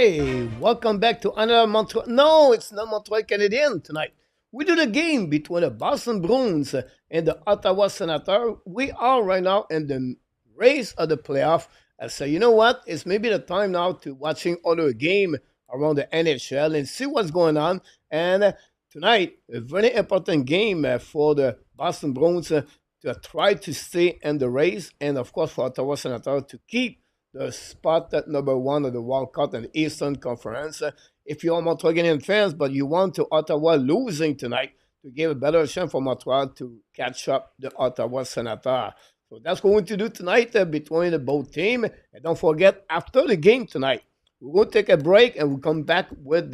Hey, welcome back to another Montreal. No, it's not Montreal Canadiens tonight. We do the game between the Boston Bruins and the Ottawa Senators. We are right now in the race of the playoff. So you know what? It's maybe the time now to watching other game around the NHL and see what's going on. And tonight, a very important game for the Boston Bruins to try to stay in the race, and of course for Ottawa Senators to keep the spot at number one of the World Cup and Eastern Conference. If you're Montreal Canadiens fans, but you want to Ottawa losing tonight to give a better chance for Montreal to catch up the Ottawa Senators. So that's what we're going to do tonight between the both teams. And don't forget, after the game tonight, we're going to take a break and we'll come back with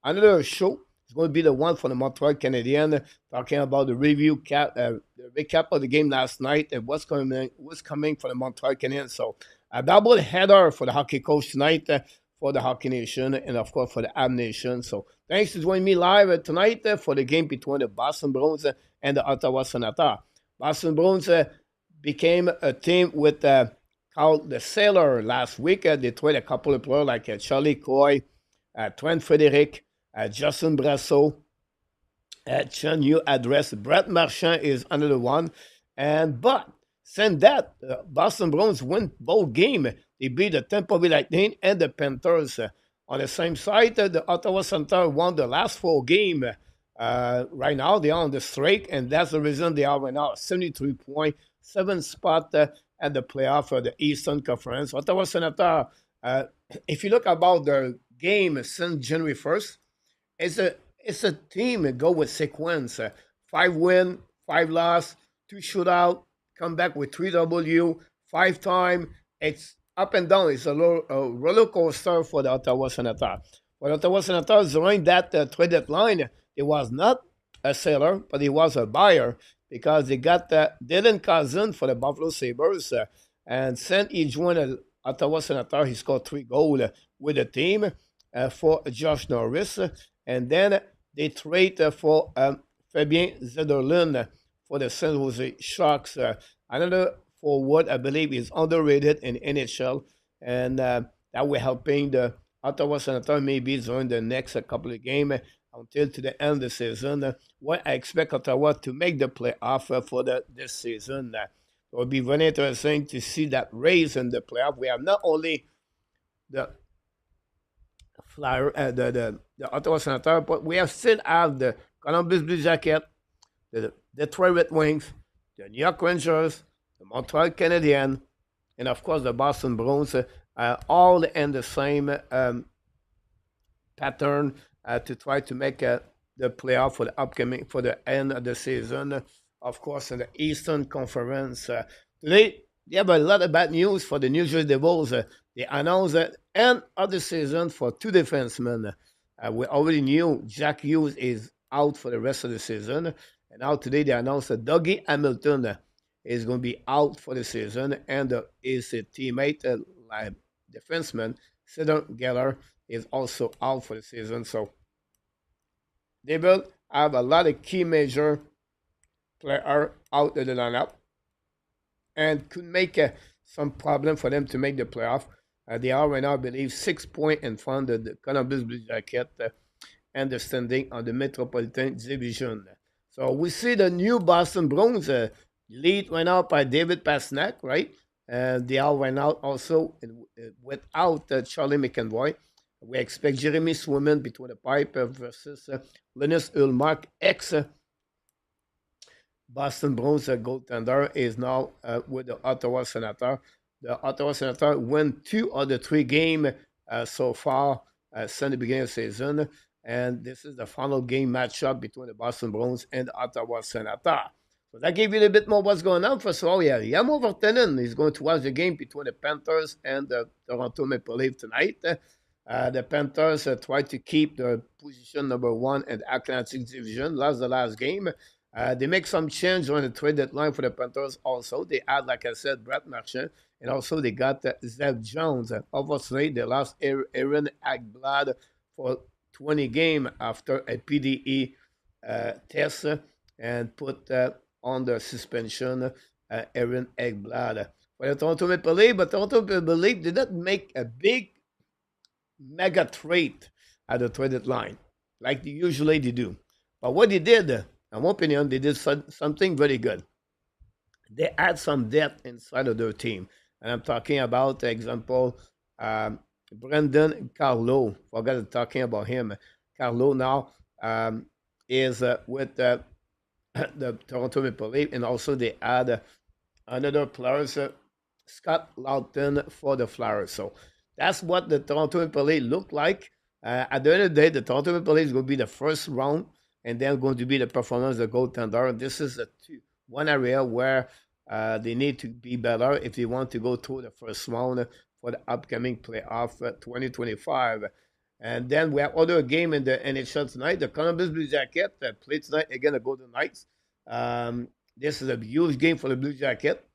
another show. It's going to be the one for the Montreal Canadiens, talking about the the recap of the game last night and what's coming for the Montreal Canadiens. So a double header for the hockey coach tonight, for the Hockey Nation, and of course for the Ab Nation. So thanks for joining me live tonight for the game between the Boston Bruins and the Ottawa Senators. Boston Bruins became a team with called the Sailor last week. They traded a couple of players like Charlie Coy, Trent Frederic, Justin Brasso, Chen Yu address. Brett Marchand is another one. But since that, Boston Bruins win both games. They beat the Tampa Bay Lightning and the Panthers. On the same side, the Ottawa Senators won the last four games. Right now, they are on the streak, and that's the reason they are right now 73 points, 7 spot at the playoff of the Eastern Conference. Ottawa Senators, if you look about their game since January 1st, it's a team that go with sequence. 5 win, 5 loss, 2 shootout, come back with 3 W, 5 time. It's up and down. It's a roller coaster for the Ottawa Senators. For the Ottawa Senators, during that trade deadline, it was not a seller, but it was a buyer because they got Dylan Cousin for the Buffalo Sabres. And since he joined the Ottawa Senators, he scored 3 goals with the team for Josh Norris. And then they trade for Fabien Zederlin for the San Jose Sharks. Another forward, I believe, is underrated in NHL, and that will helping the Ottawa Senators maybe during the next couple of games until to the end of the season. What I expect Ottawa to make the playoff for this season. It will be very interesting to see that race in the playoff. We have not only the Flyer, the Ottawa Senators, but we have still have the Columbus Blue Jackets, the Detroit Red Wings, the New York Rangers, the Montreal Canadiens, and of course the Boston Bruins, all in the same pattern to try to make the playoff for the end of the season. Of course, in the Eastern Conference today, they have a lot of bad news for the New Jersey Devils. They announced the end of the season for 2 defensemen. We already knew Jack Hughes is out for the rest of the season. And now today they announced that Dougie Hamilton is going to be out for the season. And his teammate, defenseman, Cedar Geller, is also out for the season. So they will have a lot of key major players out of the lineup and could make some problem for them to make the playoff. They are right now, I believe, 6 points in front of the Columbus Blue Jackets and the standing on the Metropolitan Division. So we see the new Boston Bruins lead right now by David Pastrnak, right? They are right now also without Charlie McAvoy. We expect Jeremy Swayman between the pipe versus Linus Ullmark, ex Boston Bruins goaltender, is now with the Ottawa Senators. The Ottawa Senators win 2 of the 3 games so far since the beginning of the season. And this is the final game matchup between the Boston Bruins and the Ottawa Senators. So that gave you a little bit more what's going on. First of all, yeah, Yamo Vertanen is going to watch the game between the Panthers and the Toronto Maple Leafs tonight. The Panthers try to keep the position number 1 in the Atlantic Division. Lost the last game. They make some change on the trade deadline for the Panthers also. They add, like I said, Brett Marchand, and also they got Zeb Jones. Obviously, they lost Aaron Ekblad for 20 games after a PDE test and put on the suspension Aaron Ekblad. For the Toronto Maple Leafs, but Toronto Maple Leafs did not make a big mega trade at the traded line, like usually they do. But what they did, in my opinion, they did something very good. They add some depth inside of their team. And I'm talking about, example, um, Brendan Carlo. Forgot talking about him. Carlo now is with the Toronto Maple Leafs, and also they add another players, Scott Lawton for the Flyers. So that's what the Toronto Maple Leafs look like. At the end of the day, the Toronto Maple Leafs is going to be the first round, and then going to be the performance, the goaltender. This is one area where they need to be better if they want to go through the first round for the upcoming playoff 2025. And then we have other game in the NHL tonight. The Columbus Blue Jackets play tonight again the Golden Knights. This is a huge game for the Blue Jacket.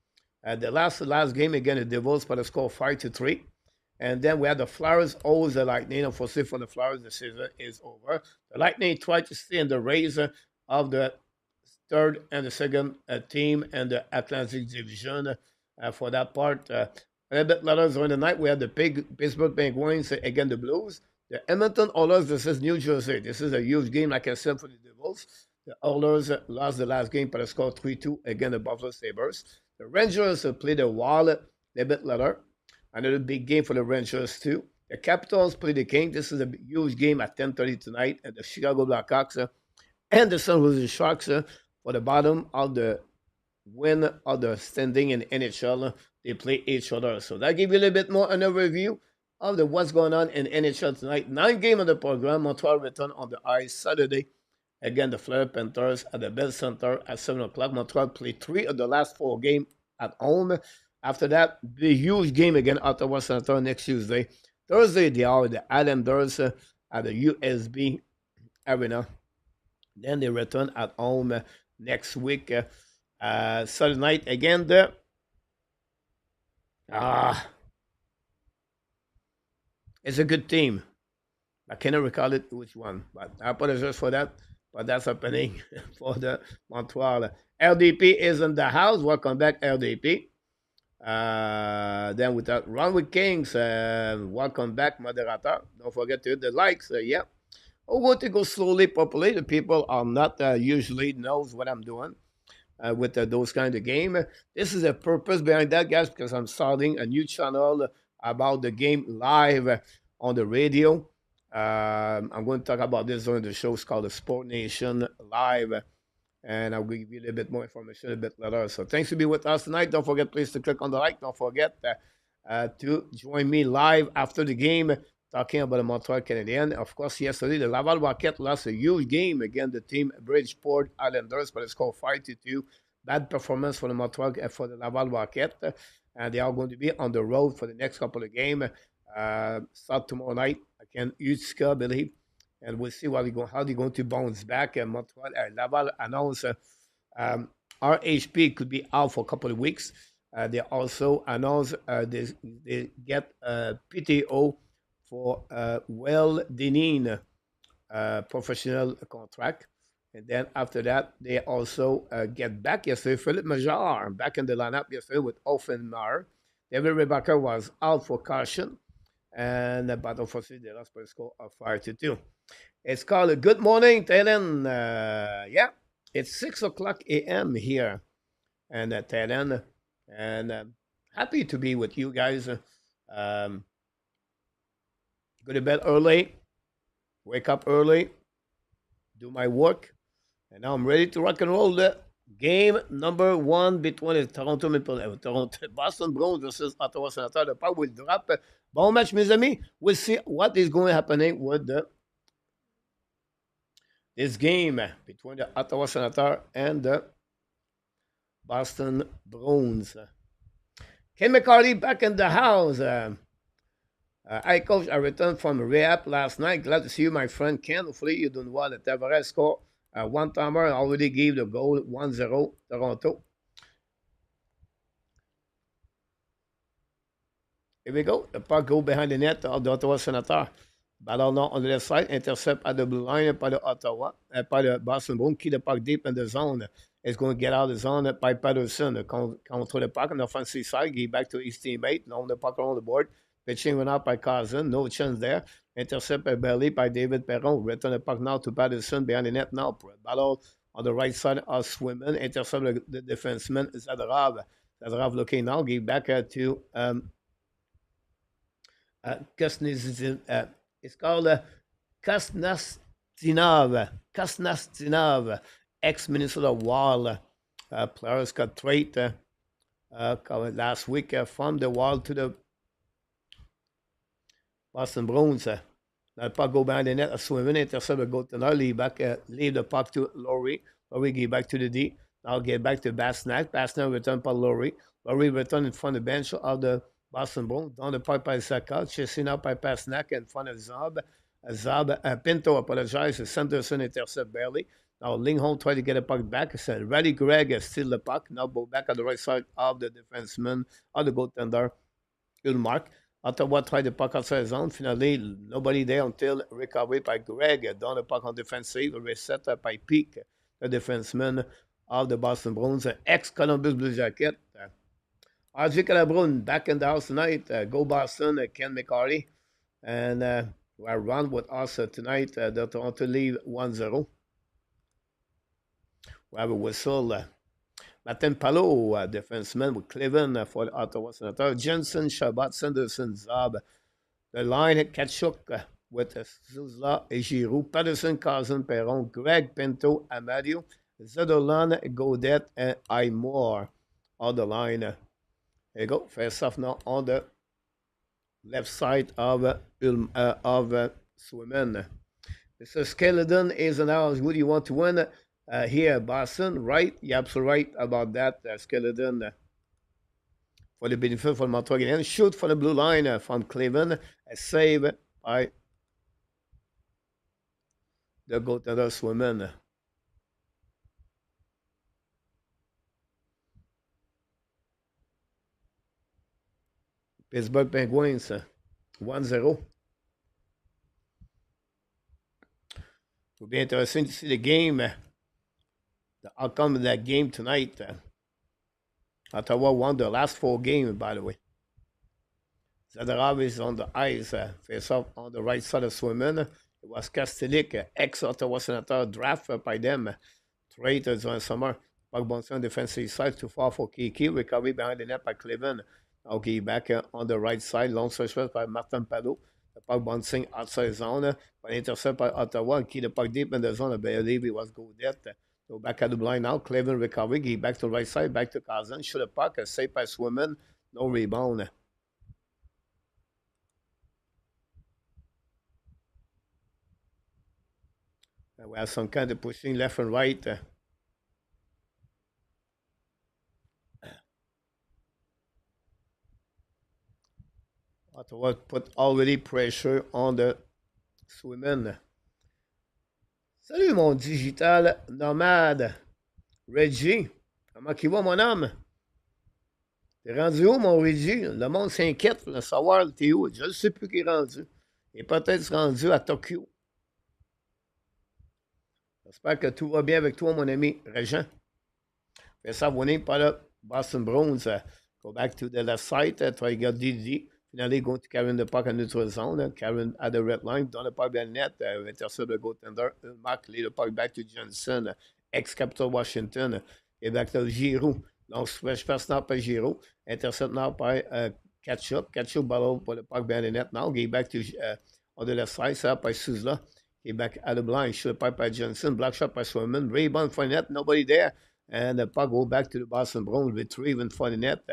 The last game again, the Devils by the score 5-3. And then we have the Flyers owes the Lightning. Unfortunately for the Flyers, the season is over. The Lightning try to stay in the race of the third and the second team and the Atlantic Division. For that part, a little bit later on the night, we have the Pittsburgh Penguins against the Blues. The Edmonton Oilers, this is New Jersey. This is a huge game, like I said, for the Devils. The Oilers lost the last game by the score 3-2 against the Buffalo Sabres. The Rangers played the Wild a little bit later. Another big game for the Rangers, too. The Capitals play the Kings. This is a huge game at 10:30 tonight. And the Chicago Blackhawks and the San Jose Sharks for the bottom of the win of the standing in NHL. They play each other. So that gives you a little bit more an overview of what's going on in NHL tonight. 9 game of the program. Montreal return on the ice Saturday. Again, the Florida Panthers at the Bell Center at 7 o'clock. Montreal played 3 of the last 4 games at home. After that, the huge game against Ottawa Senators next Tuesday. Thursday, they are the Islanders at the USB Arena. Then they return at home next week. Saturday night, again, it's a good team. I cannot recall it which one, but I apologize for that. But that's happening for the Montreal. LDP is in the house. Welcome back, LDP. Then with that, Run with Kings. Welcome back, moderator. Don't forget to hit the likes. Yeah. I'm going to go slowly, properly. The people are not usually knows what I'm doing with those kind of game. This is a purpose behind that, guys, because I'm starting a new channel about the game live on the radio. I'm going to talk about this during the show. It's called the Sport Nation Live. And I'll give you a little bit more information a bit later. So thanks for being with us tonight. Don't forget, please, to click on the like. Don't forget to join me live after the game, talking about the Montreal Canadiens. Of course, yesterday, the Laval Rocket lost a huge game against the team Bridgeport Islanders, but it's called 5-2. Bad performance for the Montreal for the Laval Rocket. And they are going to be on the road for the next couple of games. Start tomorrow night against Utica, I believe. And we'll see how they're going to bounce back. Montreal, Laval announced RHP could be out for a couple of weeks. They also announced they get PTO for Well Deneen professional contract. And then after that, they also get back yesterday. Philippe Major back in the lineup yesterday with Offenmar. David Rebecca was out for caution. And but unfortunately, they lost by a score of 5-2. It's called a Good Morning, Thailand. Yeah, it's 6 o'clock a.m. here and Thailand. And happy to be with you guys. Go to bed early, wake up early, do my work, and now I'm ready to rock and roll. The game number 1 between the Toronto Boston Bruins versus Ottawa Senators. The puck will drop. Bon match, mes amis. We'll see what is going to happen with this game between the Ottawa Senators and the Boston Bruins. Ken McCarty back in the house. Hi, Coach. I returned from rehab last night. Glad to see you, my friend Ken. Hopefully, you're doing well. The Tavares scored one-timer and already gave the goal 1-0 Toronto. Here we go. The puck go behind the net of the Ottawa Senators. Ballon now on the left side. Intercept at the blue line by the by the Boston Bruins. Keep the puck deep in the zone. It's going to get out of the zone by Patterson. Control the puck on the offensive side. Give back to his teammate. Now the puck on the board. Pitching went out by Cousin. No chance there. Intercept by Bailey by David Perron. Return the puck now to Patterson behind the net now. Battle on the right side of Swimmen. Intercept the defenseman Zadrav. Zadrav looking now. Give back to Kasnizin. It's called Kasnastinov. Kasnastinov. Ex-Minnesota Wild. Players got traded last week from the Wild to the Boston Bruins. Now the puck go behind the net, a swimming intercept will go to now, leave the puck to Laurie. Laurie give back to the D. Now get back to Basnak. Basnak return for Laurie. Laurie return in front of the bench of the Boston Bruins. Down the puck by Saka. Chasing up by Pasnak in front of Zab. Pinto apologizes. Sanderson intercept barely. Now Lingholm try to get a puck back. Ready Greg steal the puck. Now go back on the right side of the defenseman, of the goaltender, Ulmark. Ottawa tried the puck outside the zone. Finally, nobody there until recovery by Greg. Down the puck on defensive. Reset by Peak, the defenseman of the Boston Bruins. Ex-Columbus Blue Jacket. RJ Calabrun back in the house tonight. Go Boston, Ken McCarty. And we're run with us tonight. The Toronto lead 1-0. We have a whistle. Martin Palot, defenseman with Cleveland for the Ottawa Senators. Jensen, Shabbat, Sanderson, Zab. The line at Kachuk with Zuzla, Giroux, Patterson, Cousin, Perron, Greg, Pinto, Amadio, Zedorlan, Godet, and Aymore on the line. There you go. First off now on the left side of Swimmen. Mr. Skeleton is an hour. Who do you want to win? Here, Boston, right? You're absolutely right about that. Skeleton for the benefit from Montreal. Shoot for the blue line from Cleveland. A save by the goaltender Swimmen. Pittsburgh Penguins 1-0. It'll be interesting to see the game. The outcome of that game tonight. Ottawa won the last 4 games, by the way. Zadorov is on the ice, face off on the right side of Swimmen. It was Kastelik, ex-Ottawa Senator, drafted by them. Traded during summer. Puck bounced on the defensive side, too far for Kiki. Recovery behind the net by Cleveland. Okay, back on the right side. Long search by Martin Palot. The puck bouncing outside the zone. But intercept by Ottawa. Key the puck deep in the zone. I believe it was Godet. So back at the blind now. Cleveland recovery. He back to the right side. Back to Cousin. Shoot a puck. Saved by Swimmen. No rebound. We have some kind of pushing left and right. Ottawa put already pressure on the Swimmen. Salut mon digital nomade. Reggie. Comment il va mon homme? T'es rendu où mon Reggie? Le monde s'inquiète de savoir t'es où. Je ne sais plus qui est rendu. Il est peut-être rendu à Tokyo. J'espère que tout va bien avec toi, mon ami Régent. Fais ça winning par le Boston Bruins. Go back to the left side. Try to get DD. Finally, going to carry the puck in neutral zone. Karen at the red line. Dans le puck bien net. Intercept the goaltender. Mark lead the puck back to Johnson. Ex-Capital Washington. Et back to Giroux. Long stretch pass now by Giroux. Intercept now by Ketchup. Ketchup ball for the puck behind the net now. Get back to on the left side. Set up by Suzla. Get back at the blind. Shoot puck by Johnson. Block shot by Swimmen. Rebound for the net. Nobody there. And the puck go back to the Boston Bruins. Retrieve in front of the net.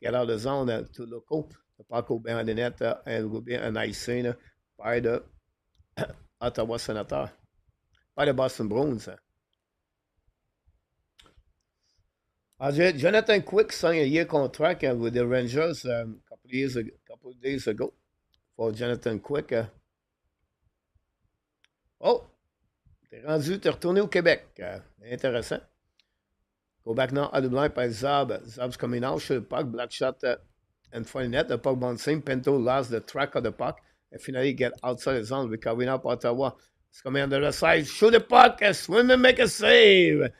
Get out of the zone to Loco. The puck go behind the net and will be a nice scene by the Ottawa Senators. By the Boston Bruins. Jonathan Quick signed a year contract with the Rangers a couple of days ago for Jonathan Quick. Oh, t'es retourné au Québec. Intéressant. Go back now at the blind by Zab. Zab's coming out, shoot the puck, black shot in front of the net. The puck bouncing. Pinto lost the track of the puck and finally get outside the zone. Recovering up Ottawa. It's coming on the other side. Shoot the puck and Swimmen make a save.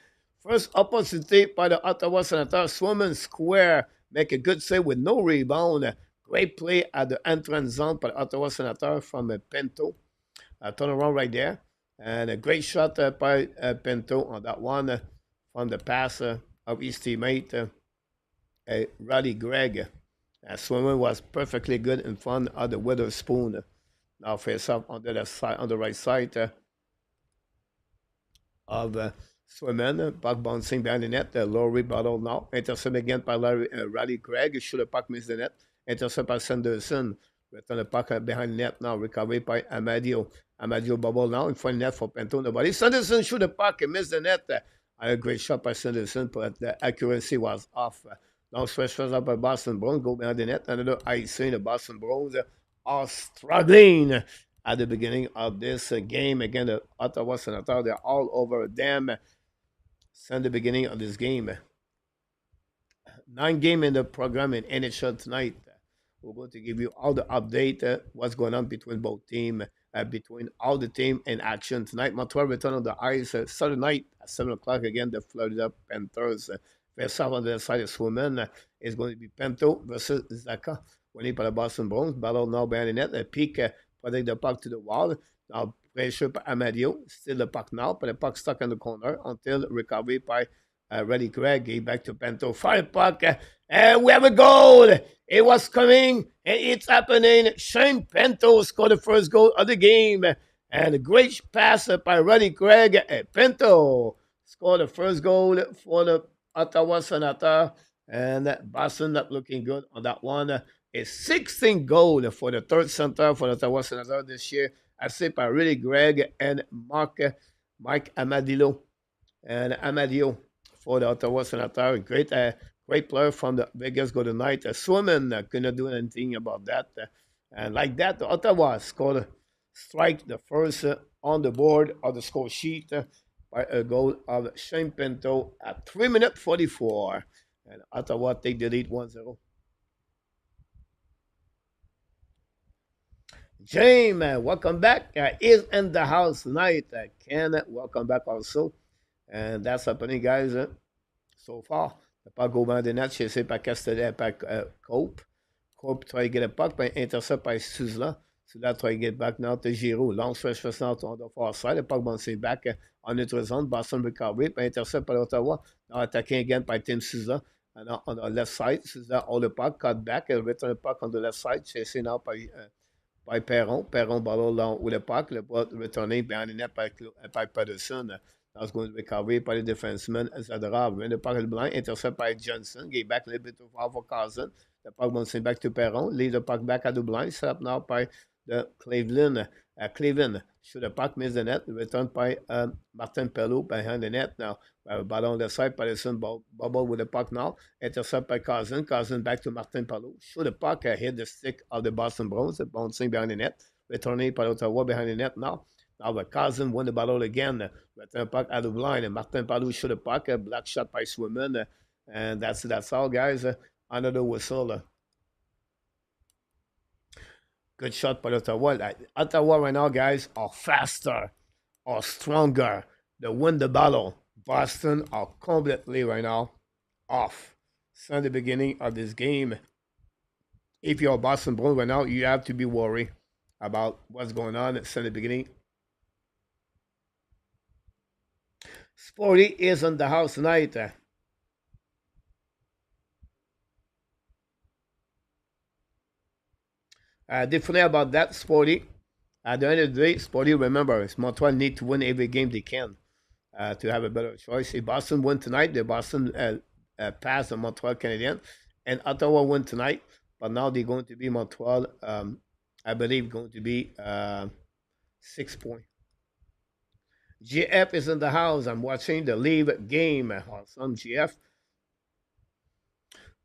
First opportunity by the Ottawa Senators. Swimmen square. Make a good save with no rebound. Great play at the entrance zone by Ottawa Senator from Pinto. Turnaround right there. And a great shot by Pinto on that one from the pass of his teammate, Roddy Gregg. Swimmer was perfectly good in front of the Witherspoon. Now face up on the left side, on the right side of Swimmer. Puck bouncing behind the net. Laurie battle now. Intercept again by Roddy Gregg. Should the puck miss the net. Intercept by Sanderson. Return the puck behind the net now. Recovery by Amadio. Amadio bubble now in front of the net for Pinto. Nobody. Sanderson shoot the puck and miss the net. A great shot by Sanderson, but the accuracy was off. Now stretch up by Boston Bruins. Go behind the net. Another icing. The Boston Bruins are struggling at the beginning of this game. Again, the Ottawa Senators, they're all over them since the beginning of this game. 9 game in the program in NHL tonight. We're going to give you all the update, what's going on between both teams, between all the team in action tonight. Montreal return on the ice Saturday night at 7 o'clock again. The Florida Panthers face off on the side of Swimmen. Is going to be Pinto versus Zaka. Winning by the Boston Bruins. Battle now behind the net. A peak, putting the puck to the wall. Now pressure by Amadio. Still the puck now, but the puck stuck in the corner until recovery by Reddy Gregg. Back to Pinto. Fire puck. And we have a goal. It was coming, and it's happening. Shane Pinto scored the first goal of the game. And a great pass by Reddy Gregg. Pinto scored the first goal for the Ottawa Senators. And Boston not looking good on that one. A 16th goal for the third center for the Ottawa Senators this year. Assisted by Reddy Gregg and Mike Amadillo. And Amadio for the Ottawa Senators. Great player from the Vegas Golden Knights. Swimming couldn't do anything about that. And like that, Ottawa scored strike the first on the board of the score sheet by a goal of Shane Pinto at 3 minutes 44. And Ottawa take the lead 1-0. James, welcome back. Is in the house tonight. Ken, welcome back also. And that's happening, guys, so far. Le puck go behind the net, chassé par Castellet, par Cope. Cope try to get a puck, but intercept by Suzla. Suzla try to get back now to Giroux. Long stretch first now on the far side. The puck bouncing back on neutral zone. Boston recovery, by intercept by Ottawa. Now attacking again by Tim Suzla. And on the left side, Suzla hold the puck, cut back, and return the puck on the left side, chassé now by Perron. Perron ball down with the puck. Le puck returning behind the net by Pedersen. That's going to be recovered by the defenseman Zadra. When the puck is blind, intercept by Johnson. Get back a little bit too far for Carson. The puck bouncing back to Perron. Leave the puck back at the blind. Set up now by the Cleveland. Cleveland. Should the puck miss the net? Returned by Martin Pelot behind the net now. Ball on the side. Patterson bubble with the puck now. Intercept by Carson. Carson back to Martin Pelot. Should the puck hit the stick of the Boston Bruins. Bouncing behind the net. Returning by Ottawa behind the net now. Now the Carson won the battle again. Return puck out of the line. And Martin Palou shot the puck. Black shot by Swimmen. And that's all, guys. Under the whistle. Good shot by Ottawa. Ottawa right now, guys, are faster, are stronger. They win the battle. Boston are completely right now off. Since the beginning of this game. If you're a Boston Bruins right now, you have to be worried about what's going on since the beginning. Sporty is in the house tonight. Differently about that, Sporty. At the end of the day, Sporty, remember, Montreal need to win every game they can to have a better choice. If Boston win tonight, the Boston pass the Montreal Canadiens. And Ottawa win tonight, but now they're going to be Montreal, I believe, going to be 6 points. GF is in the house. I'm watching the Leave game. Awesome, GF.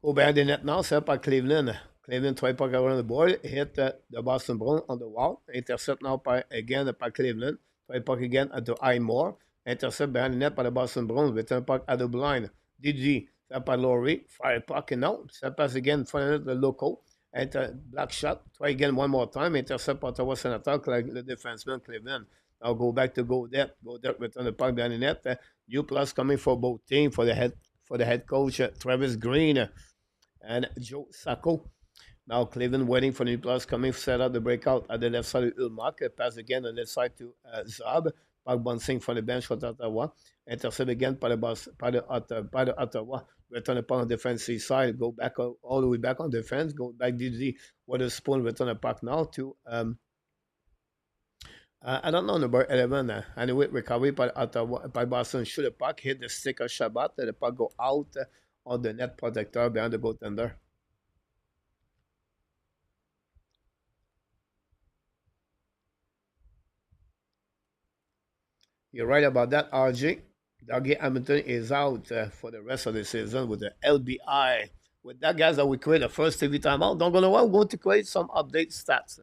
Go behind the net now. Set up by Cleveland. Cleveland try puck around the board. Hit the Boston Bruins on the wall. Intercept now by Cleveland. Try puck again at the Highmore. Intercept behind the net by the Boston Bruins. Return puck at the blind. DG. Set up by Laurie. Fire puck and now. Set pass again in front of the local. Enter black shot. Try again one more time. Intercept by Ottawa Senators. Like the defenseman Cleveland. Now go back to go depth. Go depth, return the puck behind the net. New plus coming for both teams for the head coach Travis Green and Joe Sacco. Now Cleveland waiting for the plus coming set up the breakout at the left side of Ulmark. Pass again on the left side to Zab. Park bouncing for the bench for Ottawa. Intercept again by the Ottawa. Return upon the defensive side. Go back all the way back on defense. Go back DD with a spoon. Return the puck now to I don't know number 11. Anyway, recovery by Ottawa by Boston. Shoot the puck hit the stick of Shabbat. Let the puck go out on the net protector behind the goaltender. You're right about that, RJ. Dougie Hamilton is out for the rest of the season with the LBI. With that, guys, that we create the first TV timeout. Don't go nowhere. We're going to create some update stats.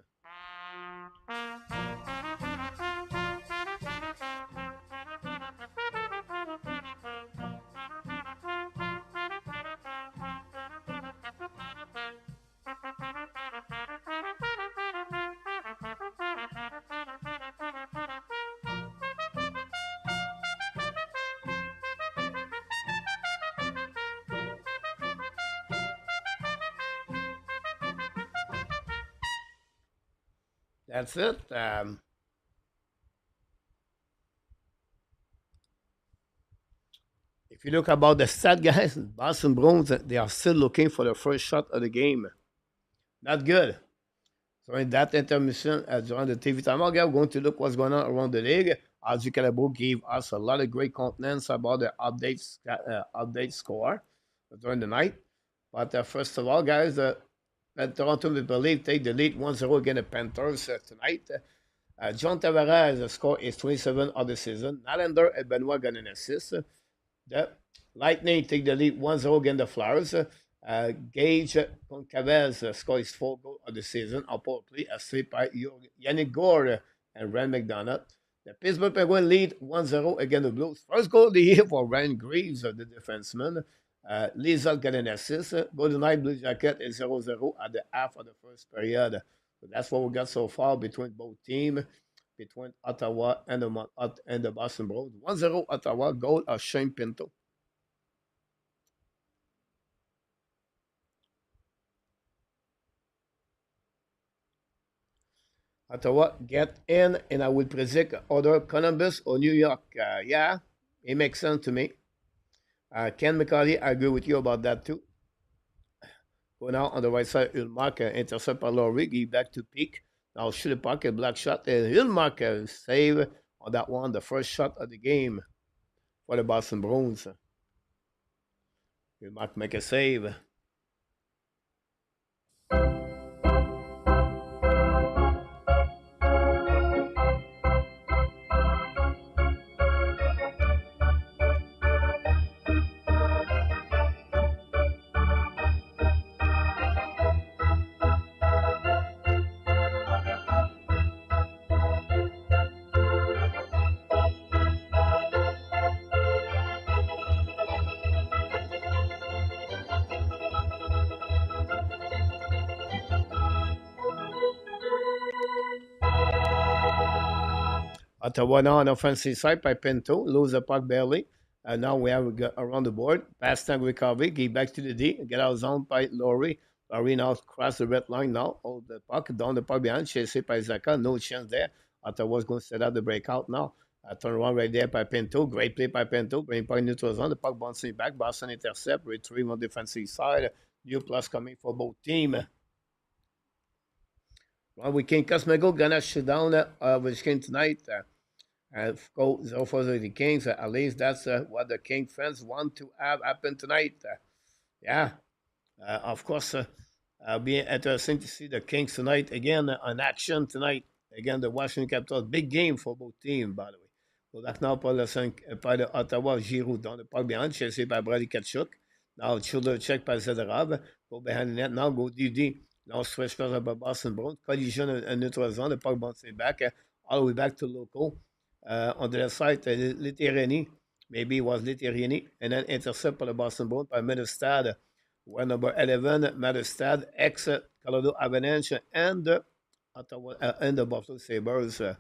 That's it. If you look about the stat, guys, Boston Bruins, they are still looking for the first shot of the game. Not good. So in that intermission, during the TV timeout, we're going to look what's going on around the league. As you can gave us a lot of great contents about the update score during the night. But first of all, guys, Toronto Maple Leafs take the lead 1-0 against the Panthers tonight. John Tavares score is 27 of the season. Nylander and Benoit got an assist. The Lightning take the lead 1-0 against the Flyers. Gage Concavez scores 4 goals of the season on power play, assisted by Yannick Gore and Rand McDonough. The Pittsburgh Penguins lead 1-0 against the Blues. First goal of the year for Ryan Greaves, the defenseman. Liesel got an assist. Golden Knight Blue Jacket is 0-0 at the half of the first period. So that's what we got so far between both teams, between Ottawa and the Boston Bruins. 1-0 Ottawa, goal of Shane Pinto. Ottawa get in, and I will predict either Columbus or New York. Yeah, it makes sense to me. Ken McCarty, I agree with you about that too. Going out on the right side, Ulmark intercept by Laurie, give back to Peak. Now shoot the puck, a black shot, and Ulmark save on that one, the first shot of the game for the Boston Bruins. Ulmark make a save. Ottawa now on offensive side by Pinto, lose the puck barely. And now we have around the board. Pass tank recovery, give back to the D, get out zone by Laurie. Laurie now cross the red line now, hold the puck, down the puck behind, chased by Zaka, no chance there. Ottawa's going to set up the breakout now. Turn around right there by Pinto, great play by Pinto, bring puck neutral zone, the puck bouncing back, Boston intercept, retrieve on defensive side. New plus coming for both teams. Well, we can Cosmego gonna shut down with King tonight. Go 0 for the Kings. At least that's what the King fans want to have happen tonight. Yeah, of course, be interesting to see the Kings tonight again on action tonight. Again, the Washington Capitals. Big game for both teams, by the way. So that's now par le Ottawa, Giroud dans le parc behind, chasé par Brady Kachuk. Now, shoulder check by Zadorov. Go behind the net. Now, go DD. Now, stretch by Boston Bruins. Collision en neutral zone. The puck bouncing back. All the way back to local. On the left side, Litterini. Maybe it was Litterini. And then intercept by the Boston Bruins by Medestad. Where number 11, Medestad, ex-Colorado Avalanche, and Ottawa and the Buffalo Sabres. The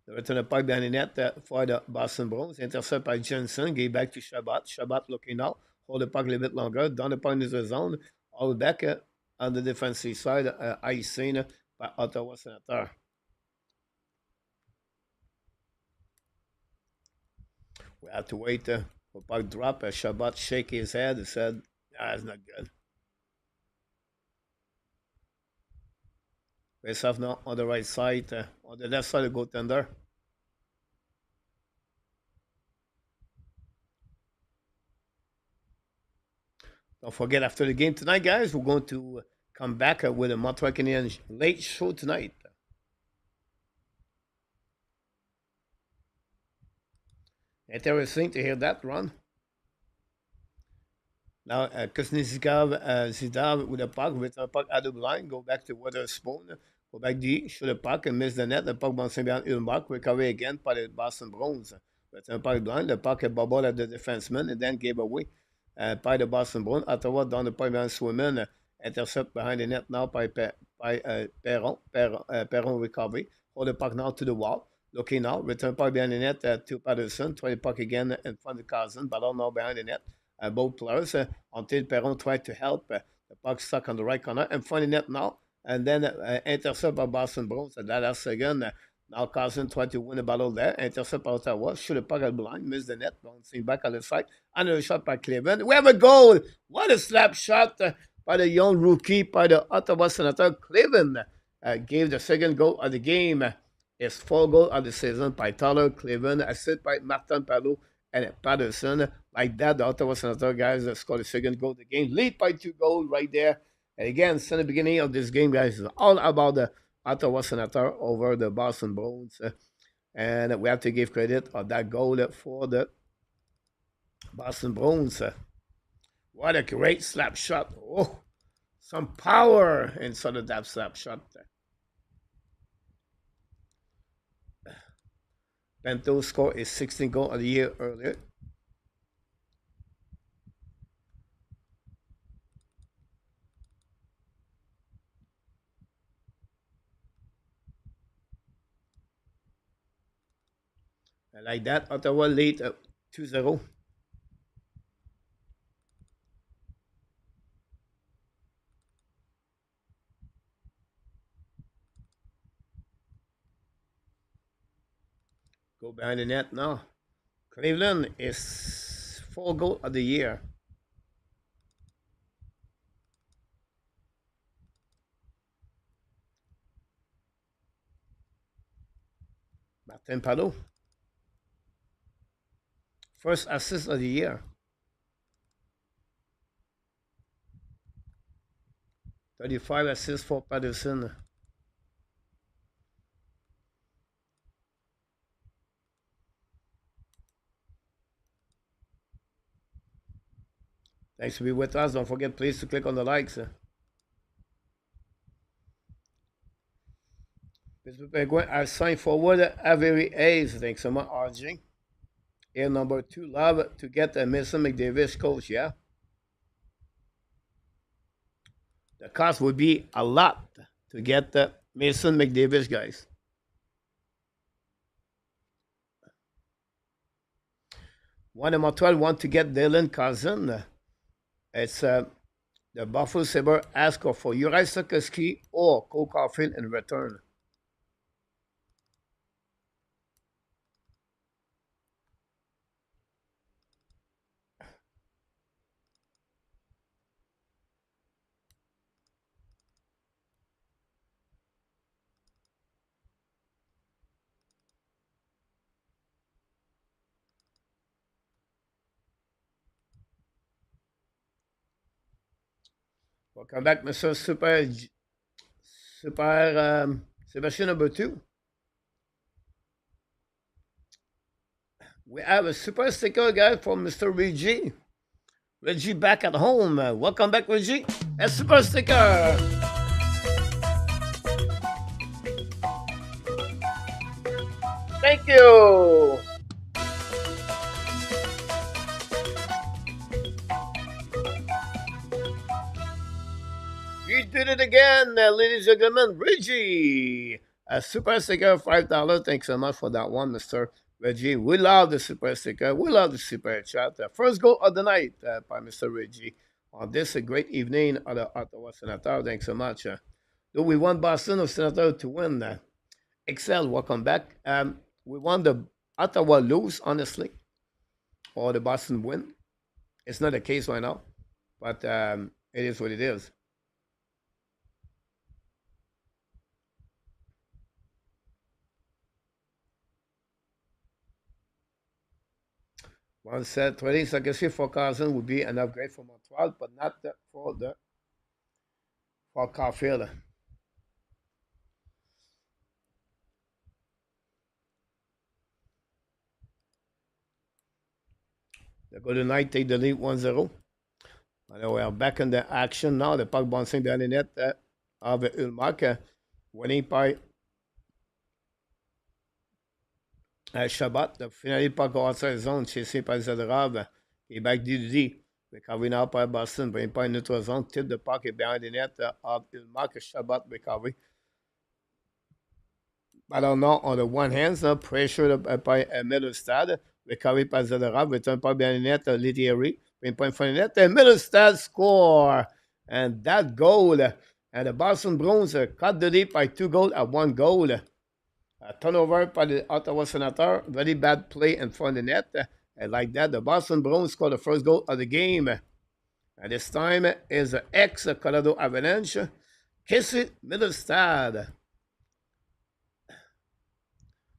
return of puck behind the net for the Boston Bruins. Intercept by Jensen. Gave back to Shabbat. Shabbat looking out. Hold the puck a little bit longer. Down the puck into the zone. All back. on the defensive side, icing by Ottawa Senator. We have to wait for puck drop. Shabbat shake his head and said, it's not good. Face off now on the right side, on the left side of goaltender. Don't forget, after the game tonight, guys, we're going to come back with a Montreal Canadiens late show tonight. Interesting to hear that, Ron. Now, Kuznetsov, Zidane with the puck, with the puck at the blind, go back to Witherspoon, go back D, shoot the puck and miss the net. The puck bouncing behind Ulmark, recovery again by the Boston Bruins. With the puck blind, the puck bubble at the defenseman and then gave away by the Boston Bruins. Ottawa down the point behind Swimmen, intercept behind the net now by Perron. Perron recovery. Hold the puck now to the wall. Looking now, return puck behind the net to Patterson. Try the puck again in front of Cousin. Ballon now behind the net. Both players until Perron tried to help. The puck stuck on the right corner and front of the net now. And then intercept by Boston Bruins at that last second. Now Cousin tried to win the battle there. Intercept by Ottawa. Shoot the puck at blind. Miss the net. Bouncing back on the side. Another shot by Cleveland. We have a goal. What a slap shot by the young rookie by the Ottawa Senator. Cleveland gave the second goal of the game. His 4th goal of the season by Tyler Cleveland. Assist by Martin Palou and Patterson. Like that, the Ottawa Senator guys scored the second goal of the game. Lead by 2 goals right there. And again, since the beginning of this game, guys, is all about the Ottawa Senator over the Boston Bruins. And we have to give credit on that goal for the Boston Bruins. What a great slap shot. Oh, some power inside of that slap shot. Bento scored his 16th goal of the year earlier. And like that, Ottawa lead 2-0. Go behind the net now. Cleveland is 4th goal of the year. Martin Palou. First assist of the year. 35 assists for Patterson. Thanks for being with us. Don't forget, please, to click on the likes. Pittsburgh Penguins are signed forward Avery Hayes. Thanks so much, RJ. Here, number 2, love to get Mason McDavid coach, yeah? The cost would be a lot to get Mason McDavid, guys. One of Montreal want to get Dylan Cousin. It's the Buffalo Sabre ask for Uri Sakoski or Cole Caulfield in return. Welcome back, Mr. Sebastian number 2. We have a super sticker, guys, from Mr. Reggie. Reggie back at home. Welcome back, Reggie. A super sticker. Thank you. You did it again, ladies and gentlemen. Reggie, a super sticker, $5. Thanks so much for that one, Mr. Reggie. We love the super sticker. We love the super chat. First goal of the night by Mr. Reggie on this great evening of the Ottawa Senators. Thanks so much. Though we want Boston or Senators to win, Excel, welcome back. We want the Ottawa lose, honestly, or the Boston win. It's not the case right now, but it is what it is. One set 20 seconds for Carson would be an upgrade for Montreal, but not for Caulfield. The Golden Knights take the lead 1-0. And we are back in the action now. The puck bouncing down the net of Ulmark, winning by Shabbat. The finale puck outside zone, chasé par Zadorov. Québec Didi. Recovery now by Boston, bring by neutral zone. Tip the puck behind the net of Ulmark. Shabbat recovery. Ballon now on the one hand, pressure by Middlestad. Recovery by Zadorov. Return puck behind the net, Litieri. Point for the net. And Middlestad score. And that goal. And the Boston Bruins cut the lead by 2 goals at 1 goal. Turnover by the Ottawa Senators. Very bad play in front of the net. And like that, the Boston Bruins scored the first goal of the game. And this time is the ex-Colorado Avalanche. Casey Middlestad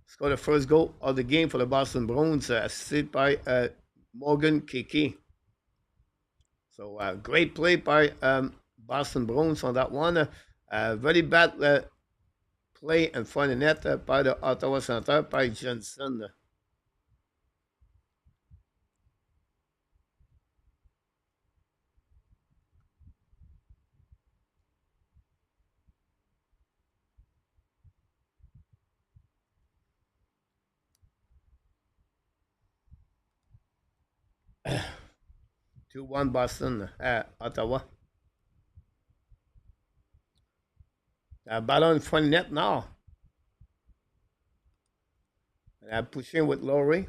scored the first goal of the game for the Boston Bruins, assisted by Morgan Kiki. So great play by Boston Bruins on that one. Very bad play in front of the net by the Ottawa Senators by Johnson. Two one Boston, Ottawa. Ballon in front of the net now. Pushing with Laurie.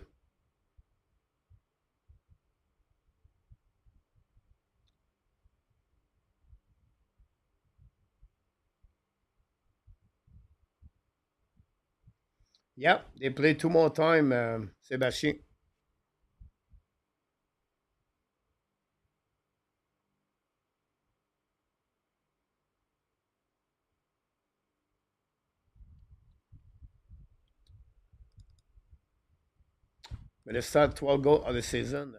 Yep, they play 2 more time, Sebastian. But they start 12 goals of the season.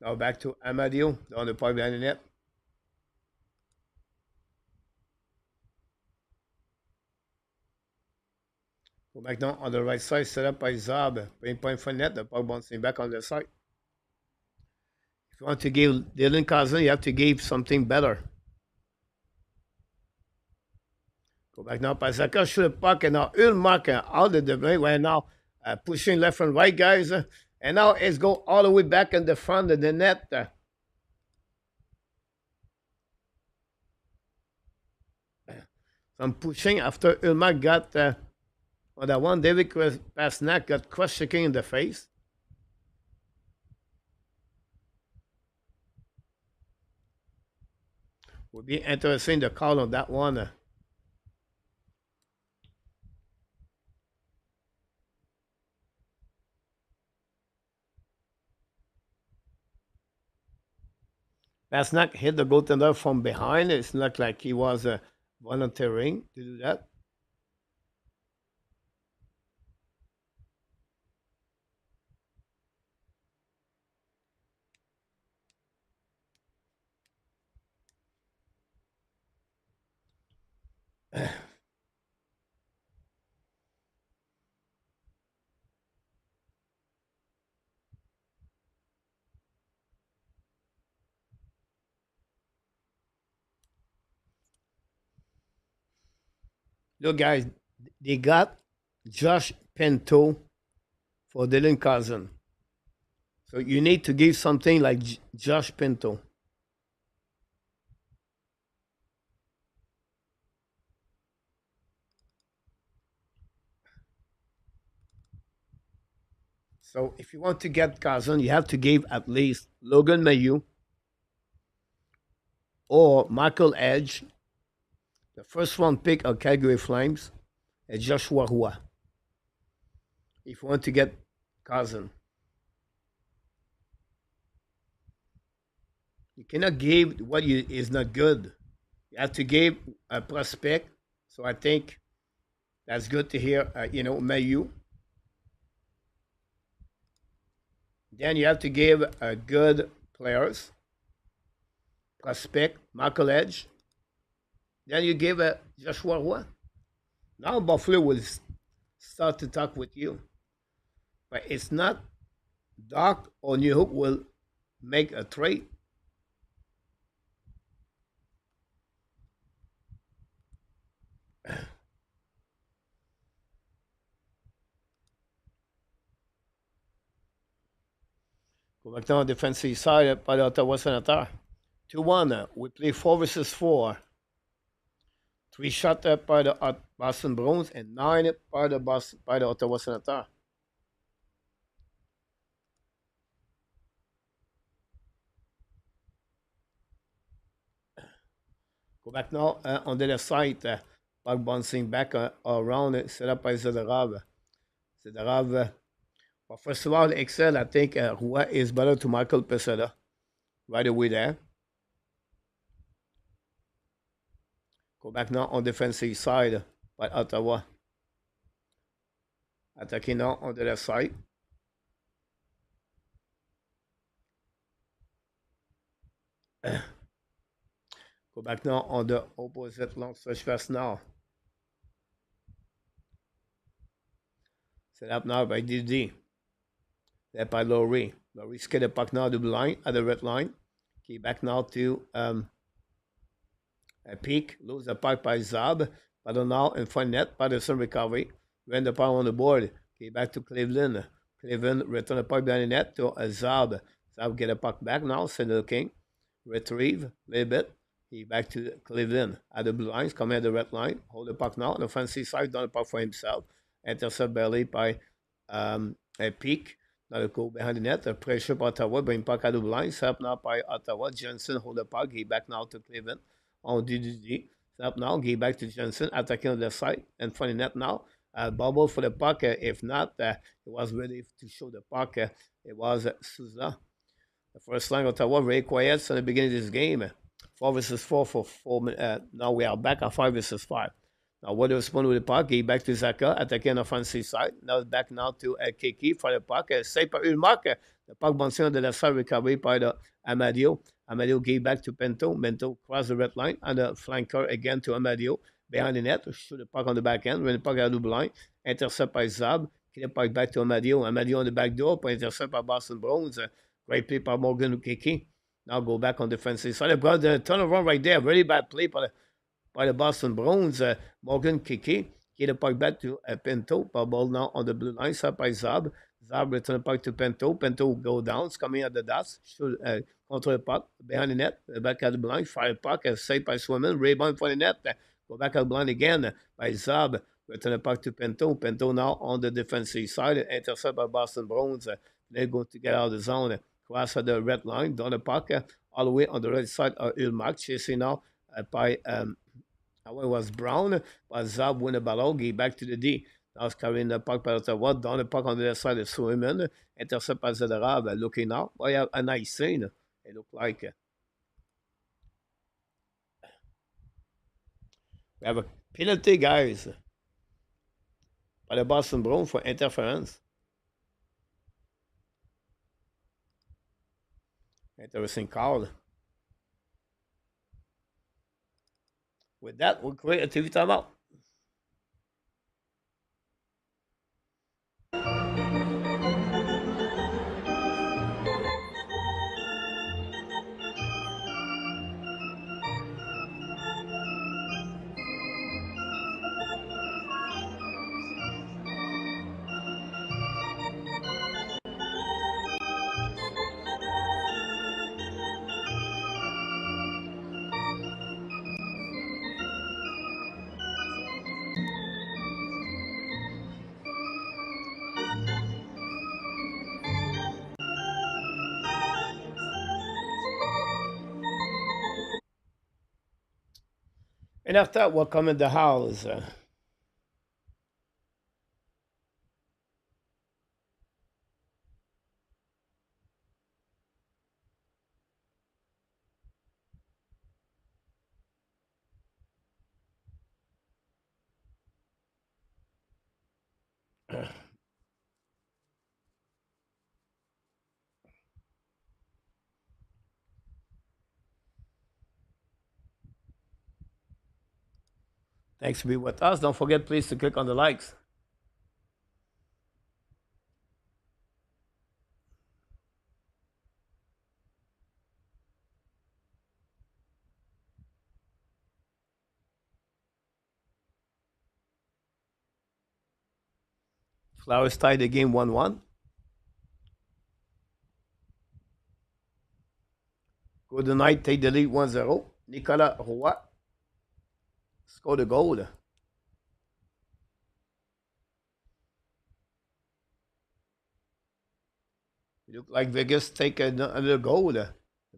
Now back to Amadio on the point behind the net. Go back now on the right side, set up by Zab. Bring point for net, the puck bouncing back on the side. If you want to give Dylan Cousin, you have to give something better. Go back now, Pasaka, shoot the puck, and now Ulmark out of the way right now, pushing left and right, guys. And now it's go all the way back in the front of the net. Some pushing after Ulmark got on that one. David Pasnak got cross-checking in the face. Would be interesting to call on that one. Pasnak hit the goaltender from behind. It's not like he was volunteering to do that. Look, guys, they got Josh Pinto for Dylan Cousin. So you need to give something like Josh Pinto. So if you want to get Cousin, you have to give at least Logan Mayu or Michael Edge, the first round pick of Calgary Flames, and Joshua Roy. If you want to get Cousin, you cannot give what you, is not good. You have to give a prospect. So I think that's good to hear. Mayu. Then you have to give good players, prospect, Michael Edge. Then you give Joshua Roy. Now Buffalo will start to talk with you. But it's not Doc or New Hook will make a trade. Go back down defensive side by the Ottawa Senators. 2-1. We play 4 versus 4. 3 shots by the Boston Bruins and 9 by the Ottawa Senators. Go back now on the left side. Puck bouncing back around, set up by Zadorov. Zadorov, well, first of all, excel. I think Roy is better to Michael Pesada right away there. Go back now on defensive side by Ottawa. Attacking now on the left side. Go back now on the opposite long stretch pass now. Set up now by DD. There by Laurie. Laurie skid the puck now to the line at the red line. Okay, back now to a peak. Lose the puck by Zab. But now in front net, Patterson recovery. Ran the puck on the board. Okay, back to Cleveland. Cleveland return the puck behind the net to Zab. Zab get the puck back now. Send the king. Retrieve a little bit. He back to Cleveland at the blue lines, coming at the red line. Hold the puck now on the offensive side, down the puck for himself. Intercept barely by a peak. Now the goal behind the net. The pressure by Ottawa, bring puck at the blue line. Set up now by Ottawa. Jensen hold the puck. He back now to Cleveland on DDD. Set up now. He back to Jensen, attacking on the side. And front of the net now. Bubble for the puck. If not, it was ready to show the puck. It was Souza. The first line of Ottawa very quiet from the beginning of this game. 4 versus 4 for 4 minutes. Now we are back at 5 versus 5. Now what was spawned with the puck? He back to Zaka, attacking on the offensive side. Now back now to Kiki for the puck. Save par Ulmark. The puck bouncing on the left side, recovery by the Amadio. Amadio gave back to Pinto. Pinto crossed the red line and the flanker again to Amadio. Behind the net, shoot the puck on the back end. When the puck out of the line, intercept by Zab. Get the puck back to Amadio. Amadio on the back door, intercept by Boston Bruins. Great play by Morgan Kiki. Now go back on defensive side. The turnaround right there. Very bad play by the Boston Bruins. Morgan Kiki. Get the puck back to Pinto. Ball now on the blue line. Set by Zab. Zab return the puck to Pinto. Pinto go down. It's coming at the dots. Should control the puck. Behind the net. Back at the blind. Fire puck. Saved by Swimmer. Rebound for the net. Go back at the blind again by Zab. Return the puck to Pinto. Pinto now on the defensive side. Intercept by Boston Bruins. They're going to get out of the zone. Cross at the red line, down the puck, all the way on the right side of Ulmark, chasing now by, it was Brown, but Zab win the ball, get back to the D. Now it's carrying the puck by Ottawa, down the puck on the left side of Swimmen, intercept by Zadorov, looking now. We have a nice scene, it looked like. We have a penalty, guys, by the Boston Bruins for interference. Interesting call. With that, we'll create a TV timeout. And after what come in the house? Thanks for being with us. Don't forget, please, to click on the likes. Flowers tied the game 1-1. Golden Knight take the lead 1-0. Nicolas Roy scored a goal. It looked like Vegas take another goal.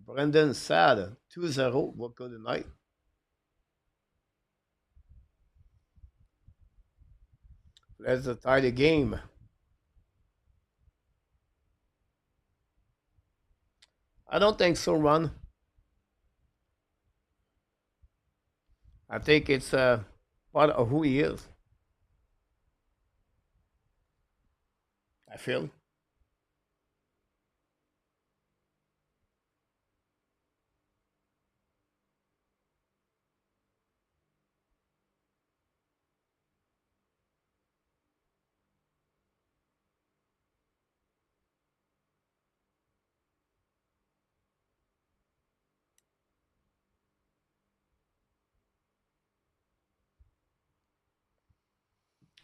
Brendan Sad 2-0 for Golden Knight. Let's tie the game. I don't think so, Ron. I think it's part of who he is. I feel.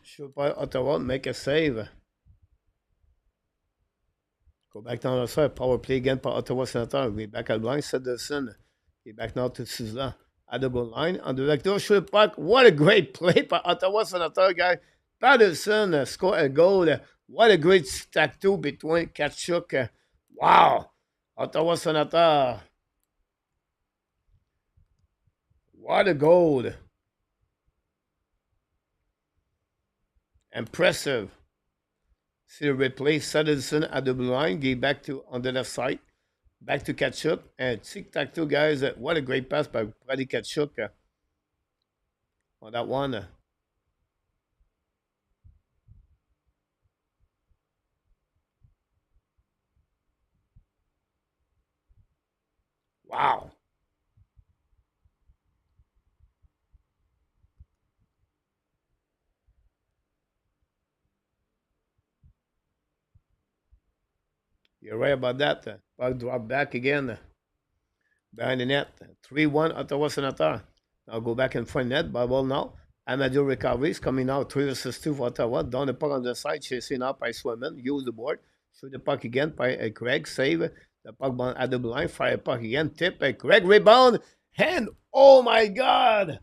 Should by Ottawa make a save. Go back down the side. Power play again by Ottawa Senators. We back at line. Citizen. He back now to Suzanne. At the goal line. On the director shoot puck. What a great play by Ottawa Senators, guy. Patterson scored a goal. What a great stack two between Kachuk. Wow. Ottawa Senators. What a goal. Impressive. See the replay. Citizen at the blue line. Gave back to on the left side. Back to Kachuk. And tic-tac-toe, guys. What a great pass by Brady Kachuk on that one. Wow. You're right about that. Puck drop back again behind the net. 3-1 Ottawa Senators. Now go back in front net. Ball now. Amadou recoveries coming out. 3 versus 2 for Ottawa. Down the puck on the side. Chasing up by Swimman. Use the board. Shoot the puck again by Craig. Save. The puck bound at the line. Fire puck again. Tip. Craig rebound. Hand. Oh my God.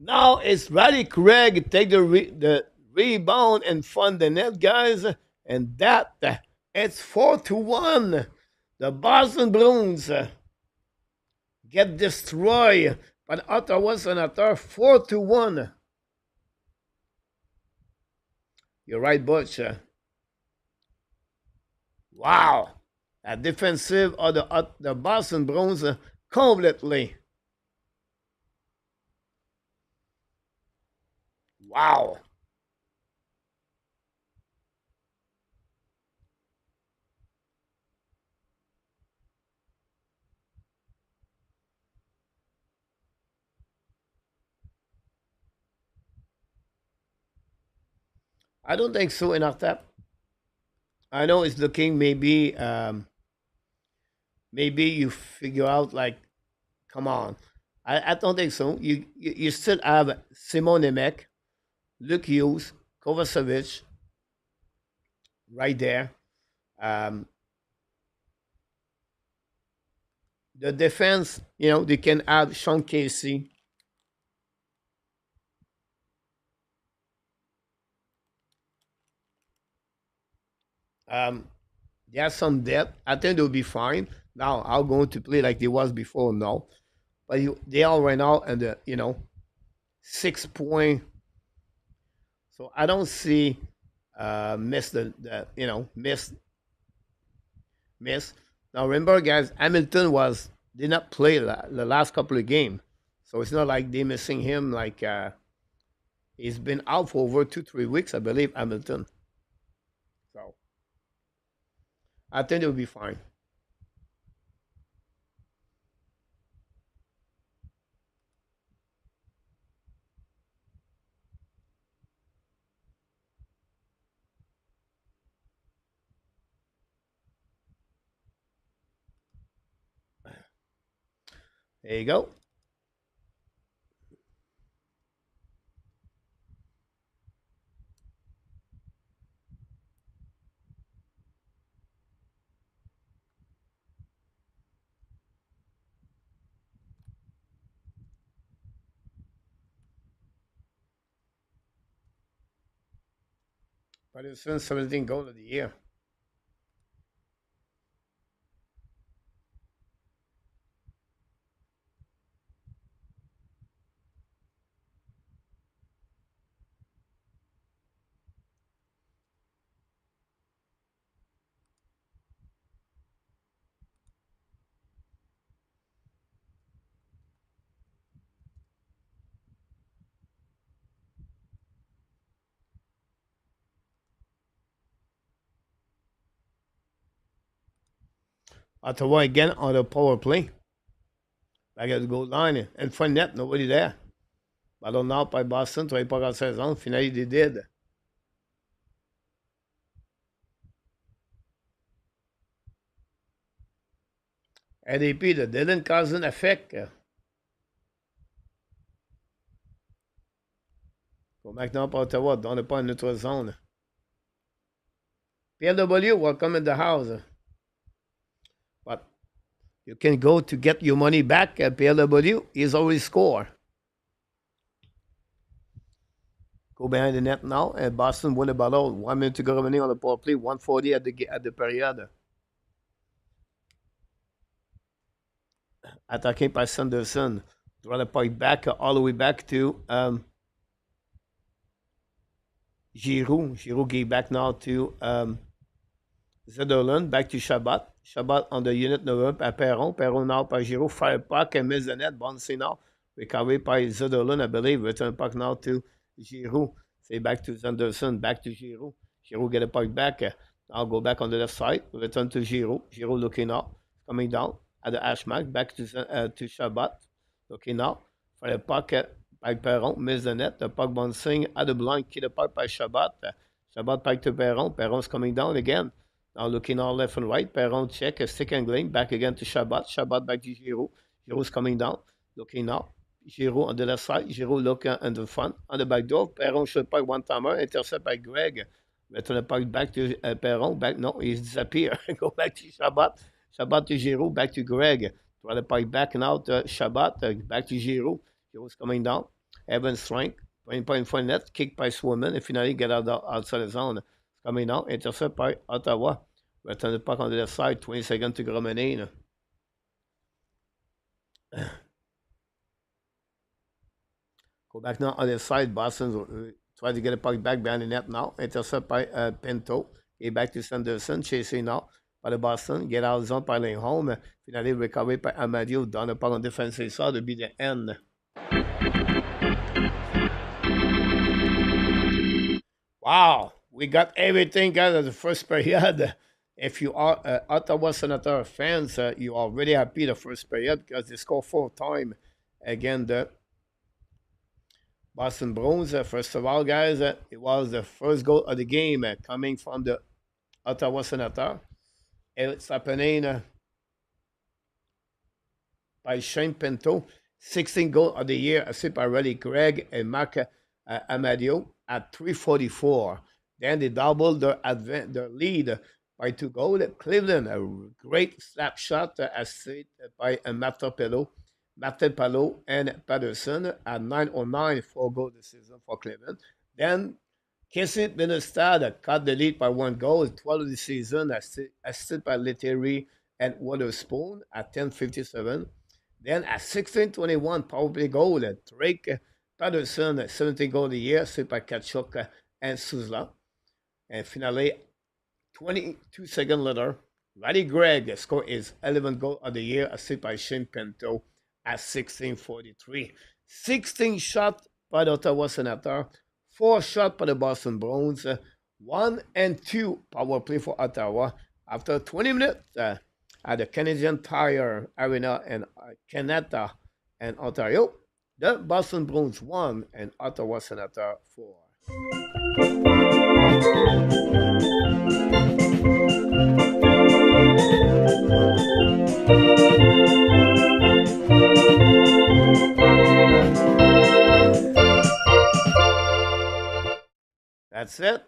Now it's Roddy Craig. Take the rebound and front the net, guys. And that. It's 4-1. The Boston Bruins get destroyed by the Ottawa Senators 4-1. You're right, Butch. Wow. A defensive of the Boston Bruins completely. Wow. I don't think so in our tap. I know it's looking maybe you figure out like, come on. I don't think so. You still have Simon Nemec, Luke Hughes, Kovacevic right there. Um, the defense, they can add Sean Casey. Um, they have some depth. I think they'll be fine. Now, I'll go to play like they was before. No. but they are right now and the 6 point. So I don't see miss the miss. Now remember, guys, Hamilton was did not play the last couple of games, so it's not like they missing him. Like he's been out for over 2 3 weeks, I believe, Hamilton. So I think it'll be fine. There you go. But it's been 17 goal of the year. Ottawa again on the power play. Back at the goal line. And front net, nobody there. Ballon out by Boston, 3 pas en saison. Finally, they did. ADP, that didn't cause an effect. Go maintenant pour Ottawa, dans le pas une autre zone. Pierre W, welcome in the house. But you can go to get your money back. Pierre W, he's already scored. Go behind the net now, and Boston win the ballon. 1 minute to go remaining on the power play. 140 at the period. Attaqué by Sanderson. Draw the puck back all the way back to Giroux. Giroux gave back now to Zetterlund. Back to Shabbat. Shabbat on the unit number 1 at Perron. Perron now by Giroux. Fire puck and miss the net. Bouncy now. Recovery by Zetterlund, I believe. Return puck now to Giroux. Say back to Sanderson. Back to Giroux. Giroux get a puck back. Now go back on the left side. Return to Giroux. Giroux looking up. Coming down at the hash mark. Back to Shabbat. Looking up. For the puck by Perron. Miss the net. The puck bouncing at the blind. Kill the puck by Shabbat. Shabbat back to Perron. Perron's coming down again. Now looking all left and right. Perron check. A stick angling. Back again to Shabbat. Shabbat back to Giroux. Giroux's coming down. Looking up. Giroux on the left side. Giroux looking in the front. On the back door. Perron should puck one timer. Intercept by Greg. Return the puck back to Perron. Back. No, he's disappeared. Go back to Shabbat. Shabbat to Giroux. Back to Greg. Try the puck back now to Shabbat. Back to Giroux. Giroux's coming down. Evans strength. Point for net. Kick by Swimman. And finally get outside the zone. Coming down. Intercept by Ottawa. Return the puck on the left side. 20 seconds to go remaining. Go back now on the side. Boston try to get a puck back behind the net now. Intercept by Pinto. Get back to Sanderson. Chasing now by the Boston. Get out of the zone by laying home. Finally recovered by Amadio. Down the puck on defensive side to be the end. Wow. We got everything, guys, at the first period. If you are Ottawa Senator fans, you are really happy the first period because they scored 4 times. Again, the Boston Bruins, first of all, guys, it was the first goal of the game coming from the Ottawa Senator. It's happening by Shane Pinto. 16 goal of the year, assisted by Riley Craig and Mark Amadio at 3:44. Then they doubled their lead by 2 goals. Cleveland, a great slap shot assisted by Martin Palot and Patterson at 9:09, 4 goals this season for Cleveland. Then Casey Benestad cut the lead by 1 goal, 12 of the season, assisted by Lettery and Waterspoon at 10:57. Then at 16:21, power play goal, Drake Patterson, 17 goal of the year, suivi par Kachuk and Suzla. And finally, 22 seconds later, Roddy Gregg scored his 11th goal of the year, assisted by Shane Pinto at 16:43. 16 shots by the Ottawa Senators, 4 shots by the Boston Bruins, 1 and 2 power play for Ottawa. After 20 minutes at the Canadian Tire Arena in Canada and Ontario, the Boston Bruins won and Ottawa Senators 4. That's it.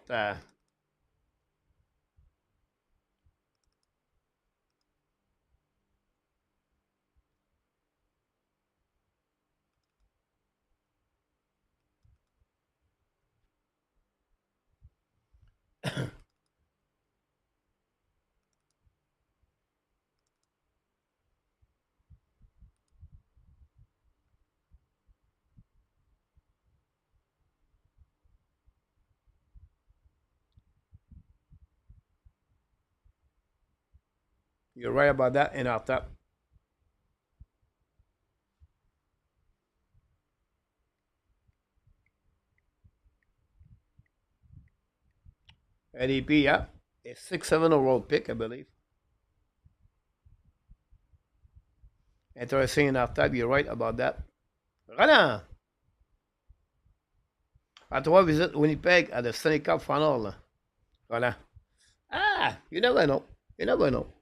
You're right about that, and I'll tap. ADP, yeah. A 6-7 overall pick, I believe. Interesting enough type, you're right about that. Roland! Ottawa visit Winnipeg at the Stanley Cup final. Roland. You never know. You never know.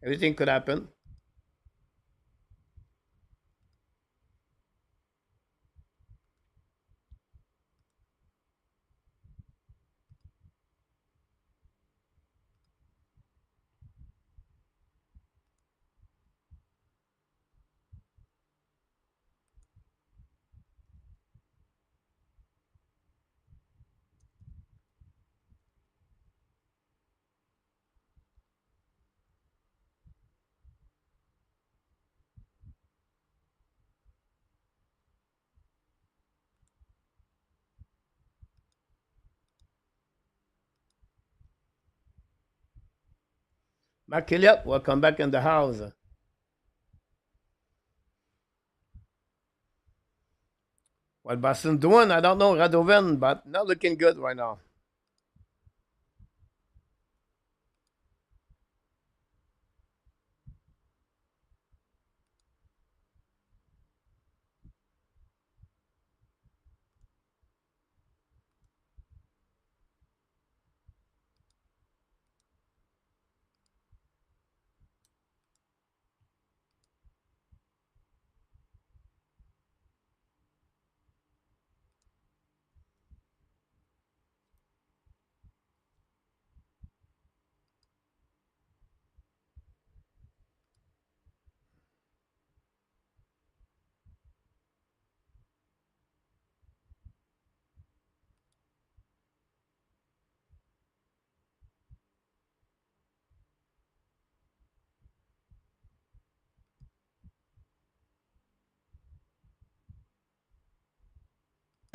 Everything could happen. Mark Elliott, welcome back in the house. What Boston doing? I don't know, Radovan, but not looking good right now.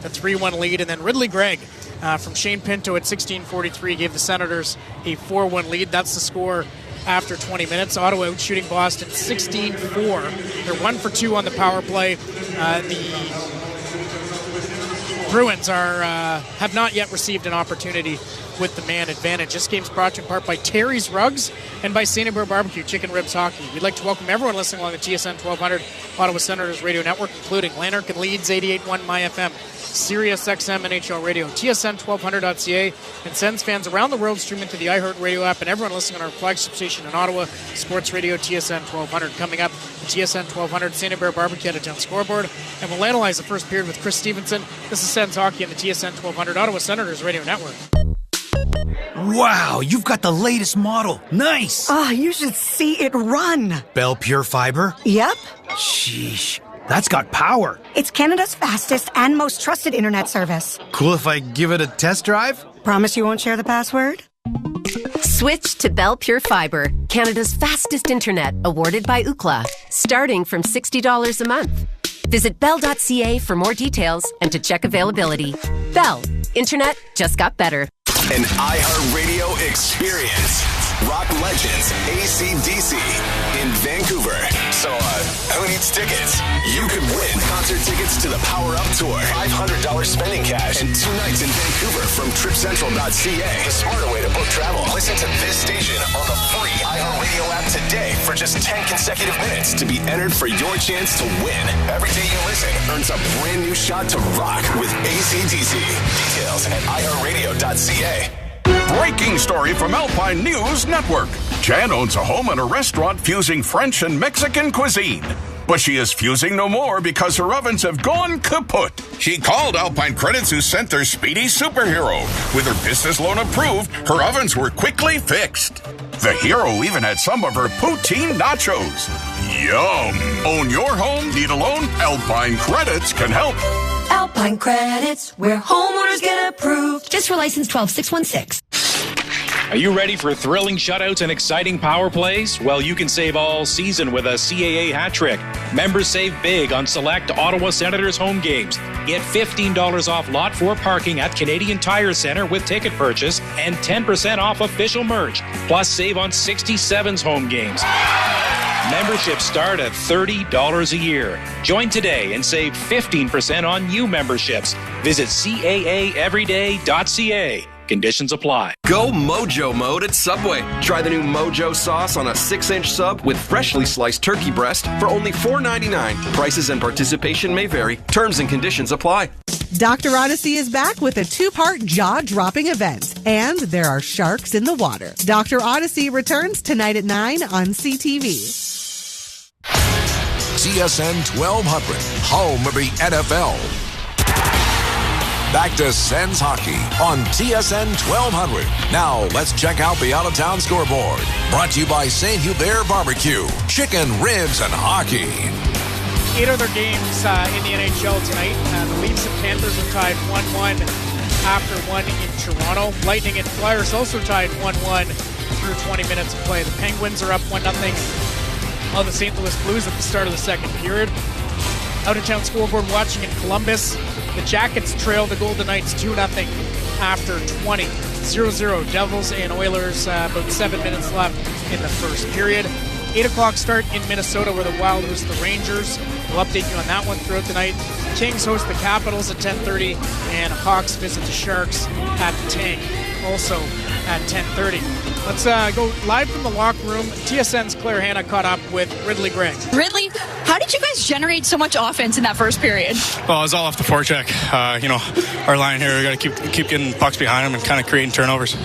A 3-1 lead, and then Ridley Gregg from Shane Pinto at 16:43 gave the Senators a 4-1 lead. That's the score after 20 minutes. Ottawa out shooting Boston 16-4. They're 1 for 2 on the power play. The Bruins have not yet received an opportunity with the man advantage. This game's brought to you in part by Terry's Rugs and by St. Hubert Barbecue Chicken Ribs Hockey. We'd like to welcome everyone listening along the TSN 1200 Ottawa Senators radio network, including Lanark and Leeds 88.1 My FM, Sirius XM NHL Radio, TSN1200.ca, and Sens fans around the world stream into the iHeartRadio app, and everyone listening on our flagship station in Ottawa, Sports Radio TSN 1200. Coming up, the TSN 1200 St. Hubert Barbecue at a Town scoreboard, and we'll analyze the first period with Chris Stevenson. This is Sens Hockey on the TSN 1200 Ottawa Senators radio network. Wow, you've got the latest model. Nice! Oh, you should see it run. Bell Pure Fiber? Yep. Sheesh. That's got power. It's Canada's fastest and most trusted internet service. Cool if I give it a test drive? Promise you won't share the password? Switch to Bell Pure Fibre, Canada's fastest internet, awarded by Ookla, starting from $60 a month. Visit bell.ca for more details and to check availability. Bell, internet just got better. An iHeartRadio experience. Rock legends AC/DC in Vancouver. So, who needs tickets? You could win concert tickets to the Power Up Tour, $500 spending cash, and 2 nights in Vancouver from TripCentral.ca. The smarter way to book travel. Listen to this station on the free iHeartRadio app today for just 10 consecutive minutes to be entered for your chance to win. Every day you listen earns a brand new shot to rock with AC/DC. Details at iHeartRadio.ca. Breaking story from Alpine News Network. Jan owns a home and a restaurant fusing French and Mexican cuisine. But she is fusing no more because her ovens have gone kaput. She called Alpine Credits, who sent their speedy superhero. With her business loan approved, her ovens were quickly fixed. The hero even had some of her poutine nachos. Yum! Own your home? Need a loan? Alpine Credits can help. Alpine Credits, where homeowners get approved. Just for license 12616. Are you ready for thrilling shutouts and exciting power plays? Well, you can save all season with a CAA hat trick. Members save big on select Ottawa Senators home games. Get $15 off Lot 4 parking at Canadian Tire Centre with ticket purchase and 10% off official merch. Plus, save on 67's home games. Memberships start at $30 a year. Join today and save 15% on new memberships. Visit CAAEveryday.ca. Conditions apply. Go Mojo mode at Subway. Try the new Mojo sauce on a 6-inch sub with freshly sliced turkey breast for only $4.99. Prices and participation may vary. Terms and conditions apply. Dr. Odyssey is back with a 2-part jaw-dropping event, and there are sharks in the water. Dr. Odyssey returns tonight at 9 on CTV. TSN 1200, home of the NFL. Back to Sens hockey on TSN 1200. Now let's check out the out-of-town scoreboard. Brought to you by St. Hubert Barbecue, chicken, ribs, and hockey. 8 other games in the NHL tonight. The Leafs and Panthers are tied 1-1 after 1 in Toronto. Lightning and Flyers also tied 1-1 through 20 minutes of play. The Penguins are up 1-0 on the St. Louis Blues at the start of the second period. Out-of-town scoreboard watching in Columbus. The Jackets trail the Golden Knights 2-0 after 20. 0-0 Devils and Oilers, about 7 minutes left in the first period. 8 o'clock start in Minnesota where the Wild host the Rangers. We'll update you on that one throughout the night. Kings host the Capitals at 10:30 and Hawks visit the Sharks at the Tank, also at 10:30. Let's go live from the locker room. TSN's Claire Hanna caught up with Ridley Gregg. Ridley, how did you guys generate so much offense in that first period? Well, it was all off the forecheck. Our line here, we got to keep getting pucks behind them and kind of creating turnovers.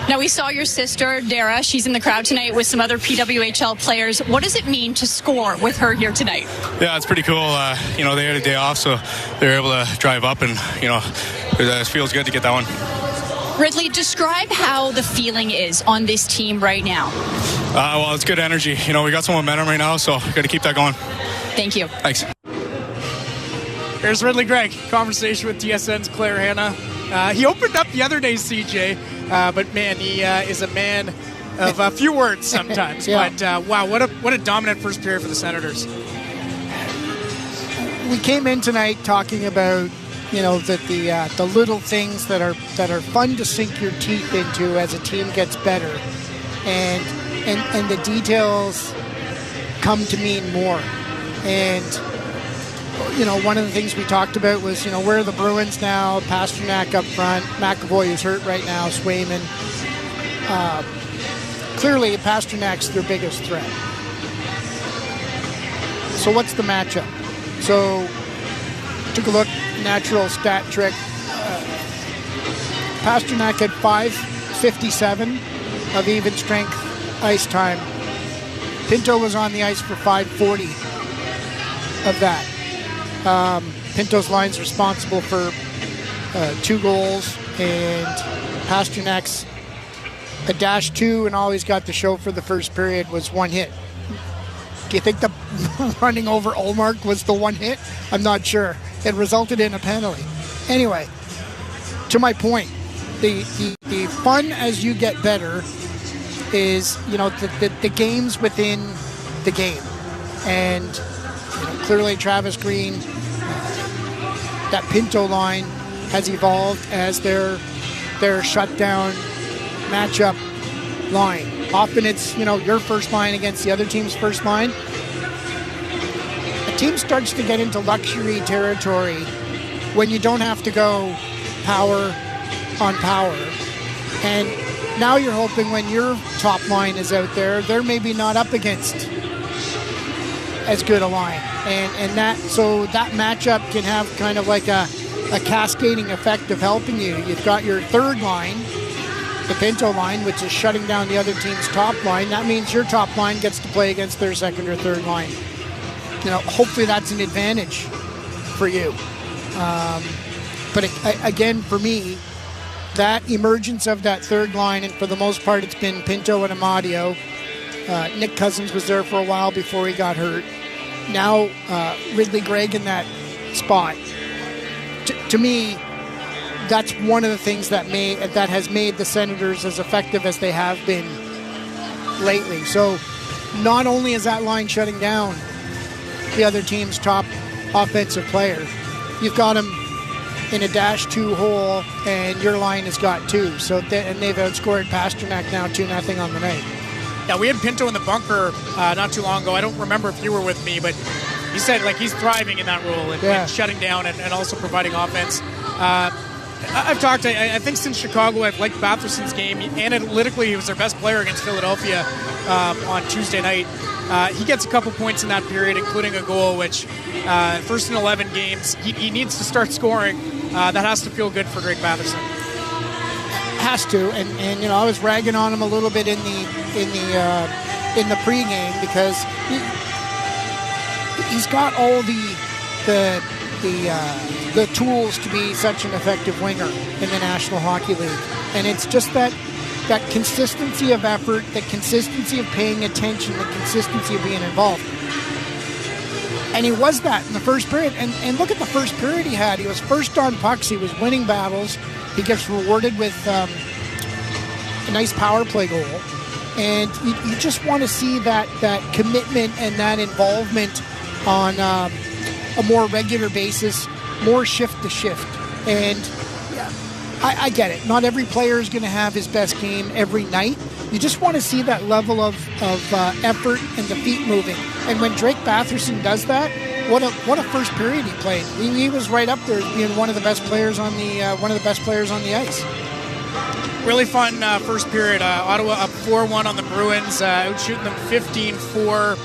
Now, we saw your sister, Dara. She's in the crowd tonight with some other PWHL players. What does it mean to score with her here tonight? Yeah, it's pretty cool. They had a day off, so they were able to drive up, and, it feels good to get that one. Ridley, describe how the feeling is on this team right now. Well, it's good energy. We got some momentum right now, so we got to keep that going. Thank you. Thanks. Here's Ridley Gregg. Conversation with TSN's Claire Hanna. He opened up the other day, CJ, but man, he is a man of a few words sometimes. Yeah. But wow, what a dominant first period for the Senators. We came in tonight talking about that the little things that are fun to sink your teeth into as a team gets better, and the details come to mean more. And one of the things we talked about was where are the Bruins now? Pasternak up front, McAvoy is hurt right now, Swayman. Clearly Pasternak's their biggest threat. So what's the matchup? So took a look. Natural stat trick. Pasternak had 5:57 of even strength ice time. Pinto was on the ice for 5:40 of that. Pinto's line's responsible for 2 goals, and Pasternak's a -2, and all he's got to show for the first period was 1 hit. Do you think running over Ullmark was the one hit. I'm not sure. It resulted in a penalty. Anyway, to my point, the fun as you get better is, the games within the game. And clearly Travis Green, that Pinto line has evolved as their shutdown matchup line. Often it's, your first line against the other team's first line. A team starts to get into luxury territory when you don't have to go power on power. And now you're hoping when your top line is out there, they're maybe not up against as good a line. And that matchup can have kind of like a cascading effect of helping you. You've got your third line, the Pinto line, which is shutting down the other team's top line. That means your top line gets to play against their second or third line. Hopefully that's an advantage for you. But again, for me, that emergence of that third line, and for the most part it's been Pinto and Amadio. Nick Cousins was there for a while before he got hurt. Now Ridley Gregg in that spot. To me, that's one of the things that has made the Senators as effective as they have been lately. So not only is that line shutting down the other team's top offensive player, you've got him in a -2 hole, and your line has got 2. So and they've outscored Pasternak now 2-0 on the night. Yeah, we had Pinto in the bunker not too long ago. I don't remember if you were with me, but he said he's thriving in that role and shutting down and also providing offense. I've talked, I think since Chicago, I've liked Batherson's game. Analytically, he was their best player against Philadelphia on Tuesday night. He gets a couple points in that period, including a goal, which first in 11 games, he needs to start scoring. That has to feel good for Drake Batherson. Has to, and I was ragging on him a little bit in the pregame because he's got all the tools to be such an effective winger in the National Hockey League, and it's just that consistency of effort, the consistency of paying attention, the consistency of being involved. And he was that in the first period. And look at the first period he had. He was first on pucks. He was winning battles. He gets rewarded with a nice power play goal. And you just want to see that commitment and that involvement on a more regular basis, more shift to shift. And I get it. Not every player is going to have his best game every night. You just want to see that level of effort and the feet moving. And when Drake Batherson does that, what a first period he played. He was right up there as being one of the best players on the ice. Really fun first period. Ottawa up 4-1 on the Bruins, outshooting them 15-4.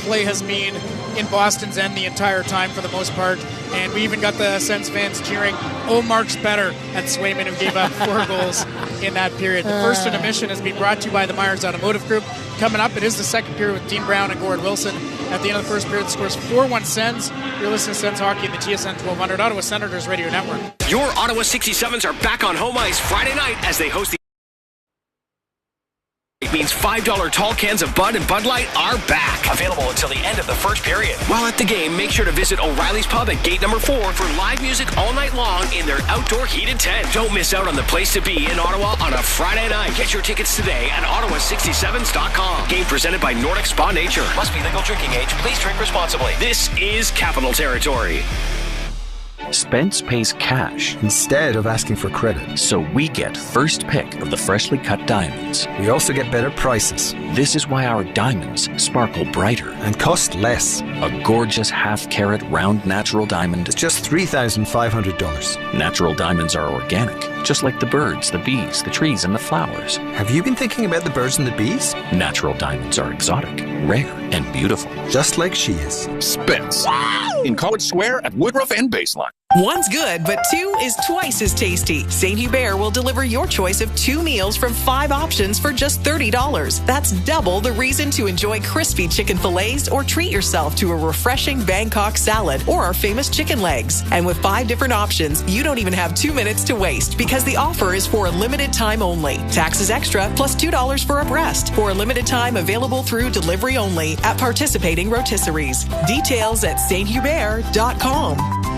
Play has been in Boston's end the entire time for the most part. And we even got the Sens fans cheering, "Oh, Mark's better," at Swayman, who gave up 4 goals in that period. The first intermission has been brought to you by the Myers Automotive Group. Coming up, it is the second period with Dean Brown and Gord Wilson. At the end of the first period, the score's 4-1 Sens. You're listening to Sens Hockey in the TSN 1200 Ottawa Senators Radio Network. Your Ottawa 67s are back on home ice Friday night as they host the... It means $5 tall cans of Bud and Bud Light are back. Available until the end of the first period. While at the game, make sure to visit O'Reilly's Pub at gate number 4 for live music all night long in their outdoor heated tent. Don't miss out on the place to be in Ottawa on a Friday night. Get your tickets today at ottawa67s.com. Game presented by Nordic Spa Nature. Must be legal drinking age. Please drink responsibly. This is Capital Territory. Spence pays cash instead of asking for credit. So we get first pick of the freshly cut diamonds. We also get better prices. This is why our diamonds sparkle brighter and cost less. A gorgeous half-carat round natural diamond is just $3,500. Natural diamonds are organic, just like the birds, the bees, the trees, and the flowers. Have you been thinking about the birds and the bees? Natural diamonds are exotic, rare, and beautiful. Just like she is. Spence. Wow! In College Square at Woodruff and Baseline. One's good, but 2 is twice as tasty. St. Hubert will deliver your choice of 2 meals from 5 options for just $30. That's double the reason to enjoy crispy chicken fillets or treat yourself to a refreshing Bangkok salad or our famous chicken legs. And with 5 different options, you don't even have 2 minutes to waste because the offer is for a limited time only. Taxes extra plus $2 for a breast. For a limited time, available through delivery only at participating rotisseries. Details at sthubert.com.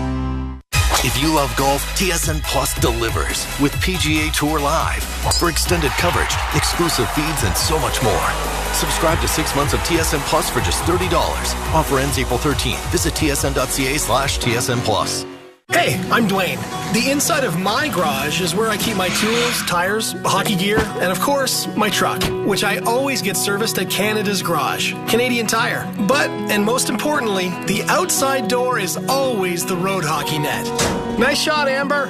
If you love golf, TSN Plus delivers with PGA Tour Live. For extended coverage, exclusive feeds, and so much more. Subscribe to 6 months of TSN Plus for just $30. Offer ends April 13th. Visit tsn.ca/TSN Plus. Hey, I'm Dwayne. The inside of my garage is where I keep my tools, tires, hockey gear, and of course, my truck, which I always get serviced at Canada's Garage, Canadian Tire. But, and most importantly, the outside door is always the road hockey net. Nice shot, Amber.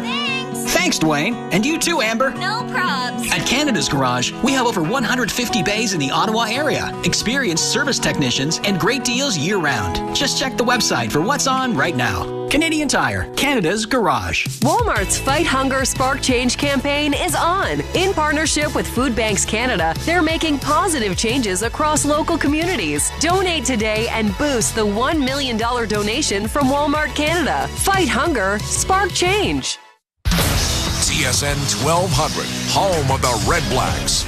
Thanks, Dwayne. And you too, Amber. No probs. At Canada's Garage, we have over 150 bays in the Ottawa area, experienced service technicians, and great deals year-round. Just check the website for what's on right now. Canadian Tire, Canada's Garage. Walmart's Fight Hunger Spark Change campaign is on. In partnership with Food Banks Canada, they're making positive changes across local communities. Donate today and boost the $1 million donation from Walmart Canada. Fight Hunger, Spark Change. TSN 1200, home of the Red Blacks.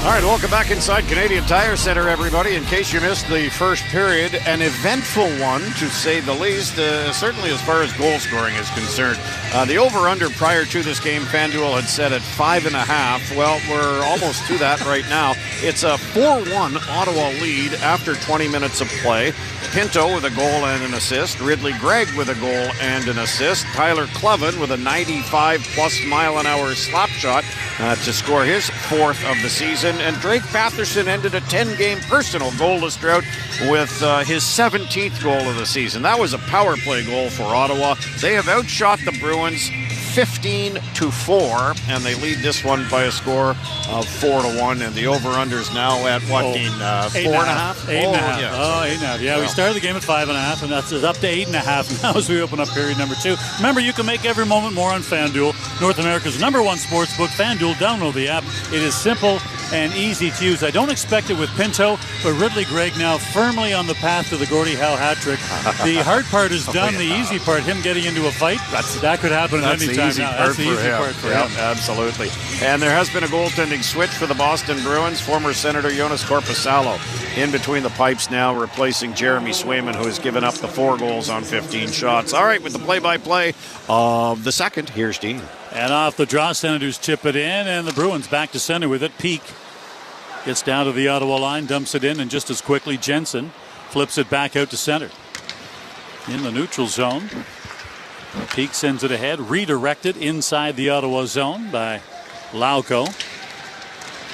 All right, welcome back inside Canadian Tire Center, everybody. In case you missed the first period, an eventful one, to say the least, certainly as far as goal scoring is concerned. The over-under prior to this game, FanDuel had set at 5.5. Well, we're almost to that right now. It's a 4-1 Ottawa lead after 20 minutes of play. Pinto with a goal and an assist. Ridley Gregg with a goal and an assist. Tyler Cleven with a 95-plus mile-an-hour slap shot to score his 4th of the season. And Drake Batherson ended a 10-game personal goalless drought with his 17th goal of the season. That was a power play goal for Ottawa. They have outshot the Bruins 15-4, and they lead this one by a score of 4-1. And the over/unders now at what, Dean? 4.5? 8.5. Yeah. Oh, 8.5. Yeah, we started the game at 5.5, and that's up to 8.5 now as we open up period number 2. Remember, you can make every moment more on FanDuel, North America's #1 sportsbook. FanDuel, download the app. It is simple and easy to use. I don't expect it with Pinto, but Ridley Gregg now firmly on the path to the Gordie Howe hat trick. The hard part is done. The easy part, him getting into a fight, that could happen at any time now. That's the easy part for him. Absolutely. And there has been a goaltending switch for the Boston Bruins. Former Senator Jonas Korpisalo in between the pipes now, replacing Jeremy Swayman, who has given up the 4 goals on 15 shots. All right, with the play-by-play of the second, here's Dean. And off the draw, Senators chip it in, and the Bruins back to center with it. Peak gets down to the Ottawa line, dumps it in, and just as quickly, Jensen flips it back out to center. In the neutral zone, Peak sends it ahead, redirected inside the Ottawa zone by Lauko.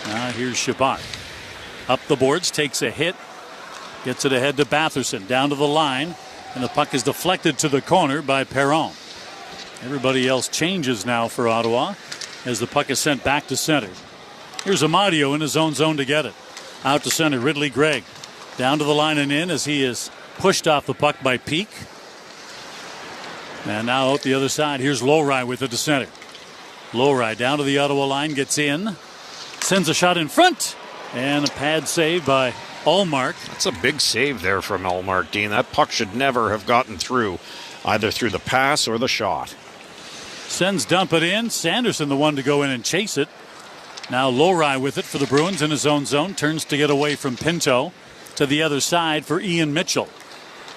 Now here's Shabbat. Up the boards, takes a hit, gets it ahead to Batherson, down to the line, and the puck is deflected to the corner by Perron. Everybody else changes now for Ottawa as the puck is sent back to center. Here's Amadio in his own zone to get it. Out to center, Ridley Gregg. Down to the line and in as he is pushed off the puck by Peak. And now out the other side, here's Lowry with it to center. Lowry down to the Ottawa line, gets in. Sends a shot in front. And a pad save by Ullmark. That's a big save there from Ullmark, Dean. That puck should never have gotten through, either through the pass or the shot. Sens dump it in. Sanderson the one to go in and chase it. Now Lowry with it for the Bruins in his own zone. Turns to get away from Pinto to the other side for Ian Mitchell.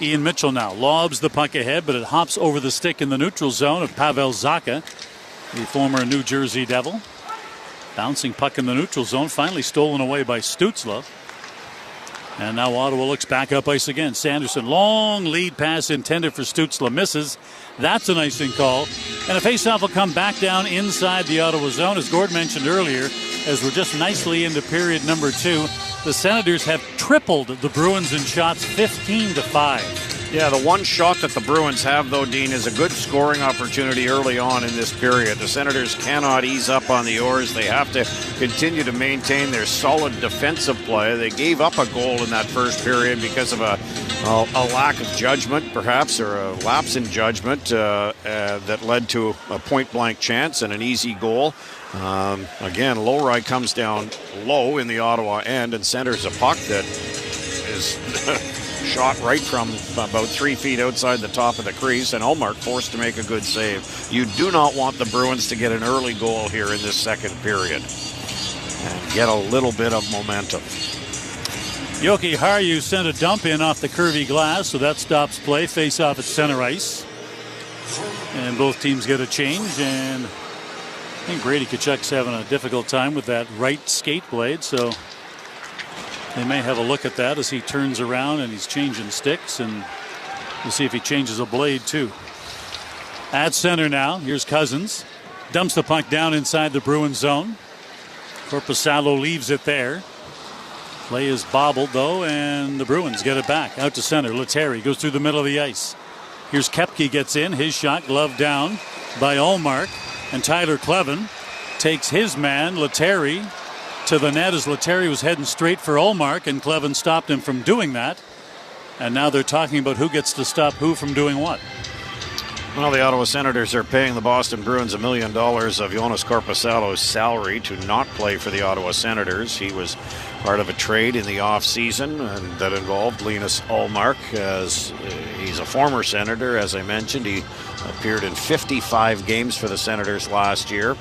Ian Mitchell now lobs the puck ahead, but it hops over the stick in the neutral zone of Pavel Zacha, the former New Jersey Devil. Bouncing puck in the neutral zone, finally stolen away by Stützle. And now Ottawa looks back up ice again. Sanderson, long lead pass intended for Stützle, misses. That's an icing call. And a faceoff will come back down inside the Ottawa zone. As Gord mentioned earlier, as we're just nicely into period number 2, the Senators have tripled the Bruins in shots, 15-5. Yeah, the one shot that the Bruins have, though, Dean, is a good scoring opportunity early on in this period. The Senators cannot ease up on the oars. They have to continue to maintain their solid defensive play. They gave up a goal in that first period because of a a lack of judgment, perhaps, or a lapse in judgment that led to a point-blank chance and an easy goal. Again, Lowry comes down low in the Ottawa end and centers a puck that is shot right from about 3 feet outside the top of the crease, and Ullmark forced to make a good save. You do not want the Bruins to get an early goal here in this second period and get a little bit of momentum. Yoki Harju sent a dump in off the curvy glass, so that stops play. Face off at center ice. And both teams get a change, and I think Brady Tkachuk's having a difficult time with that right skate blade, so they may have a look at that as he turns around and he's changing sticks, and we'll see if he changes a blade too. At center now, here's Cousins. Dumps the puck down inside the Bruins zone. Korpisalo leaves it there. Play is bobbled though, and the Bruins get it back. Out to center, Lettieri goes through the middle of the ice. Here's Koepke gets in, his shot gloved down by Ullmark, and Tyler Kleven takes his man, Lettieri, to the net as Lettieri was heading straight for Ullmark, and Kleven stopped him from doing that. And now they're talking about who gets to stop who from doing what. Well, the Ottawa Senators are paying the Boston Bruins $1 million of Joonas Korpisalo's salary to not play for the Ottawa Senators. He was part of a trade in the offseason and that involved Linus Ullmark. As he's a former Senator, as I mentioned. He appeared in 55 games for the Senators last year.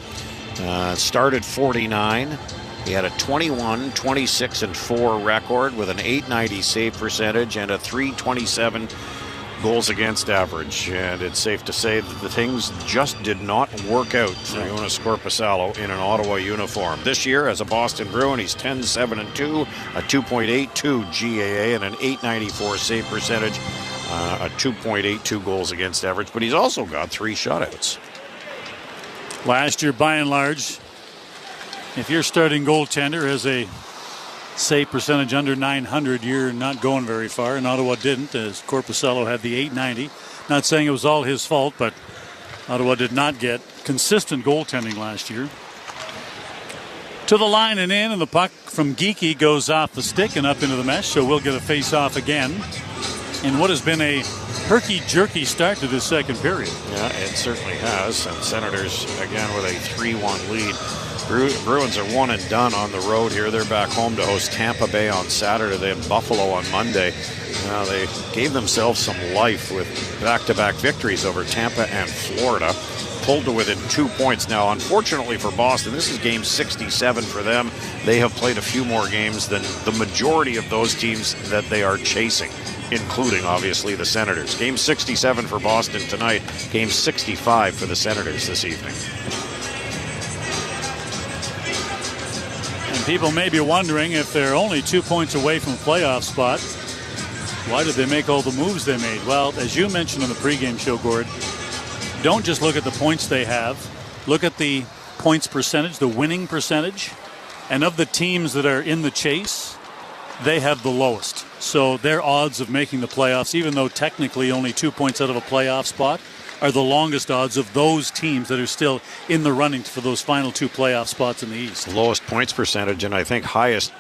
Started 49. He had a 21-26-4 record with an .890 save percentage and a .327 goals against average. And it's safe to say that the things just did not work out for Joonas Korpisalo in an Ottawa uniform. This year, as a Boston Bruin, he's 10-7-2, a 2.82 GAA, and an .894 save percentage, a 2.82 goals against average. But he's also got 3 shutouts. Last year, by and large, if your starting goaltender has a save percentage under 900, you're not going very far, and Ottawa didn't, as Korpisalo had the .890. Not saying it was all his fault, but Ottawa did not get consistent goaltending last year. To the line and in, and the puck from Geekie goes off the stick and up into the mesh, so we'll get a face-off again in what has been a herky-jerky start to this second period. Yeah, it certainly has, and Senators, again, with a 3-1 lead. Bruins are one and done on the road here. They're back home to host Tampa Bay on Saturday. They have Buffalo on Monday. They gave themselves some life with back-to-back victories over Tampa and Florida. Pulled to within 2 points now. Unfortunately for Boston, this is game 67 for them. They have played a few more games than the majority of those teams that they are chasing, including, obviously, the Senators. Game 67 for Boston tonight. Game 65 for the Senators this evening. People may be wondering, if they're only 2 points away from a playoff spot, why did they make all the moves they made? Well, as you mentioned in the pregame show, Gord, don't just look at the points they have. Look at the points percentage, the winning percentage. And of the teams that are in the chase, they have the lowest. So their odds of making the playoffs, even though technically only 2 points out of a playoff spot, are the longest odds of those teams that are still in the running for those final 2 playoff spots in the East. Lowest points percentage, and I think highest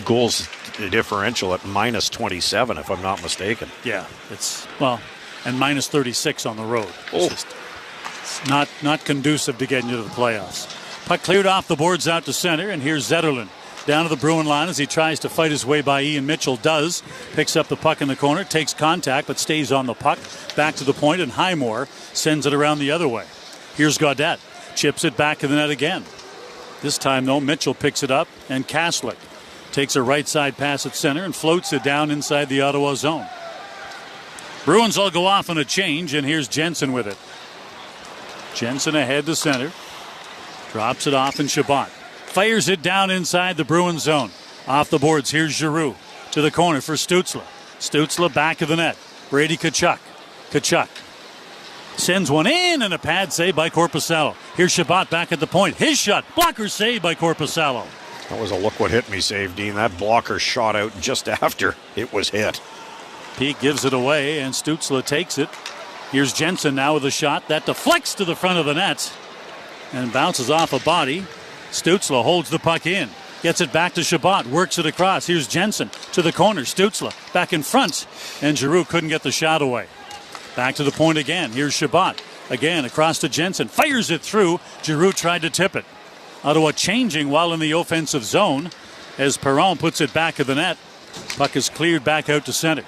goals differential at -27, if I'm not mistaken. Yeah, it's, well, and -36 on the road. It's not conducive to getting you to the playoffs. Puck cleared off the boards out to center, and here's Zetterlund down to the Bruin line as he tries to fight his way by Ian Mitchell. Does. Picks up the puck in the corner, takes contact, but stays on the puck. Back to the point, and Highmore sends it around the other way. Here's Gaudette. Chips it back in the net again. This time, though, Mitchell picks it up, and Kaslick takes a right side pass at center and floats it down inside the Ottawa zone. Bruins all go off on a change, and here's Jensen with it. Jensen ahead to center. Drops it off, and Chabot fires it down inside the Bruins zone. Off the boards, here's Giroux to the corner for Stützle. Stützle back of the net. Brady Tkachuk. Tkachuk sends one in, and a pad save by Korpisalo. Here's Chabot back at the point. His shot. Blocker save by Korpisalo. That was a look what hit me save, Dean. That blocker shot out just after it was hit. Peake gives it away, and Stützle takes it. Here's Jensen now with a shot that deflects to the front of the net and bounces off a body. Stützle holds the puck in. Gets it back to Chabot. Works it across. Here's Jensen to the corner. Stützle back in front. And Giroux couldn't get the shot away. Back to the point again. Here's Chabot. Again across to Jensen. Fires it through. Giroux tried to tip it. Ottawa changing while in the offensive zone as Perron puts it back of the net. Puck is cleared back out to center.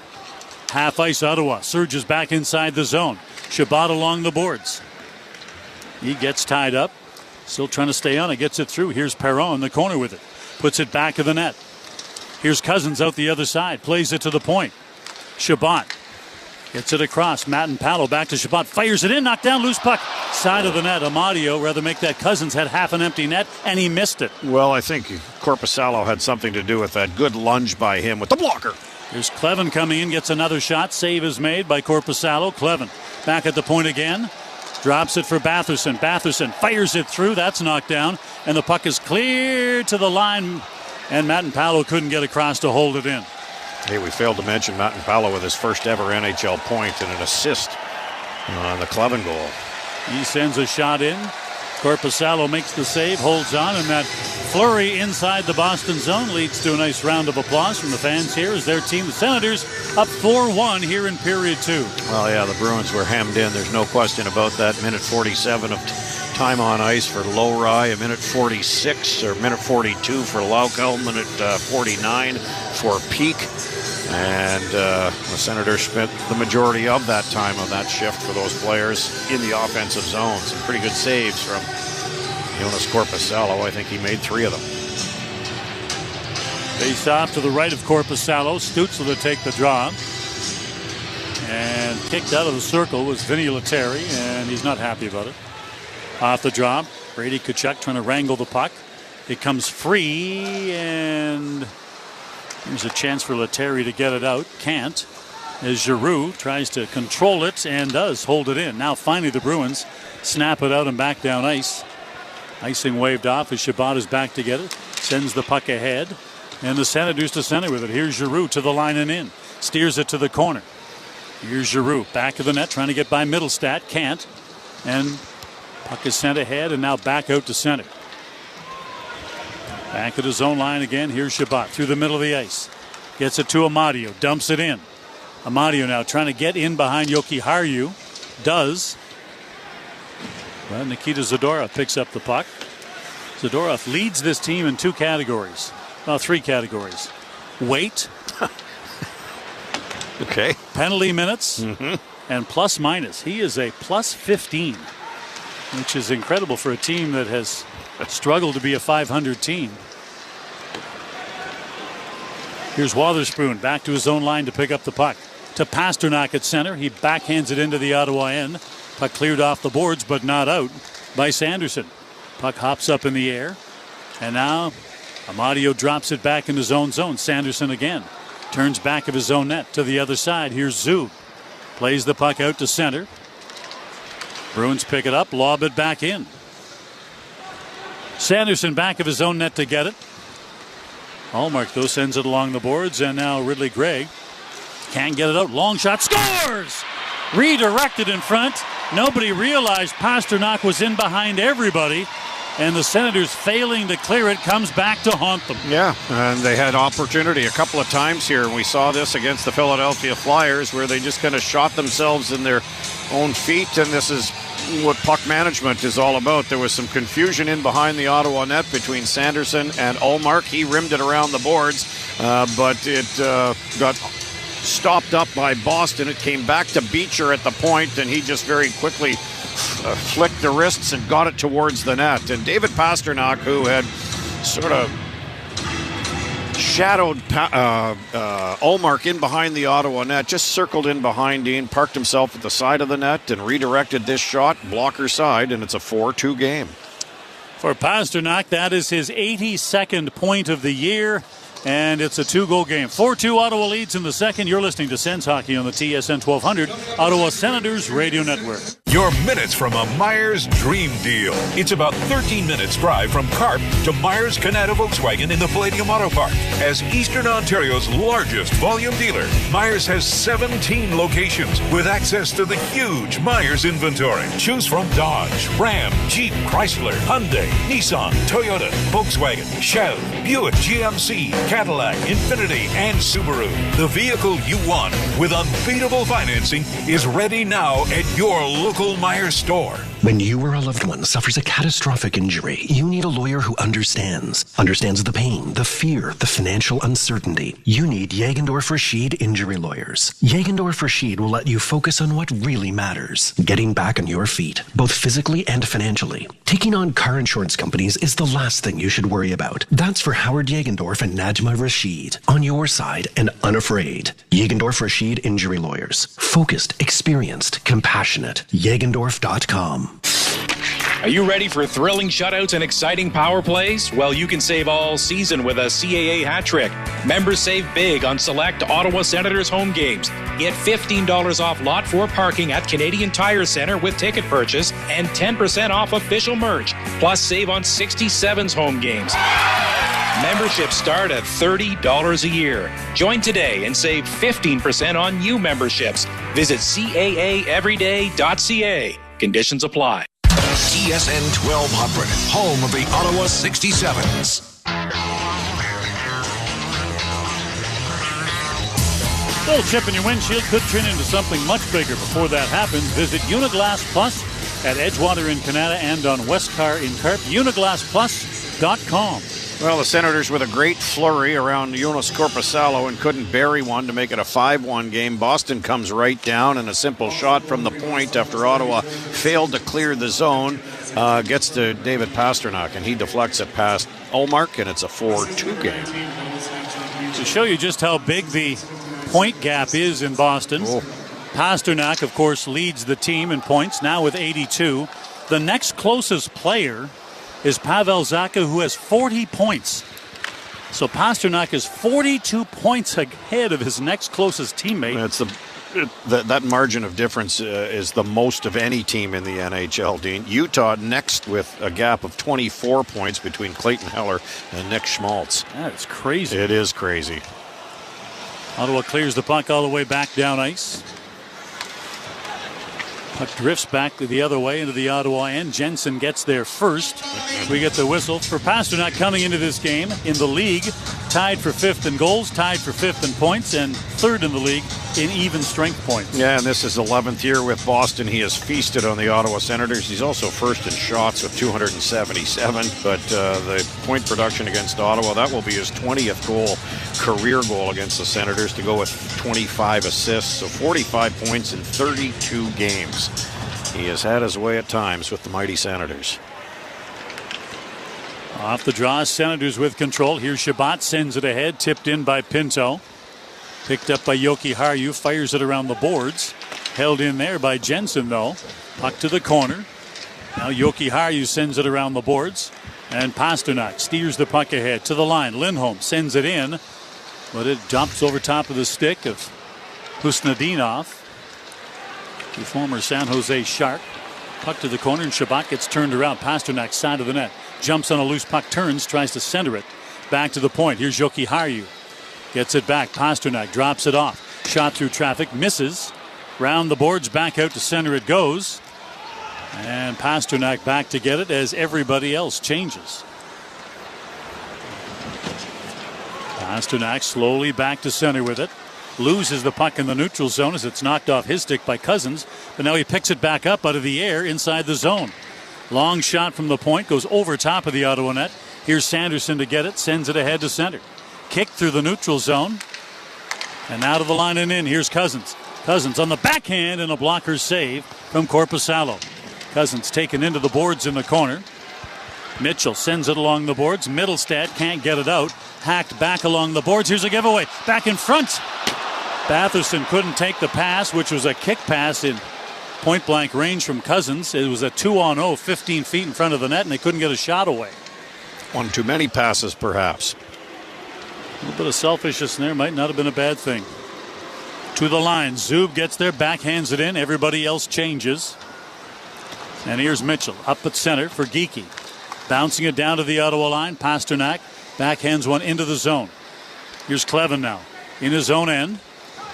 Half ice Ottawa. Surges back inside the zone. Chabot along the boards. He gets tied up. Still trying to stay on it. Gets it through. Here's Perron in the corner with it. Puts it back of the net. Here's Cousins out the other side. Plays it to the point. Chabot gets it across. Matt and Paddle back to Chabot. Fires it in. Knocked down. Loose puck. Side of the net. Amadio rather make that. Cousins had half an empty net and he missed it. Well, I think Korpisalo had something to do with that. Good lunge by him with the blocker. Here's Clevin coming in. Gets another shot. Save is made by Korpisalo. Clevin back at the point again. Drops it for Batherson. Batherson fires it through. That's knocked down. And the puck is cleared to the line. And Matt and Paolo couldn't get across to hold it in. Hey, we failed to mention Matt and Paolo with his first ever NHL point and an assist on the Clevin goal. He sends a shot in. Korpisalo makes the save, holds on, and that flurry inside the Boston zone leads to a nice round of applause from the fans here as their team, the Senators, up 4-1 here in period 2. Well, yeah, the Bruins were hemmed in. There's no question about that. Minute 47 of time on ice for Lowry, a minute 46 or minute 42 for Laukel, minute 49 for Peak. And the Senators spent the majority of that time of that shift for those players in the offensive zone. Some pretty good saves from Jonas Korpisalo. I think he made 3 of them. Face off to the right of Korpisalo. Stützle to take the draw. And kicked out of the circle was Vinny Lettieri, and he's not happy about it. Off the draw, Brady Tkachuk trying to wrangle the puck. It comes free, and there's a chance for Lettieri to get it out. Can't, as Giroux tries to control it and does hold it in. Now finally the Bruins snap it out and back down ice. Icing waved off as Chabot is back to get it. Sends the puck ahead. And the Senators to center with it. Here's Giroux to the line and in. Steers it to the corner. Here's Giroux back of the net trying to get by Middlestat. Can't. And puck is sent ahead and now back out to center. Back at his own line again. Here's Chabot through the middle of the ice. Gets it to Amadio. Dumps it in. Amadio now trying to get in behind Jokiharju. Does. Well, Nikita Zadorov picks up the puck. Zadorov leads this team in 2 categories. Well, 3 categories. Weight. Okay. Penalty minutes. And plus minus. He is a plus 15. Which is incredible for a team that has struggled to be a 500 team. Here's Wotherspoon back to his own line to pick up the puck. To Pasternak at center. He backhands it into the Ottawa end. Puck cleared off the boards but not out by Sanderson. Puck hops up in the air. And now Amadio drops it back in his own zone. Sanderson again. Turns back of his own net to the other side. Here's Zub. Plays the puck out to center. Bruins pick it up, lob it back in. Sanderson back of his own net to get it. Hallmark, though, sends it along the boards, and now Ridley Gregg can't get it out. Long shot, scores! Redirected in front. Nobody realized Pasternak was in behind everybody, and the Senators failing to clear it comes back to haunt them. Yeah, and they had opportunity a couple of times here, and we saw this against the Philadelphia Flyers where they just kind of shot themselves in their own feet, and this is what puck management is all about. There was some confusion in behind the Ottawa net between Sanderson and Ullmark. He rimmed it around the boards, but it got stopped up by Boston. It came back to Beecher at the point, and he just very quickly flicked the wrists and got it towards the net. And David Pasternak, who had sort of shadowed Ullmark in behind the Ottawa net, just circled in behind Dean, parked himself at the side of the net and redirected this shot blocker side, and it's a 4-2 game. For Pasternak, that is his 82nd point of the year, and it's a 2-goal game. 4-2 Ottawa leads in the second. You're listening to Sens Hockey on the TSN 1200 Ottawa Senators Radio Network. You're minutes from a Myers dream deal. It's about 13 minutes drive from Carp to Myers Canada Volkswagen in the Palladium Auto Park. As Eastern Ontario's largest volume dealer, Myers has 17 locations with access to the huge Myers inventory. Choose from Dodge, Ram, Jeep, Chrysler, Hyundai, Nissan, Toyota, Volkswagen, Chev, Buick, GMC, Cadillac, Infiniti, and Subaru. The vehicle you want with unbeatable financing is ready now at your local Myers store. When you or a loved one suffers a catastrophic injury, you need a lawyer who understands the pain, the fear, the financial uncertainty. You need Jagendorf Rashid Injury Lawyers. Jagendorf Rashid will let you focus on what really matters, getting back on your feet, both physically and financially. Taking on car insurance companies is the last thing you should worry about. That's for Howard Jagendorf and Najma Rashid. On your side and unafraid. Jagendorf Rashid Injury Lawyers. Focused, experienced, compassionate. Jagendorf.com. Are you ready for thrilling shutouts and exciting power plays? Well, you can save all season with a CAA hat trick. Members save big on select Ottawa Senators home games. Get $15 off Lot 4 parking at Canadian Tire Centre with ticket purchase and 10% off official merch. Plus, save on 67's home games. Memberships start at $30 a year. Join today and save 15% on new memberships. Visit CAAEveryday.ca. Conditions apply. TSN 1200, home of the Ottawa 67s. Little chip in your windshield could turn into something much bigger. Before that happens, visit Uniglass Plus at Edgewater in Canada and on Westcar in Carp. UniglassPlus.com. Well, the Senators with a great flurry around Jonas Korpisalo and couldn't bury one to make it a 5-1 game. Boston comes right down, and a simple shot from the point after Ottawa failed to clear the zone gets to David Pastrnak, and he deflects it past Ullmark, and it's a 4-2 game. To show you just how big the point gap is in Boston, Pastrnak, of course, leads the team in points, now with 82. The next closest player is Pavel Zacha, who has 40 points. So Pastrnak is 42 points ahead of his next closest teammate. That margin of difference is the most of any team in the NHL, Dean. Utah next with a gap of 24 points between Clayton Heller and Nick Schmaltz. That's crazy. It is crazy. Ottawa clears the puck all the way back down ice. Puck drifts back the other way into the Ottawa end. Jensen gets there first. We get the whistle for Pastrnak coming into this game in the league. Tied for 5th in goals, tied for 5th in points, and 3rd in the league in even strength points. Yeah, and this is 11th year with Boston. He has feasted on the Ottawa Senators. He's also 1st in shots with 277. But the point production against Ottawa, that will be his 20th career goal against the Senators, to go with 25 assists. So 45 points in 32 games. He has had his way at times with the mighty Senators. Off the draw, Senators with control. Here's Shabbat, sends it ahead, tipped in by Pinto. Picked up by Yoki Haru, fires it around the boards. Held in there by Jensen, though. Puck to the corner. Now Yoki Haru sends it around the boards. And Pastrnak steers the puck ahead to the line. Lindholm sends it in, but it dumps over top of the stick of Husnadinov, the former San Jose Shark. Puck to the corner, and Shabbat gets turned around. Pasternak's side of the net. Jumps on a loose puck, turns, tries to center it. Back to the point. Here's Yoki Haru. Gets it back. Pastrnak drops it off. Shot through traffic. Misses. Round the boards. Back out to center it goes. And Pastrnak back to get it as everybody else changes. Pastrnak slowly back to center with it. Loses the puck in the neutral zone as it's knocked off his stick by Cousins. But now he picks it back up out of the air inside the zone. Long shot from the point. Goes over top of the Ottawa net. Here's Sanderson to get it. Sends it ahead to center. Kick through the neutral zone. And out of the line and in. Here's Cousins. Cousins on the backhand and a blocker save from Korpisalo. Cousins taken into the boards in the corner. Mitchell sends it along the boards. Middlestad can't get it out. Hacked back along the boards. Here's a giveaway. Back in front. Batherson couldn't take the pass, which was a kick pass in point-blank range from Cousins. It was a 2-on-0, 15 feet in front of the net, and they couldn't get a shot away. One too many passes, perhaps. A little bit of selfishness there might not have been a bad thing. To the line. Zub gets there, backhands it in. Everybody else changes. And here's Mitchell up at center for Geekie. Bouncing it down to the Ottawa line. Pasternak backhands one into the zone. Here's Clevin now in his own end.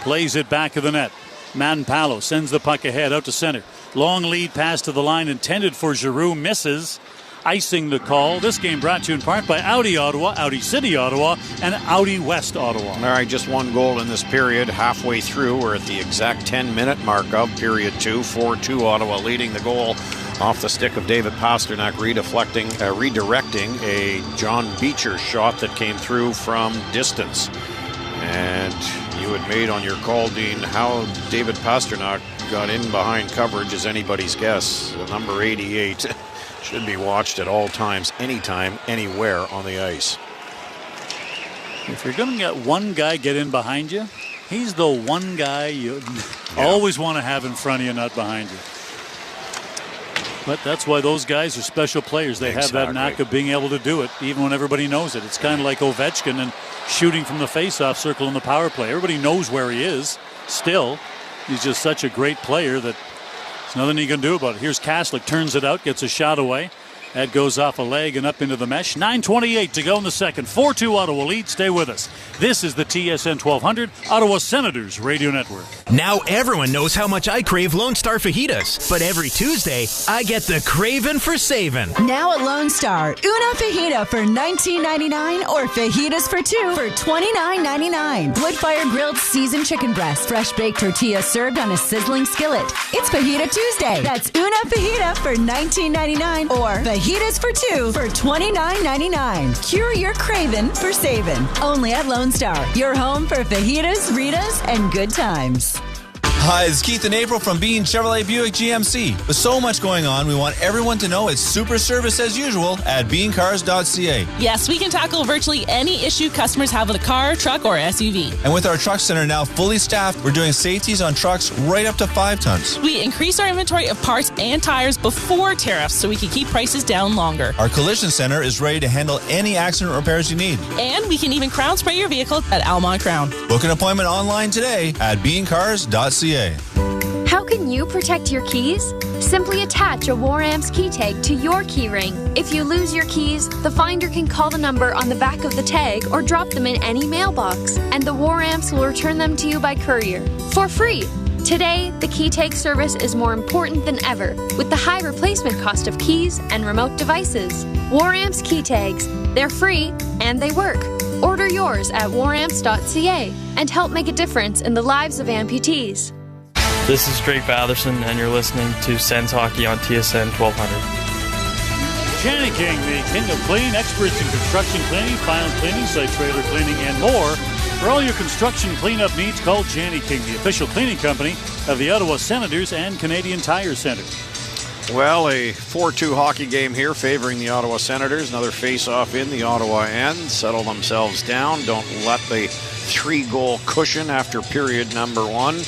Plays it back of the net. Manpalo sends the puck ahead out to center. Long lead pass to the line intended for Giroux. Misses. Icing the call. This game brought to you in part by Audi Ottawa, Audi City Ottawa, and Audi West Ottawa. All right, just one goal in this period. Halfway through, we're at the exact 10-minute mark of period 2. 4-2 Ottawa leading the goal off the stick of David Pasternak, redirecting a John Beecher shot that came through from distance. And you had made on your call, Dean, how David Pasternak got in behind coverage is anybody's guess. The number 88 should be watched at all times, anytime, anywhere on the ice. If you're going to get one guy get in behind you, he's the one guy you always want to have in front of you, not behind you. But that's why those guys are special players. They have that knack of being able to do it, even when everybody knows it. It's kind of like Ovechkin and shooting from the faceoff circle in the power play. Everybody knows where he is. Still, he's just such a great player that there's nothing you can do about it. Here's Kaslik, turns it out, gets a shot away. That goes off a leg and up into the mesh. 9:28 to go in the second. 4-2 Ottawa lead. Stay with us. This is the TSN 1200 Ottawa Senators Radio Network. Now everyone knows how much I crave Lone Star fajitas. But every Tuesday, I get the craving for saving. Now at Lone Star, una fajita for $19.99 or fajitas for two for $29.99. Wood-fired grilled seasoned chicken breast, fresh baked tortillas served on a sizzling skillet. It's Fajita Tuesday. That's una fajita for $19.99 or fajitas for two for $29.99. Cure your craving for saving. Only at Lone Star, your home for fajitas, Ritas, and good times. Hi, it's Keith and April from Bean Chevrolet Buick GMC. With so much going on, we want everyone to know it's super service as usual at beancars.ca. Yes, we can tackle virtually any issue customers have with a car, truck, or SUV. And with our truck center now fully staffed, we're doing safeties on trucks right up to 5 tons. We increased our inventory of parts and tires before tariffs so we can keep prices down longer. Our collision center is ready to handle any accident repairs you need. And we can even crown spray your vehicle at Almont Crown. Book an appointment online today at beancars.ca. How can you protect your keys? Simply attach a War-Amps key tag to your key ring. If you lose your keys, the finder can call the number on the back of the tag or drop them in any mailbox, and the War-Amps will return them to you by courier for free. Today, the key tag service is more important than ever with the high replacement cost of keys and remote devices. War-Amps key tags. They're free and they work. Order yours at waramps.ca and help make a difference in the lives of amputees. This is Drake Batherson, and you're listening to Sens Hockey on TSN 1200. Janny King, the king of clean, experts in construction cleaning, final cleaning, site trailer cleaning, and more. For all your construction cleanup needs, call Janny King, the official cleaning company of the Ottawa Senators and Canadian Tire Centre. Well, a 4-2 hockey game here favoring the Ottawa Senators. Another face-off in the Ottawa end. Settle themselves down. Don't let the 3-goal cushion after period number 1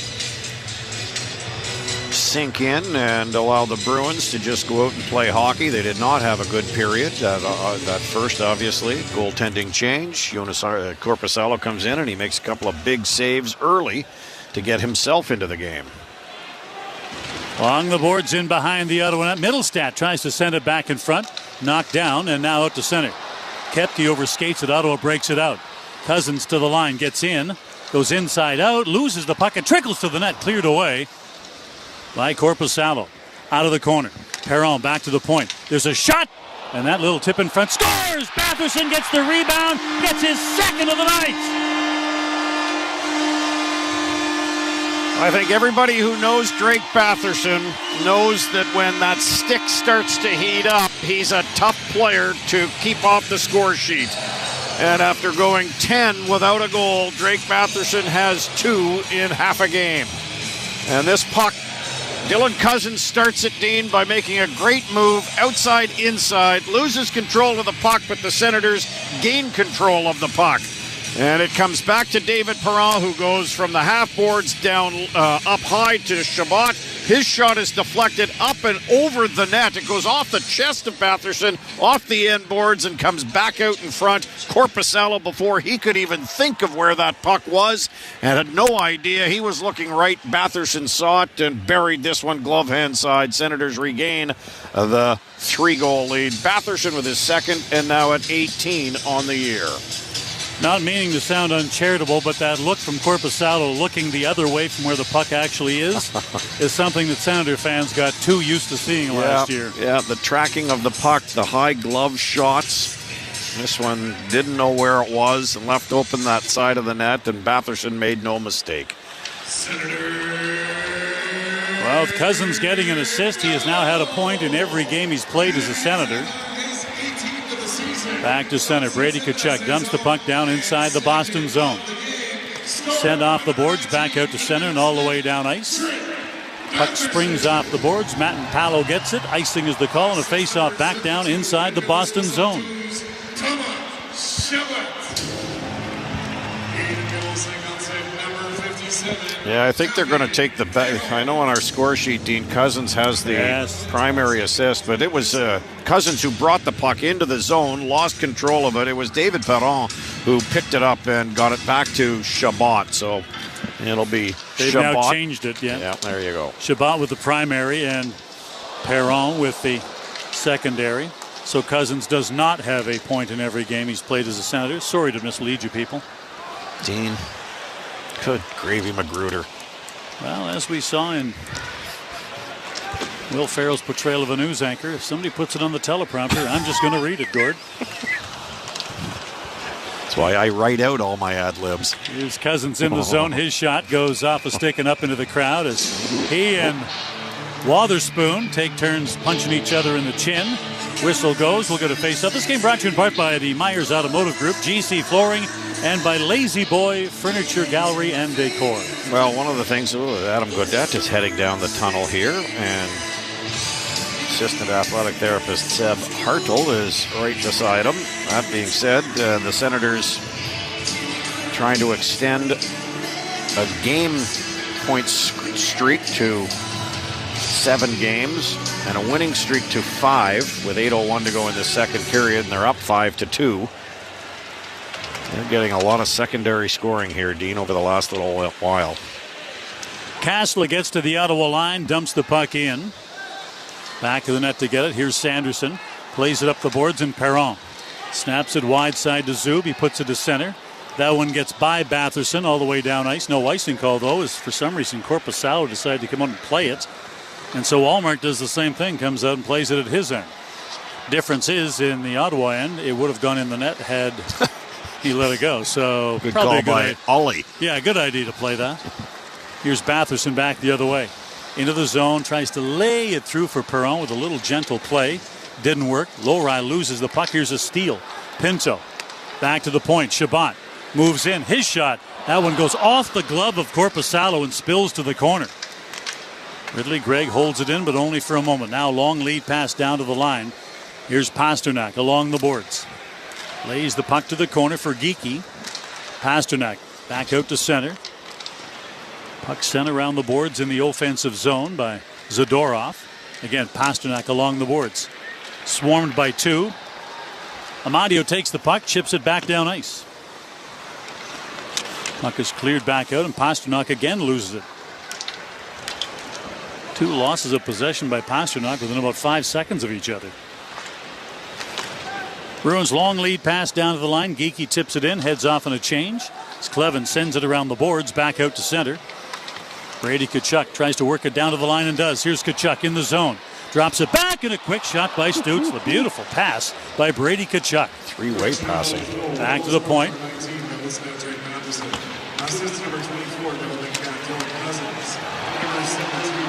sink in and allow the Bruins to just go out and play hockey. They did not have a good period. That first, obviously, goaltending change. Jonas Korpisalo comes in and he makes a couple of big saves early to get himself into the game. Along the boards in behind the Ottawa net. Middlestat tries to send it back in front. Knocked down and now out to center. Kepke overskates it. Ottawa breaks it out. Cousins to the line. Gets in. Goes inside out. Loses the puck and trickles to the net. Cleared away by Korpisalo. Out of the corner. Perron back to the point. There's a shot. And that little tip in front. Scores! Batherson gets the rebound. Gets his second of the night. I think everybody who knows Drake Batherson knows that when that stick starts to heat up, he's a tough player to keep off the score sheet. And after going 10 without a goal, Drake Batherson has 2 in half a game. And this puck, Dylan Cousins starts it, Dean, by making a great move outside, inside, loses control of the puck, but the Senators gain control of the puck. And it comes back to David Perron, who goes from the half boards down up high to Shabbat, His shot is deflected up and over the net. It goes off the chest of Batherson, off the end boards, and comes back out in front. Korpisalo, before he could even think of where that puck was, and had no idea. He was looking right. Batherson saw it and buried this one glove hand side. Senators regain the 3-goal lead. Batherson with his second, and now at 18 on the year. Not meaning to sound uncharitable, but that look from Korpisalo looking the other way from where the puck actually is something that Senator fans got too used to seeing last year. Yeah, the tracking of the puck, the high glove shots. This one didn't know where it was and left open that side of the net, and Batherson made no mistake. Well, with Cousins getting an assist, he has now had a point in every game he's played as a Senator. Back to center. Brady Tkachuk dumps the puck down inside the Boston zone. Sent off the boards, back out to center and all the way down ice. Puck springs off the boards. Matt and Palo gets it. Icing is the call, and a face-off back down inside the Boston zone. Yeah, I think they're going to take the bet. I know on our score sheet, Dean Cousins has the primary assist, but it was Cousins who brought the puck into the zone, lost control of it. It was David Perron who picked it up and got it back to Chabot. So it'll be They've Chabot. now changed it, Yeah, there you go. Chabot with the primary and Perron with the secondary. So Cousins does not have a point in every game he's played as a Senator. Sorry to mislead you people. Dean. Good gravy, Magruder. Well, as we saw in Will Ferrell's portrayal of a news anchor, if somebody puts it on the teleprompter, I'm just going to read it, Gord. That's why I write out all my ad libs. Here's Cousins in the zone. His shot goes off a stick and up into the crowd as he and Wotherspoon take turns punching each other in the chin. Whistle goes. We'll go to face-up. This game brought to you in part by the Myers Automotive Group, GC Flooring, and by Lazy Boy Furniture Gallery and Decor. Well, one of the things, Adam Gaudette is heading down the tunnel here, and assistant athletic therapist Seb Hartle is right beside him. That being said, the Senators trying to extend a game point streak to 7 games and a winning streak to 5 with 8:01 to go in the second period, and they're up 5-2. They're getting a lot of secondary scoring here, Dean, over the last little while. Kassler gets to the Ottawa line, dumps the puck in. Back to the net to get it. Here's Sanderson. Plays it up the boards, and Perron snaps it wide side to Zub. He puts it to center. That one gets by Batherson all the way down ice. No icing call, though, as for some reason Korpisalo decided to come out and play it. And so Allmark does the same thing, comes out and plays it at his end. Difference is, in the Ottawa end, it would have gone in the net had he let it go. So good probably call by Ollie. Yeah, good idea to play that. Here's Batherson back the other way. Into the zone, tries to lay it through for Perron with a little gentle play. Didn't work. Lowry loses the puck. Here's a steal. Pinto back to the point. Chabot moves in. His shot. That one goes off the glove of Korpisalo and spills to the corner. Ridley Gregg holds it in, but only for a moment. Now long lead pass down to the line. Here's Pasternak along the boards. Lays the puck to the corner for Geekie. Pasternak back out to center. Puck sent around the boards in the offensive zone by Zadorov. Again, Pasternak along the boards. Swarmed by 2. Amadio takes the puck, chips it back down ice. Puck is cleared back out, and Pasternak again loses it. 2 losses of possession by Pasternak within about 5 seconds of each other. Bruins long lead pass down to the line. Geekie tips it in, heads off on a change. Clevin sends it around the boards, back out to center. Brady Tkachuk tries to work it down to the line and does. Here's Tkachuk in the zone. Drops it back, and a quick shot by Stutz. A beautiful pass by Brady Tkachuk. 3-way passing. Back to the point.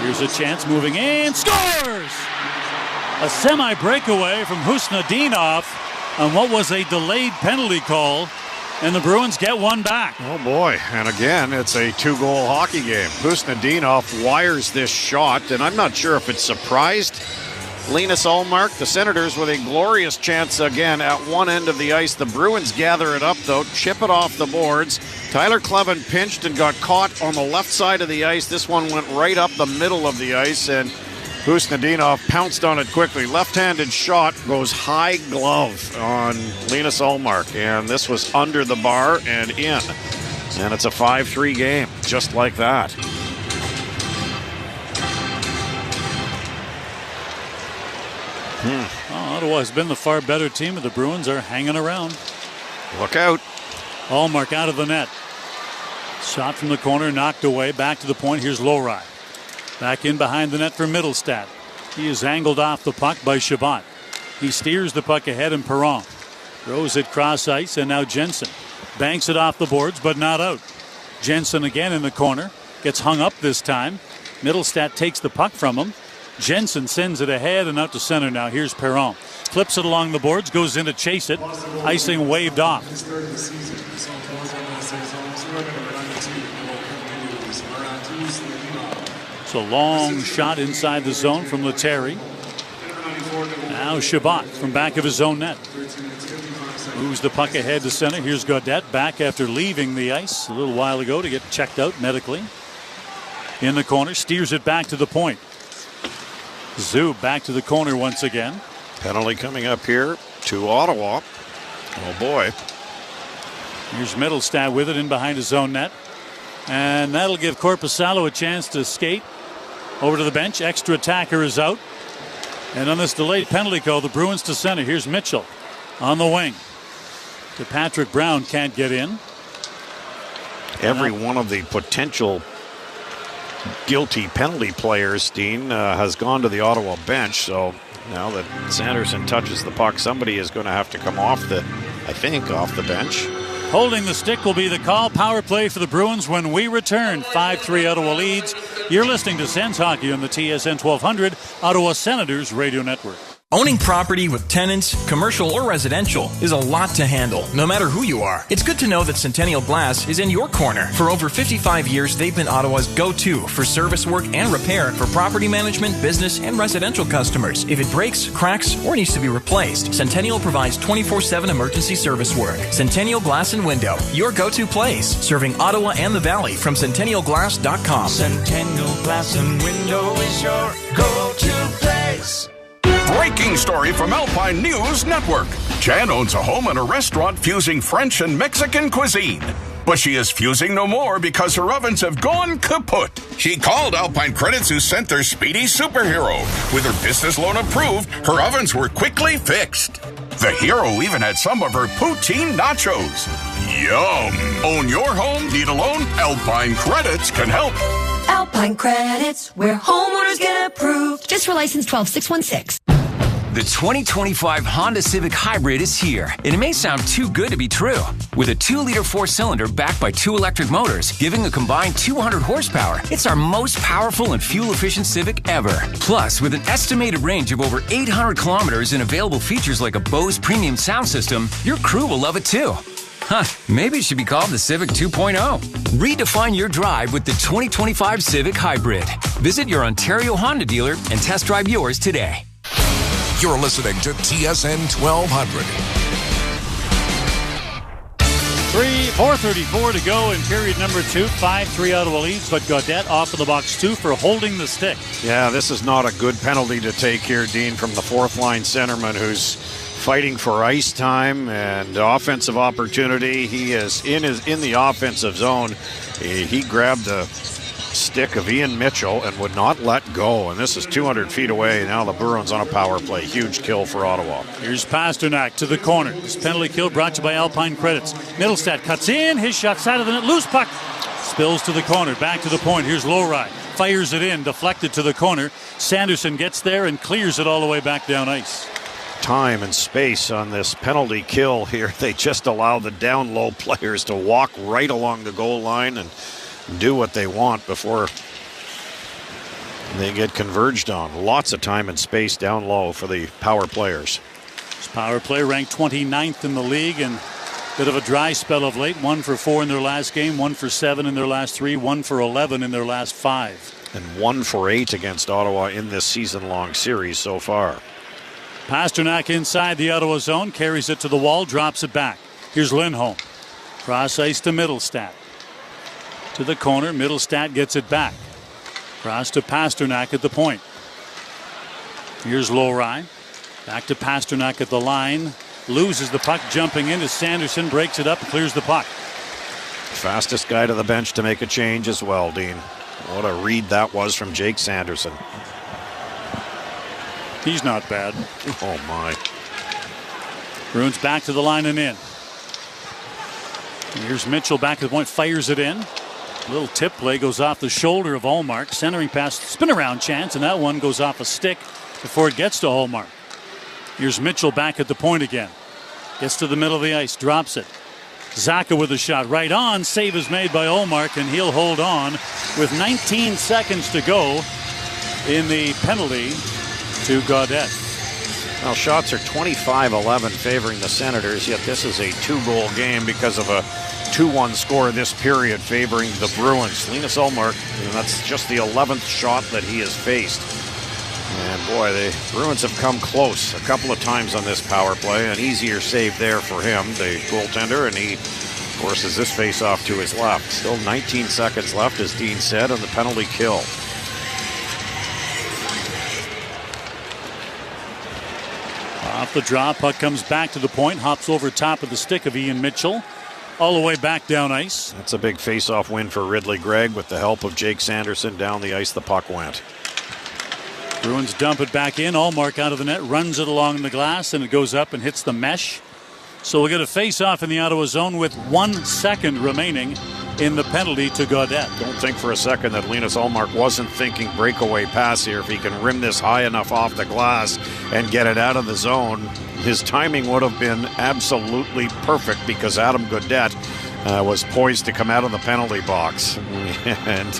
Here's a chance, moving in, scores! A semi-breakaway from Husnudinov on what was a delayed penalty call, and the Bruins get one back. Oh boy, and again, it's a 2-goal hockey game. Husnudinov wires this shot, and I'm not sure if it surprised Linus Ullmark. The Senators with a glorious chance again at one end of the ice. The Bruins gather it up, though, chip it off the boards. Tyler Clevin pinched and got caught on the left side of the ice. This one went right up the middle of the ice, and Husnadinov pounced on it quickly. Left-handed shot goes high glove on Linus Ullmark, and this was under the bar and in. And it's a 5-3 game, just like that. Ottawa has been the far better team, and the Bruins are hanging around. Look out. Ullmark out of the net. Shot from the corner, knocked away. Back to the point. Here's Lowry. Back in behind the net for Middlestat. He is angled off the puck by Chabot. He steers the puck ahead, and Perron throws it cross ice, and now Jensen banks it off the boards, but not out. Jensen again in the corner. Gets hung up this time. Middlestat takes the puck from him. Jensen sends it ahead and out to center now. Here's Perron. Flips it along the boards, goes in to chase it. Icing waved off. It's a long shot inside the zone from Letary. Now Chabot from back of his own net. Moves the puck ahead to center. Here's Gaudette back after leaving the ice a little while ago to get checked out medically. In the corner, steers it back to the point. Zub back to the corner once again. Penalty coming up here to Ottawa. Oh boy. Here's Middlestat with it in behind his own net. And that'll give Korpisalo a chance to skate over to the bench. Extra attacker is out. And on this delayed penalty call, the Bruins to center. Here's Mitchell on the wing. To Patrick Brown, can't get in. Every one of the potential guilty penalty players, Dean, has gone to the Ottawa bench. So now that Sanderson touches the puck, somebody is going to have to come off the bench. Holding the stick will be the call. Power play for the Bruins when we return. 5-3 Ottawa leads. You're listening to Sens Hockey on the TSN 1200 Ottawa Senators Radio Network. Owning property with tenants, commercial or residential, is a lot to handle, no matter who you are. It's good to know that Centennial Glass is in your corner. For over 55 years, they've been Ottawa's go-to for service work and repair for property management, business, and residential customers. If it breaks, cracks, or needs to be replaced, Centennial provides 24/7 emergency service work. Centennial Glass and Window, your go-to place, serving Ottawa and the Valley from centennialglass.com. Centennial Glass and Window is your go-to place. Breaking story from Alpine News Network. Jan owns a home and a restaurant fusing French and Mexican cuisine. But she is fusing no more because her ovens have gone kaput. She called Alpine Credits, who sent their speedy superhero. With her business loan approved, her ovens were quickly fixed. The hero even had some of her poutine nachos. Yum! Own your home, need a loan? Alpine Credits can help. Alpine Credits, where homeowners get approved. Just for license 12616. The 2025 Honda Civic Hybrid is here, and it may sound too good to be true. With a 2-liter 4-cylinder backed by 2 electric motors, giving a combined 200 horsepower, it's our most powerful and fuel-efficient Civic ever. Plus, with an estimated range of over 800 kilometers and available features like a Bose premium sound system, your crew will love it too. Huh, maybe it should be called the Civic 2.0. Redefine your drive with the 2025 Civic Hybrid. Visit your Ontario Honda dealer and test drive yours today. You're listening to TSN 1200. 4:34 to go in period number 2. 5-3 Ottawa leads, but Gaudette off of the box 2 for holding the stick. Yeah, this is not a good penalty to take here, Dean, from the fourth-line centerman who's fighting for ice time and offensive opportunity. He is in the offensive zone. He grabbed the stick of Ian Mitchell and would not let go. And this is 200 feet away. Now the Bruins on a power play. Huge kill for Ottawa. Here's Pasternak to the corner. This penalty kill brought to you by Alpine Credits. Middlestat cuts in. His shot side of the net. Loose puck. Spills to the corner. Back to the point. Here's Lowry. Fires it in. Deflected to the corner. Sanderson gets there and clears it all the way back down ice. Time and space on this penalty kill here. They just allow the down low players to walk right along the goal line and do what they want before they get converged on. Lots of time and space down low for the power players. This power play ranked 29th in the league, and a bit of a dry spell of late. 1 for 4 in their last game, 1 for 7 in their last 3, 1 for 11 in their last 5. And 1 for 8 against Ottawa in this season-long series so far. Pasternak inside the Ottawa zone, carries it to the wall, drops it back. Here's Lindholm. Cross ice to Middlestat. To the corner. Middlestat gets it back. Cross to Pasternak at the point. Here's Lowry. Back to Pasternak at the line. Loses the puck, jumping into Sanderson. Breaks it up, clears the puck. Fastest guy to the bench to make a change as well, Dean. What a read that was from Jake Sanderson. He's not bad. Oh, my. Bruins back to the line and in. Here's Mitchell back to the point, fires it in. Little tip play goes off the shoulder of Ullmark. Centering pass, spin around chance, and that one goes off a stick before it gets to Ullmark. Here's Mitchell back at the point again. Gets to the middle of the ice, drops it. Zacha with a shot right on. Save is made by Ullmark, and he'll hold on with 19 seconds to go in the penalty to Gaudette. Well, shots are 25-11 favoring the Senators, yet this is a 2-goal game because of a 2-1 score this period favoring the Bruins. Linus Ullmark, and that's just the 11th shot that he has faced. And boy, the Bruins have come close a couple of times on this power play. An easier save there for him, the goaltender, and he forces this face-off to his left. Still 19 seconds left, as Dean said, on the penalty kill. Off the draw, puck comes back to the point, hops over top of the stick of Ian Mitchell, all the way back down ice. That's a big face-off win for Ridley Gregg. With the help of Jake Sanderson down the ice, the puck went. Bruins dump it back in. Ullmark out of the net, runs it along the glass, and it goes up and hits the mesh. So we'll get a face-off in the Ottawa zone with 1 second remaining in the penalty to Gaudette. Don't think for a second that Linus Ullmark wasn't thinking breakaway pass here. If he can rim this high enough off the glass and get it out of the zone, his timing would have been absolutely perfect because Adam Gaudette was poised to come out of the penalty box. And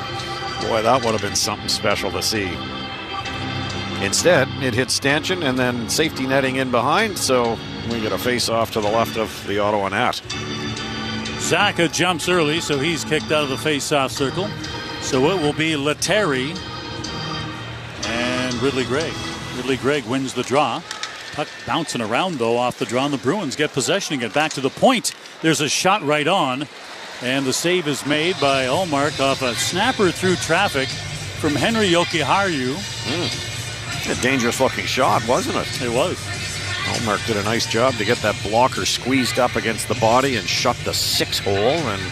boy, that would have been something special to see. Instead, it hit Stanchion and then safety netting in behind, so we get a face-off to the left of the Ottawa net. Zacha jumps early, so he's kicked out of the face-off circle. So it will be Lettieri and Ridley Gregg. Ridley Gregg wins the draw. Puck bouncing around, though, off the draw, and the Bruins get possession and get back to the point. There's a shot right on, and the save is made by Ullmark off a snapper through traffic from Henry Jokiharju. A dangerous-looking shot, wasn't it? It was. Ullmark did a nice job to get that blocker squeezed up against the body and shut the 6-hole, and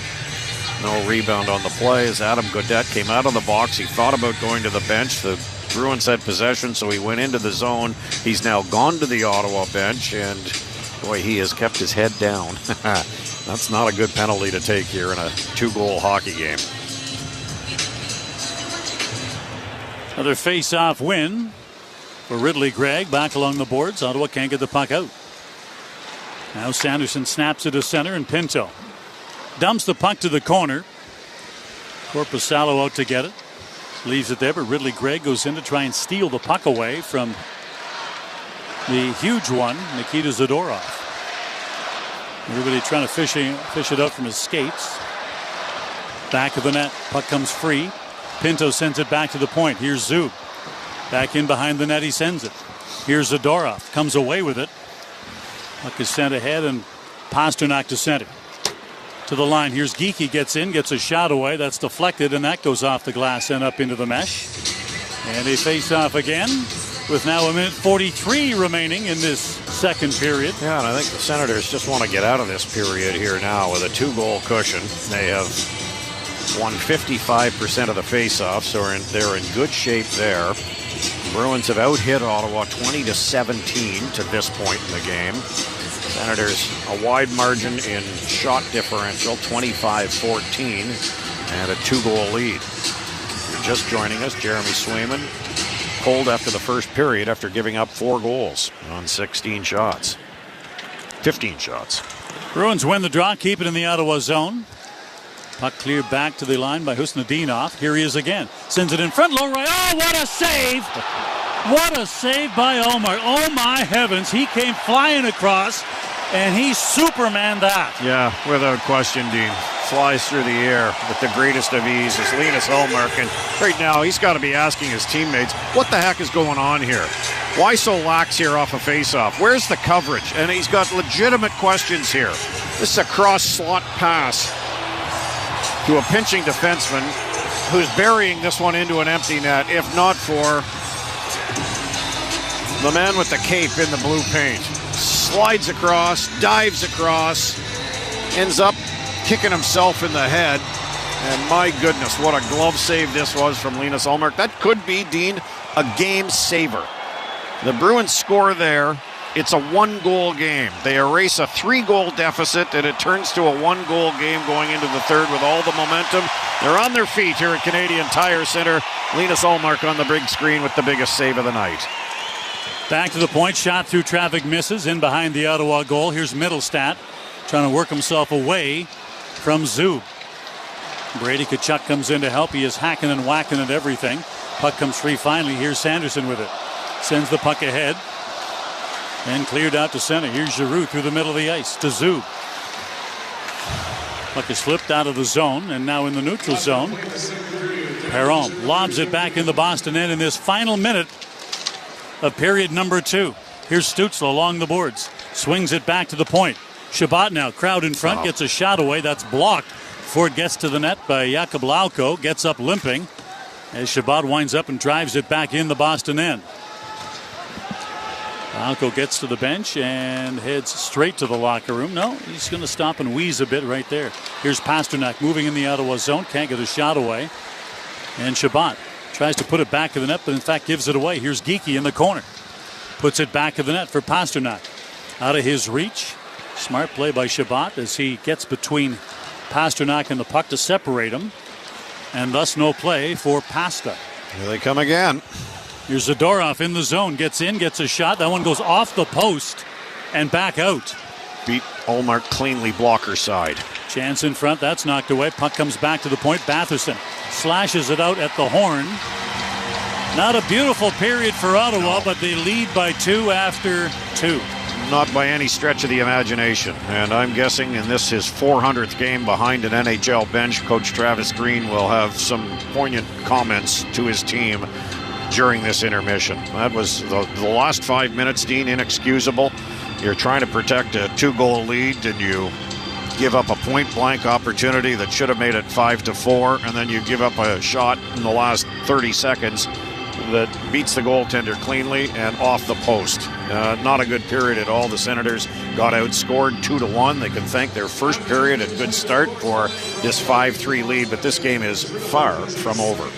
no rebound on the play as Adam Gaudette came out of the box. He thought about going to the bench. The Bruins had possession, so he went into the zone. He's now gone to the Ottawa bench, and boy, he has kept his head down. That's not a good penalty to take here in a 2-goal hockey game. Another face-off win for Ridley Gregg. Back along the boards. Ottawa can't get the puck out. Now Sanderson snaps it to center, and Pinto dumps the puck to the corner. Korpisalo out to get it. Leaves it there, but Ridley Gregg goes in to try and steal the puck away from the huge one, Nikita Zadorov. Everybody trying to fish it out from his skates. Back of the net. Puck comes free. Pinto sends it back to the point. Here's Zub. Back in behind the net, he sends it. Here's Zadorov. Comes away with it. Puck is sent ahead, and Pasternak to center. To the line. Here's Geekie. Gets in, gets a shot away. That's deflected, and that goes off the glass and up into the mesh. And they face off again with now a minute 43 remaining in this second period. Yeah, and I think the Senators just want to get out of this period here now with a 2-goal cushion. They have won 55% of the faceoffs, so they're in good shape there. The Bruins have out-hit Ottawa 20-17 to this point in the game. Senators a wide margin in shot differential, 25-14, and a 2-goal lead. If you're just joining us, Jeremy Swayman pulled after the first period after giving up 4 goals on 15 shots. Bruins win the draw, keep it in the Ottawa zone. Puck cleared back to the line by Husnudinov. Here he is again. Sends it in front, low right. Oh, what a save! What a save by Ullmark. Oh, my heavens. He came flying across, and he Supermaned that. Yeah, without question, Dean. Flies through the air with the greatest of ease is Linus Ullmark. And right now, he's got to be asking his teammates, what the heck is going on here? Why so lax here off a faceoff? Where's the coverage? And he's got legitimate questions here. This is a cross slot pass to a pinching defenseman who's burying this one into an empty net, if not for the man with the cape in the blue paint. Slides across, dives across, ends up kicking himself in the head. And my goodness, what a glove save this was from Linus Ullmark. That could be, Dean, a game saver. The Bruins score there. It's a one-goal game. They erase a 3-goal deficit, and it turns to a 1-goal game going into the third with all the momentum. They're on their feet here at Canadian Tire Center. Linus Ullmark on the big screen with the biggest save of the night. Back to the point, shot through traffic, misses in behind the Ottawa goal. Here's Mittelstadt trying to work himself away from Zub. Brady Tkachuk comes in to help. He is hacking and whacking at everything. Puck comes free finally. Here's Sanderson with it. Sends the puck ahead. And cleared out to center. Here's Giroux through the middle of the ice to Zub. Puck is flipped out of the zone and now in the neutral zone. Perron lobs it back in the Boston end in this final minute of period number 2. Here's Stützle along the boards. Swings it back to the point. Shabbat now, crowd in front, gets a shot away. That's blocked before it gets to the net by Jakub Lauko. Gets up limping as Shabbat winds up and drives it back in the Boston end. Lauko gets to the bench and heads straight to the locker room. No, he's going to stop and wheeze a bit right there. Here's Pasternak moving in the Ottawa zone. Can't get a shot away. And Shabbat tries to put it back of the net, but in fact gives it away. Here's Geekie in the corner. Puts it back of the net for Pasternak. Out of his reach. Smart play by Shabbat as he gets between Pasternak and the puck to separate him. And thus no play for Pasta. Here they come again. Here's Zadorov in the zone. Gets in, gets a shot. That one goes off the post and back out. Beat Ullmark cleanly blocker side. Chance in front. That's knocked away. Puck comes back to the point. Batherson slashes it out at the horn. Not a beautiful period for Ottawa, but they lead by 2 after 2. Not by any stretch of the imagination. And I'm guessing in this his 400th game behind an NHL bench, Coach Travis Green will have some poignant comments to his team during this intermission. That was the last 5 minutes, Dean, inexcusable. You're trying to protect a 2-goal lead and you give up a point-blank opportunity that should have made it 5-4, and then you give up a shot in the last 30 seconds that beats the goaltender cleanly and off the post. Not a good period at all. The Senators got outscored 2-1. They can thank their first period a good start for this 5-3 lead, but this game is far from over.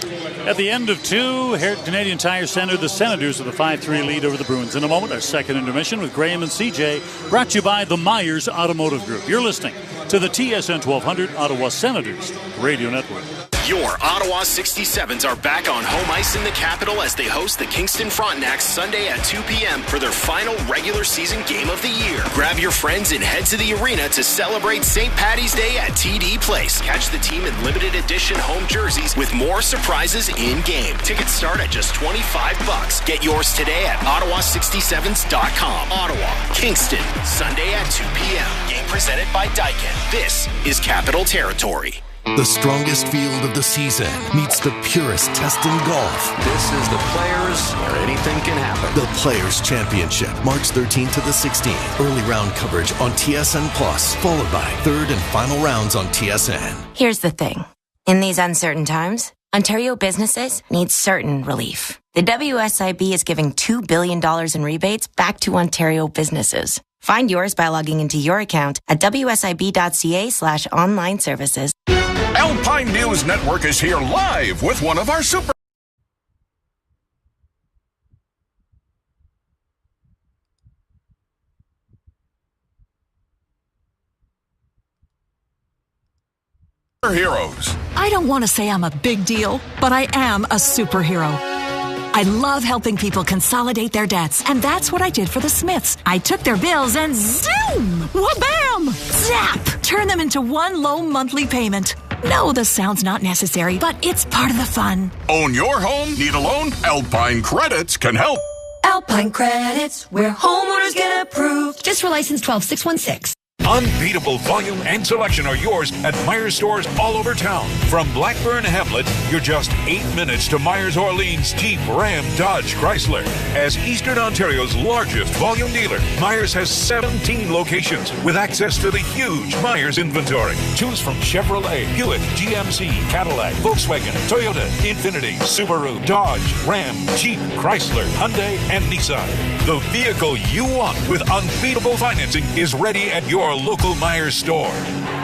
At the end of 2, here at Canadian Tire Center, the Senators with a 5-3 lead over the Bruins. In a moment, our second intermission with Graham and CJ, brought to you by the Myers Automotive Group. You're listening to the TSN 1200 Ottawa Senators Radio Network. Your Ottawa 67s are back on home ice in the capital as they host the Kingston Frontenacs Sunday at 2 p.m. for their final regular season game of the year. Grab your friends and head to the arena to celebrate St. Paddy's Day at TD Place. Catch the team in limited edition home jerseys with more surprises in-game. Tickets start at just $25. Get yours today at ottawa67s.com. Ottawa, Kingston, Sunday at 2 p.m. Game presented by Daikin. This is Capital Territory. The strongest field of the season meets the purest test in golf. This is the Players where anything can happen. The Players Championship, March 13th to the 16th. Early round coverage on TSN Plus, followed by third and final rounds on TSN. Here's the thing. In these uncertain times, Ontario businesses need certain relief. The WSIB is giving $2 billion in rebates back to Ontario businesses. Find yours by logging into your account at wsib.ca/online services. Alpine News Network is here live with one of our super heroes. I don't want to say I'm a big deal, but I am a superhero. I love helping people consolidate their debts, and that's what I did for the Smiths. I took their bills and zoom! Wha-bam! Zap! Turn them into one low monthly payment. No, the sound's not necessary, but it's part of the fun. Own your home? Need a loan? Alpine Credits can help. Alpine Credits, where homeowners get approved. Just for license 12616. Unbeatable volume and selection are yours at Myers stores all over town. From Blackburn Hamlet, you're just 8 minutes to Myers Orleans Jeep, Ram, Dodge, Chrysler. As Eastern Ontario's largest volume dealer, Myers has 17 locations with access to the huge Myers inventory. Choose from Chevrolet, Buick, GMC, Cadillac, Volkswagen, Toyota, Infiniti, Subaru, Dodge, Ram, Jeep, Chrysler, Hyundai, and Nissan. The vehicle you want with unbeatable financing is ready at your local Myers store.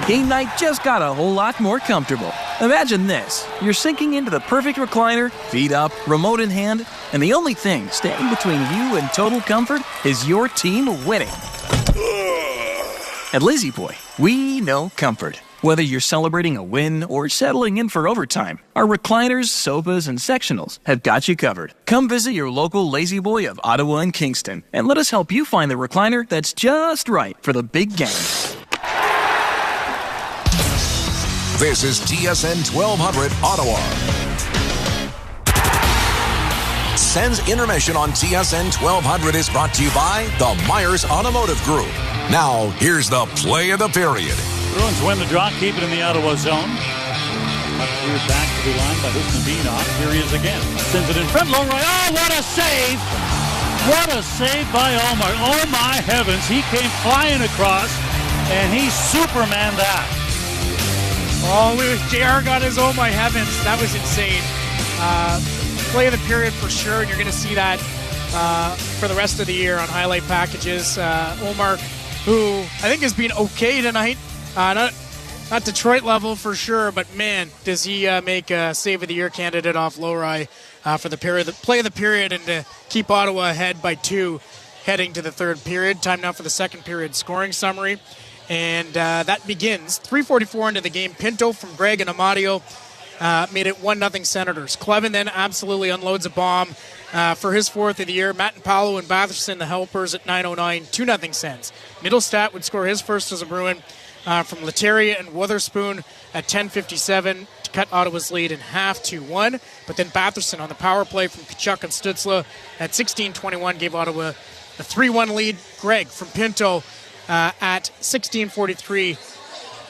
Game night just got a whole lot more comfortable. Imagine this. You're sinking into the perfect recliner, feet up, remote in hand, and the only thing standing between you and total comfort is your team winning. At Lazy Boy, we know comfort. Whether you're celebrating a win or settling in for overtime, our recliners, sofas, and sectionals have got you covered. Come visit your local Lazy Boy of Ottawa and Kingston, and let us help you find the recliner that's just right for the big game. This is TSN 1200 Ottawa. Sens Intermission on TSN 1200 is brought to you by the Myers Automotive Group. Now, here's the play of the period. Bruins win the draw, keep it in the Ottawa zone. Up here, back to the line by Husnabinov. Here he is again. Sends it in front, low right. Oh, what a save! What a save by Omar. Oh, my heavens. He came flying across, and he Superman that. Oh, JR got his oh, my heavens. That was insane. Play of the period for sure, and you're going to see that for the rest of the year on highlight packages. Omar, who I think has been okay tonight. Not Detroit level for sure, but man, does he make a save of the year candidate off Lowry for the play of the period, and to keep Ottawa ahead by 2 heading to the third period. Time now for the second period scoring summary, and that begins 3:44 into the game. Pinto from Gregg and Amadio made it 1-0 Senators. Clevin then absolutely unloads a bomb for his 4th of the year. Matt and Paolo and Batherson, the helpers, at 9:09, 2-0 Sens. Middlestat would score his first as a Bruin from Letteria and Witherspoon at 10:57 to cut Ottawa's lead in half 2-1. But then Batherson on the power play from Kachuk and Stutzla at 16:21 gave Ottawa a 3-1 lead. Gregg from Pinto at 16:43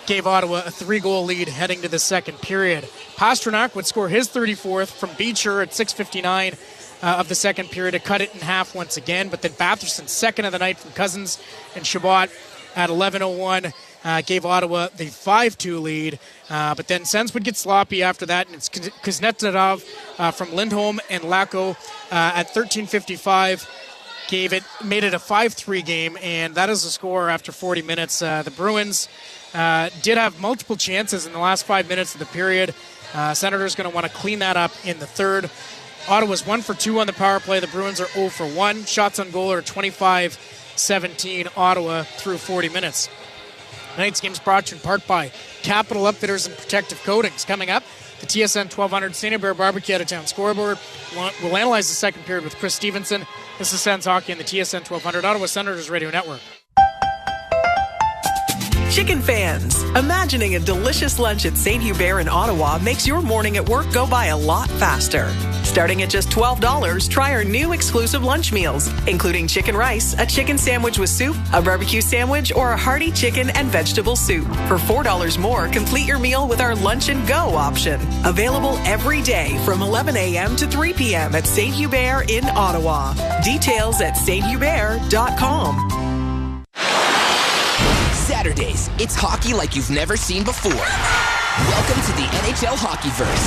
gave Ottawa a 3-goal lead heading to the second period. Pasternak would score his 34th from Beecher at 6:59 of the second period to cut it in half once again. But then Batherson, second of the night from Cousins and Chabot at 11:01 gave Ottawa the 5-2 lead. But then Sens would get sloppy after that, and it's Kuznetsov from Lindholm and Lacko at 13:55 made it a 5-3 game, and that is the score after 40 minutes. The Bruins did have multiple chances in the last 5 minutes of the period. Senators going to want to clean that up in the third. Ottawa's 1 for 2 on the power play. The Bruins are 0 for 1. Shots on goal are 25-17 Ottawa through 40 minutes. Tonight's game is brought to you in part by Capital Upfitters and Protective Coatings. Coming up, the TSN 1200 St. Hubert Barbecue out-of-town scoreboard. We'll analyze the second period with Chris Stevenson. This is Sens Hockey on the TSN 1200 Ottawa Senators Radio Network. Chicken fans, imagining a delicious lunch at St. Hubert in Ottawa makes your morning at work go by a lot faster. Starting at just $12, try our new exclusive lunch meals, including chicken rice, a chicken sandwich with soup, a barbecue sandwich, or a hearty chicken and vegetable soup. For $4 more, complete your meal with our Lunch and Go option. Available every day from 11 a.m. to 3 p.m. at St. Hubert in Ottawa. Details at sthubert.com. Saturdays, it's hockey like you've never seen before. Welcome to the NHL Hockeyverse.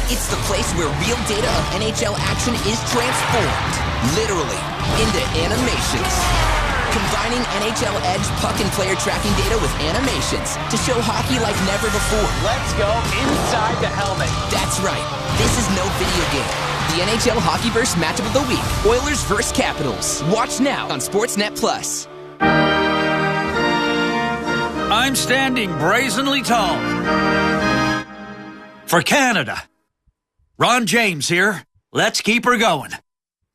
It's the place where real data of NHL action is transformed, literally, into animations. Combining NHL Edge puck and player tracking data with animations to show hockey like never before. Let's go inside the helmet. That's right. This is no video game. The NHL Hockeyverse Matchup of the Week. Oilers vs. Capitals. Watch now on Sportsnet Plus. I'm standing brazenly tall for Canada. Ron James here. Let's keep her going.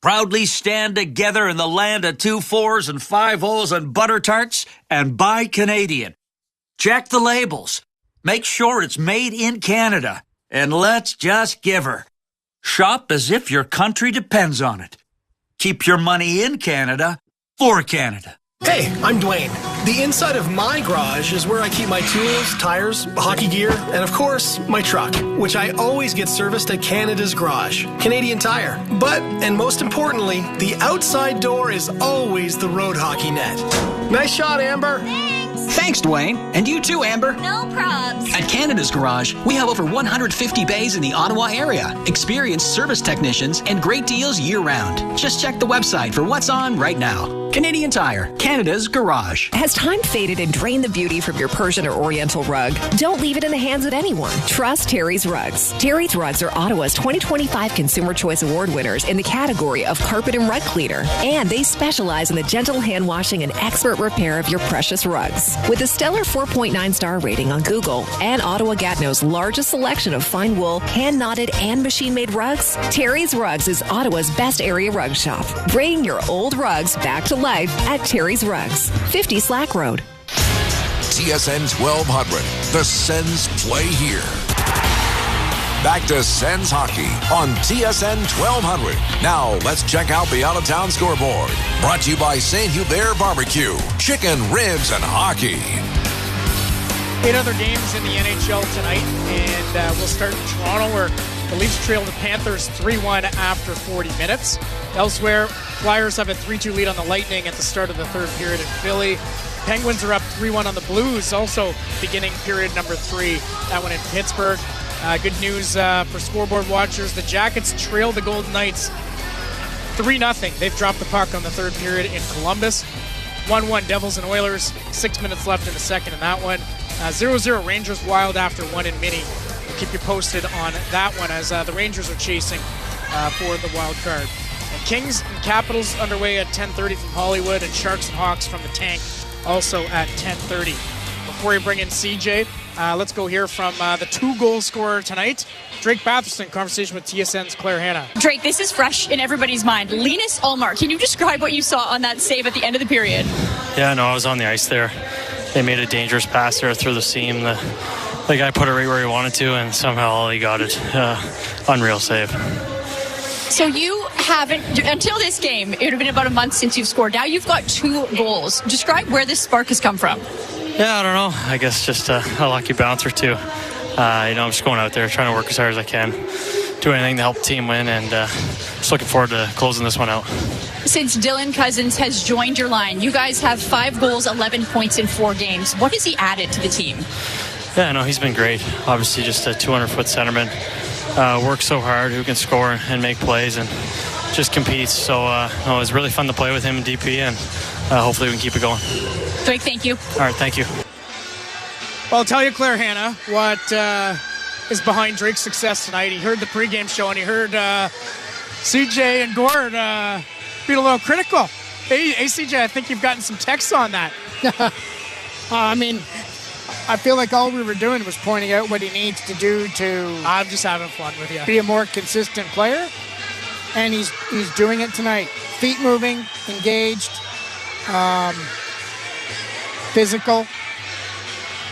Proudly stand together in the land of 2 4s and 5 0s and butter tarts and buy Canadian. Check the labels. Make sure it's made in Canada. And let's just give her. Shop as if your country depends on it. Keep your money in Canada for Canada. Hey, I'm Dwayne. The inside of my garage is where I keep my tools, tires, hockey gear, and of course, my truck, which I always get serviced at Canada's Garage, Canadian Tire. But, and most importantly, the outside door is always the road hockey net. Nice shot, Amber. Thanks, Dwayne. And you too, Amber. No probs. At Canada's Garage, we have over 150 bays in the Ottawa area, experienced service technicians, and great deals year-round. Just check the website for what's on right now. Canadian Tire, Canada's Garage. Has time faded and drained the beauty from your Persian or Oriental rug? Don't leave it in the hands of anyone. Trust Terry's Rugs. Terry's Rugs are Ottawa's 2025 Consumer Choice Award winners in the category of carpet and rug cleaner. And they specialize in the gentle hand washing and expert repair of your precious rugs. With a stellar 4.9 star rating on Google and Ottawa Gatineau's largest selection of fine wool, hand-knotted, and machine-made rugs, Terry's Rugs is Ottawa's best area rug shop. Bring your old rugs back to life at Terry's Rugs, 50 Slack Road. TSN 1200. The Sens play here. Back to Sens hockey on TSN 1200. Now let's check out the out-of-town scoreboard. Brought to you by St. Hubert Barbecue, chicken, ribs, and hockey. 8 other games in the NHL tonight, and we'll start in Toronto, where the Leafs trail the Panthers 3-1 after 40 minutes. Elsewhere, Flyers have a 3-2 lead on the Lightning at the start of the third period in Philly. Penguins are up 3-1 on the Blues, also beginning period number 3. That one in Pittsburgh. Good news for scoreboard watchers. The Jackets trail the Golden Knights 3-0. They've dropped the puck on the third period in Columbus. 1-1 Devils and Oilers. 6 minutes left in the second in that one. 0-0 Rangers Wild after 1 in Mini. We'll keep you posted on that one as the Rangers are chasing for the wild card. And Kings and Capitals underway at 10:30 from Hollywood, and Sharks and Hawks from the Tank also at 10:30. Before we bring in CJ, let's go hear from the 2-goal scorer tonight, Drake Batherson, conversation with TSN's Claire Hanna. Drake, this is fresh in everybody's mind. Linus Ullmark, can you describe what you saw on that save at the end of the period? Yeah, no, I was on the ice there. They made a dangerous pass there through the seam. The guy put it right where he wanted to, and somehow he got it. Unreal save. So you haven't, until this game, it would have been about a month since you've scored. Now you've got 2 goals. Describe where this spark has come from. Yeah, I don't know. I guess just a lucky bounce or two. I'm just going out there, trying to work as hard as I can, do anything to help the team win, and just looking forward to closing this one out. Since Dylan Cousins has joined your line, you guys have 5 goals, 11 points in 4 games. What has he added to the team? Yeah, no, he's been great. Obviously, just a 200-foot centerman. Works so hard, who can score and make plays, and just competes. So it was really fun to play with him in DP, and hopefully we can keep it going. Drake, thank you. All right, thank you. Well, I'll tell you, Claire Hanna, what is behind Drake's success tonight. He heard the pregame show, and he heard CJ and Gord being a little critical. Hey, CJ, I think you've gotten some texts on that. I mean, I feel like all we were doing was pointing out what he needs to do to... I'm just having fun with you. ...be a more consistent player, and he's doing it tonight. Feet moving, engaged, physical,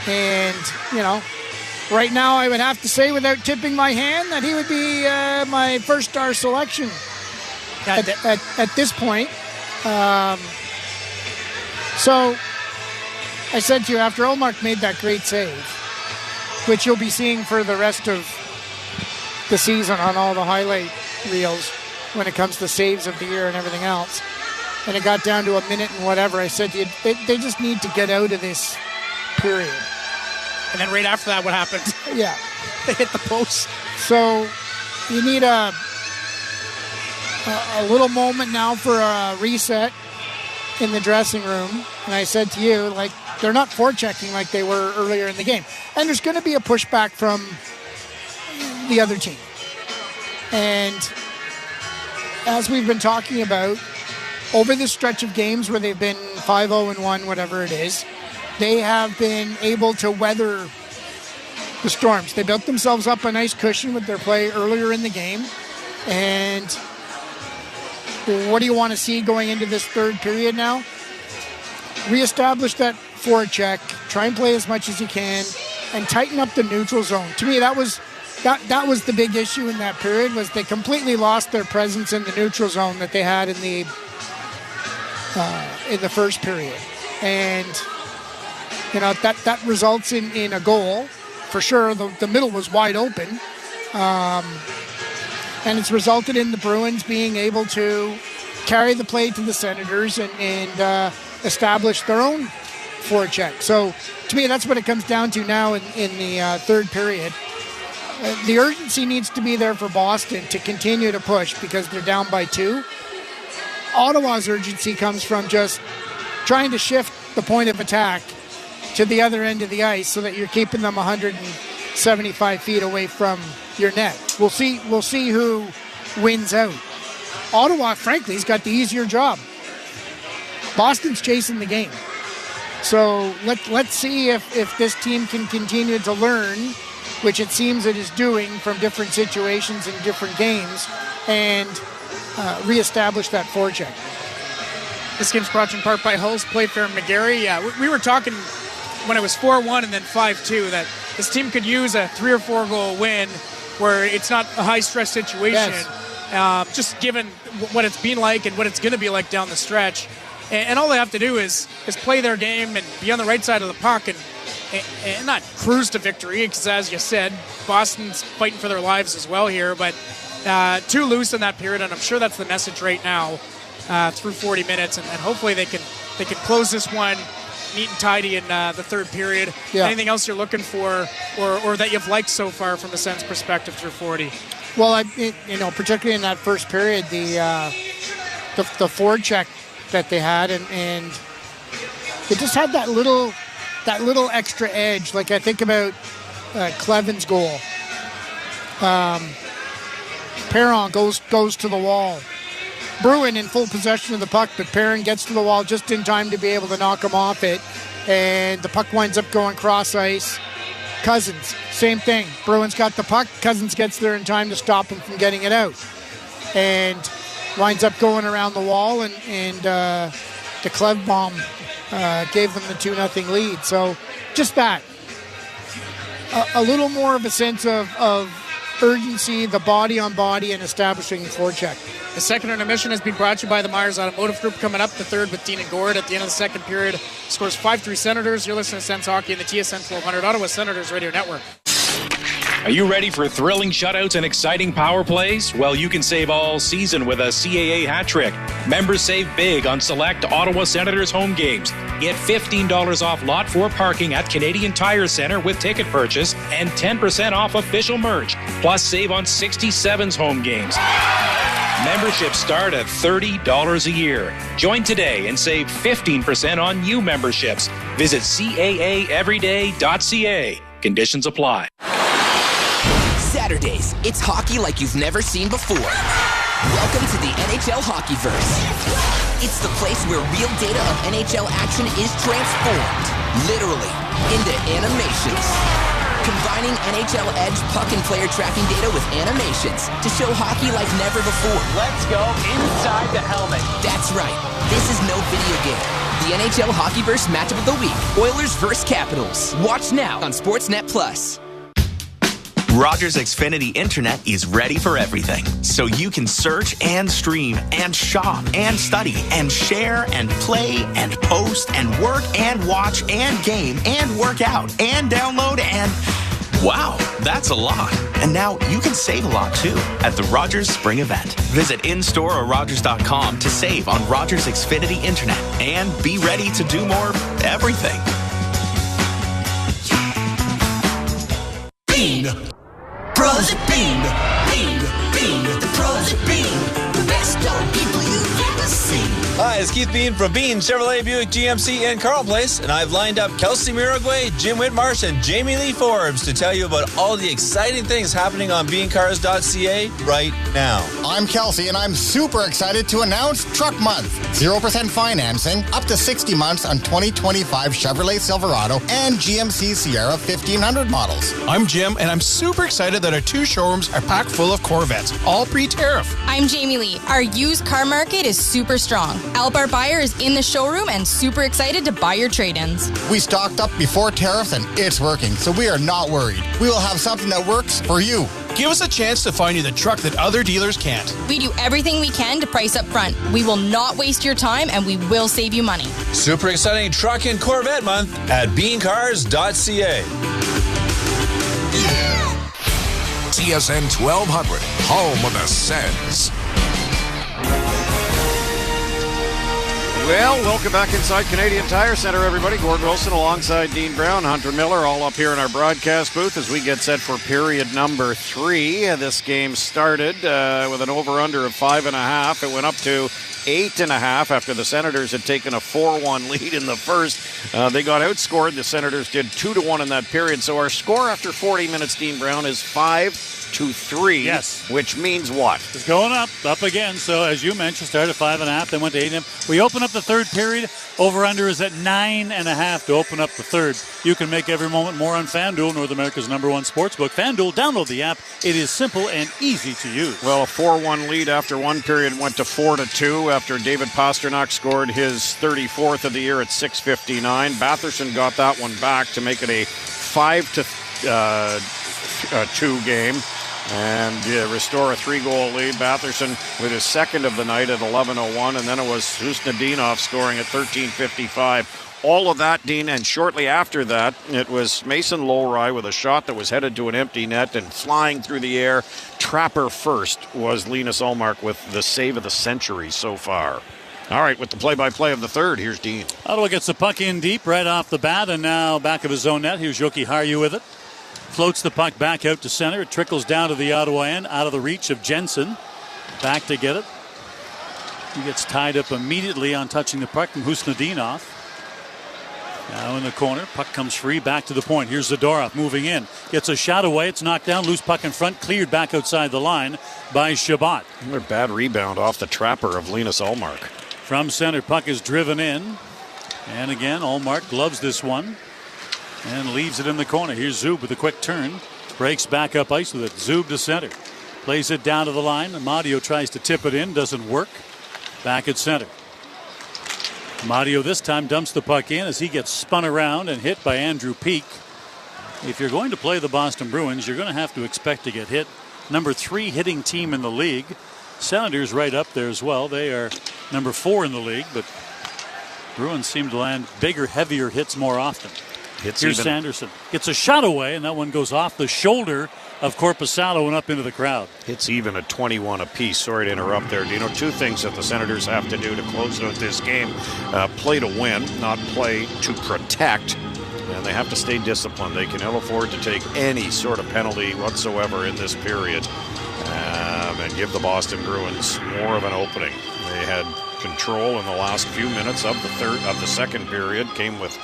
and, right now I would have to say, without tipping my hand, that he would be my first-star selection at this point. So... I said to you, after Ullmark made that great save, which you'll be seeing for the rest of the season on all the highlight reels when it comes to saves of the year and everything else, and it got down to a minute and whatever, I said to you, they just need to get out of this period. And then right after that, what happened? Yeah. They hit the post. So you need a little moment now for a reset in the dressing room. And I said to you, they're not forechecking like they were earlier in the game. And there's going to be a pushback from the other team. And as we've been talking about, over this stretch of games where they've been 5-0-1, whatever it is, they have been able to weather the storms. They built themselves up a nice cushion with their play earlier in the game. And what do you want to see going into this third period now? Reestablish that forecheck, try and play as much as you can, and tighten up the neutral zone. To me, that was the big issue in that period, was they completely lost their presence in the neutral zone that they had in the first period. And that results in a goal. For sure, the middle was wide open. And it's resulted in the Bruins being able to carry the play to the Senators and establish their own forecheck. So, to me, that's what it comes down to now in the third period. The urgency needs to be there for Boston to continue to push because they're down by 2. Ottawa's urgency comes from just trying to shift the point of attack to the other end of the ice so that you're keeping them 175 feet away from your net. We'll see who wins out. Ottawa, frankly, has got the easier job. Boston's chasing the game. So let's see if this team can continue to learn, which it seems it is doing from different situations in different games, and reestablish that forecheck. This game's brought to you in part by Hull's Playfair McGarry. We were talking when it was 4-1 and then 5-2 that this team could use a 3 or 4 goal win where it's not a high stress situation. Yes. Just given what it's been like and what it's going to be like down the stretch. And all they have to do is play their game and be on the right side of the puck and not cruise to victory, because as you said, Boston's fighting for their lives as well here, but too loose in that period, and I'm sure that's the message right now through 40 minutes, and hopefully they can close this one neat and tidy in the third period. Yeah. Anything else you're looking for or that you've liked so far from the Sens' perspective through 40? Well, particularly in that first period, the forecheck that they had, and it just had that little extra edge. Like I think about Cleven's goal. Perron goes to the wall. Bruin in full possession of the puck, but Perron gets to the wall just in time to be able to knock him off it, and the puck winds up going cross ice. Cousins, same thing. Bruins got the puck. Cousins gets there in time to stop him from getting it out, and winds up going around the wall, and the Clev bomb gave them the 2-0 lead. So just that. A little more of a sense of urgency, the body on body, and establishing the forecheck. The second intermission has been brought to you by the Myers Automotive Group. Coming up, the third with Dean and Gord at the end of the second period. Scores 5-3 Senators. You're listening to Sens Hockey in the TSN 1200 Ottawa Senators Radio Network. Are you ready for thrilling shutouts and exciting power plays? Well, you can save all season with a CAA hat trick. Members save big on select Ottawa Senators home games. Get $15 off Lot 4 parking at Canadian Tire Centre with ticket purchase and 10% off official merch. Plus, save on 67's home games. Memberships start at $30 a year. Join today and save 15% on new memberships. Visit CAAEveryday.ca. Conditions apply. Saturdays, it's hockey like you've never seen before. Welcome to the NHL Hockeyverse. It's the place where real data of NHL action is transformed, literally, into animations. Combining NHL Edge puck and player tracking data with animations to show hockey like never before. Let's go inside the helmet. That's right. This is no video game. The NHL Hockeyverse Matchup of the Week. Oilers vs. Capitals. Watch now on Sportsnet Plus. Rogers Xfinity Internet is ready for everything, so you can search and stream and shop and study and share and play and post and work and watch and game and work out and download and... Wow, that's a lot. And now you can save a lot, too, at the Rogers Spring Event. Visit in-store or Rogers.com to save on Rogers Xfinity Internet and be ready to do more everything. Bean. Pros at Bean. Bean. Bean. The pros at Bean. The best dog people you've ever seen. Hi, it's Keith Bean from Bean Chevrolet Buick GMC in Carl Place, and I've lined up Kelsey Miragway, Jim Whitmarsh, and Jamie Lee Forbes to tell you about all the exciting things happening on beancars.ca right now. I'm Kelsey, and I'm super excited to announce Truck Month. 0% financing, up to 60 months on 2025 Chevrolet Silverado and GMC Sierra 1500 models. I'm Jim, and I'm super excited that our 2 showrooms are packed full of Corvettes, all pre-tariff. I'm Jamie Lee. Our used car market is super strong. Albar Buyer is in the showroom and super excited to buy your trade-ins. We stocked up before tariffs and it's working, so we are not worried. We will have something that works for you. Give us a chance to find you the truck that other dealers can't. We do everything we can to price up front. We will not waste your time and we will save you money. Super exciting Truck and Corvette month at beancars.ca. TSN 1200, home of the Sens. Well, welcome back inside Canadian Tire Center, everybody. Gord Wilson alongside Dean Brown, Hunter Miller, all up here in our broadcast booth as we get set for period number 3. This game started with an over-under of 5.5. It went up to 8.5 after the Senators had taken a 4-1 lead in the first. They got outscored. The Senators did 2-1 in that period. So our score after 40 minutes, Dean Brown, is 5-3. Yes. Which means what? It's going up again. So as you mentioned, started at 5.5, then went to 8.5. We open up the third period. Over-under is at 9.5 to open up the third. You can make every moment more on FanDuel, North America's #1 sportsbook. FanDuel, download the app. It is simple and easy to use. Well, a 4-1 lead after one period went to 4-2 after David Pastrnak scored his 34th of the year at 6:59. Batherson got that one back to make it a 5-2 game and restore a 3-goal lead. Batherson with his second of the night at 11:01, and then it was Husnudinov scoring at 13:55. All of that, Dean, and shortly after that, it was Mason Lohrei with a shot that was headed to an empty net and flying through the air. Trapper first was Linus Ullmark with the save of the century so far. All right, with the play-by-play of the third, here's Dean. Ottawa gets the puck in deep right off the bat, and now back of his own net. Here's Joki Harju with it. Floats the puck back out to center. It trickles down to the Ottawa end, out of the reach of Jensen. Back to get it. He gets tied up immediately on touching the puck from Husnudinov. Now in the corner, puck comes free, back to the point. Here's Zadorov moving in. Gets a shot away, it's knocked down, loose puck in front, cleared back outside the line by Shabbat. Another bad rebound off the trapper of Linus Ullmark. From center, puck is driven in. And again, Ullmark gloves this one and leaves it in the corner. Here's Zub with a quick turn. Breaks back up ice with it. Zub to center. Plays it down to the line. Amadio tries to tip it in, doesn't work. Back at center. Amadio this time dumps the puck in as he gets spun around and hit by Andrew Peak. If you're going to play the Boston Bruins, you're going to have to expect to get hit. Number 3 hitting team in the league. Senators right up there as well. They are number 4 in the league, but Bruins seem to land bigger, heavier hits more often. Here's Sanderson. Gets a shot away, and that one goes off the shoulder of Korpisalo and up into the crowd. Hits even at 21 apiece. Sorry to interrupt there, Dino. 2 things that the Senators have to do to close out this game. Play to win, not play to protect. And they have to stay disciplined. They can ill afford to take any sort of penalty whatsoever in this period and give the Boston Bruins more of an opening. They had control in the last few minutes of the second period. Came with,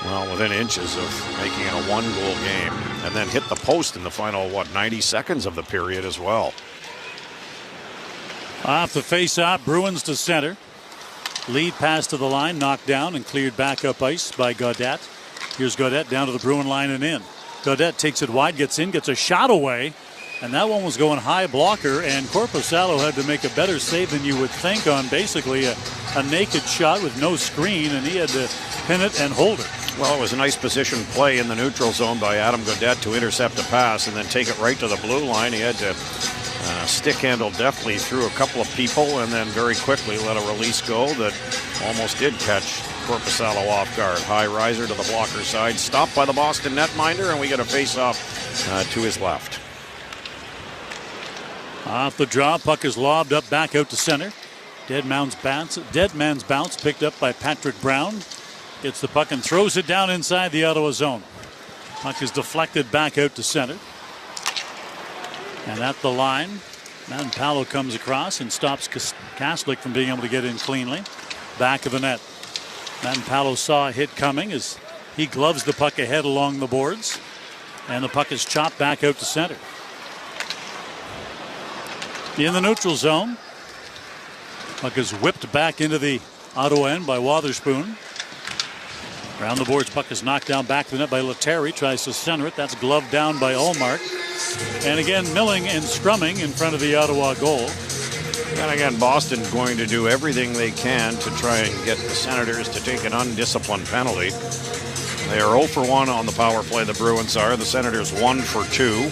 well, within inches of making it a 1-goal game, and then hit the post in the final, 90 seconds of the period as well. Off the face-off, Bruins to center. Lead pass to the line, knocked down and cleared back up ice by Gaudette. Here's Gaudette down to the Bruin line and in. Gaudette takes it wide, gets in, gets a shot away, and that one was going high blocker, and Korpisalo had to make a better save than you would think on basically a naked shot with no screen, and he had to pin it and hold it. Well, it was a nice position play in the neutral zone by Adam Gaudette to intercept a pass and then take it right to the blue line. He had to stick handle deftly through a couple of people and then very quickly let a release go that almost did catch Korpisalo off guard. High riser to the blocker side, stopped by the Boston netminder, and we get a face-off to his left. Off the draw, puck is lobbed up back out to center. Dead man's bounce picked up by Patrick Brown. Gets the puck and throws it down inside the Ottawa zone. Puck is deflected back out to center. And at the line, Manpalo comes across and stops Kaslik from being able to get in cleanly. Back of the net. Manpalo saw a hit coming as he gloves the puck ahead along the boards. And the puck is chopped back out to center. In the neutral zone. Puck is whipped back into the Ottawa end by Wotherspoon. Around the boards, puck is knocked down back to the net by Letteri. Tries to center it. That's gloved down by Ullmark. And again, milling and scrumming in front of the Ottawa goal. And again, Boston going to do everything they can to try and get the Senators to take an undisciplined penalty. They are 0 for 1 on the power play, the Bruins are. The Senators 1 for 2.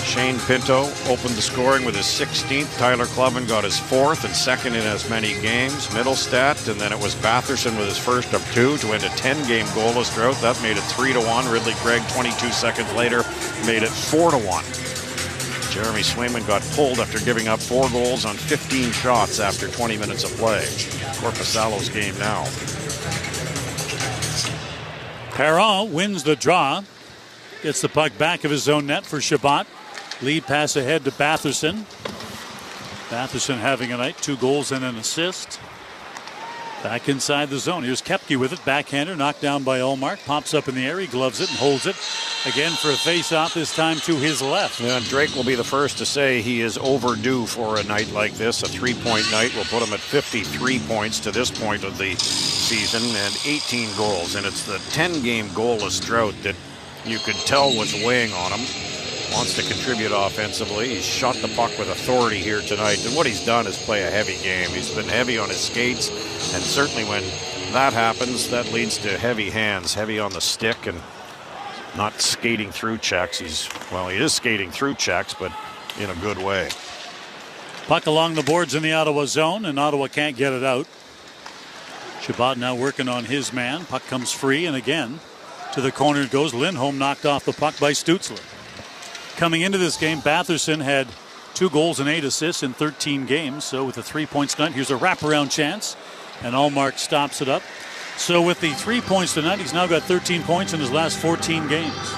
Shane Pinto opened the scoring with his 16th. Tyler Clevin got his 4th and 2nd in as many games. Middlestat, and then it was Batherson with his first of 2 to end a 10-game goalless drought. That made it 3-1. Ridley Gregg 22 seconds later made it 4-1. Jeremy Swayman got pulled after giving up 4 goals on 15 shots after 20 minutes of play. Korpisalo's game now. Perron wins the draw. Gets the puck back of his own net for Shabbat. Lead pass ahead to Batherson. Batherson having a night, 2 goals and an assist. Back inside the zone. Here's Koepke with it. Backhander knocked down by Ullmark. Pops up in the air. He gloves it and holds it. Again for a face-off, this time to his left. Yeah, Drake will be the first to say he is overdue for a night like this. A 3-point night will put him at 53 points to this point of the season and 18 goals. And it's the 10-game goalless drought that you could tell was weighing on him. Wants to contribute offensively. He's shot the puck with authority here tonight. And what he's done is play a heavy game. He's been heavy on his skates. And certainly when that happens, that leads to heavy hands, heavy on the stick, and not skating through checks. He is skating through checks, but in a good way. Puck along the boards in the Ottawa zone, and Ottawa can't get it out. Shabbat now working on his man. Puck comes free, and again to the corner it goes. Lindholm knocked off the puck by Stützle. Coming into this game, Batherson had 2 goals and 8 assists in 13 games. So with the 3 points tonight, here's a wraparound chance, and Ullmark stops it up. So with the 3 points tonight, he's now got 13 points in his last 14 games.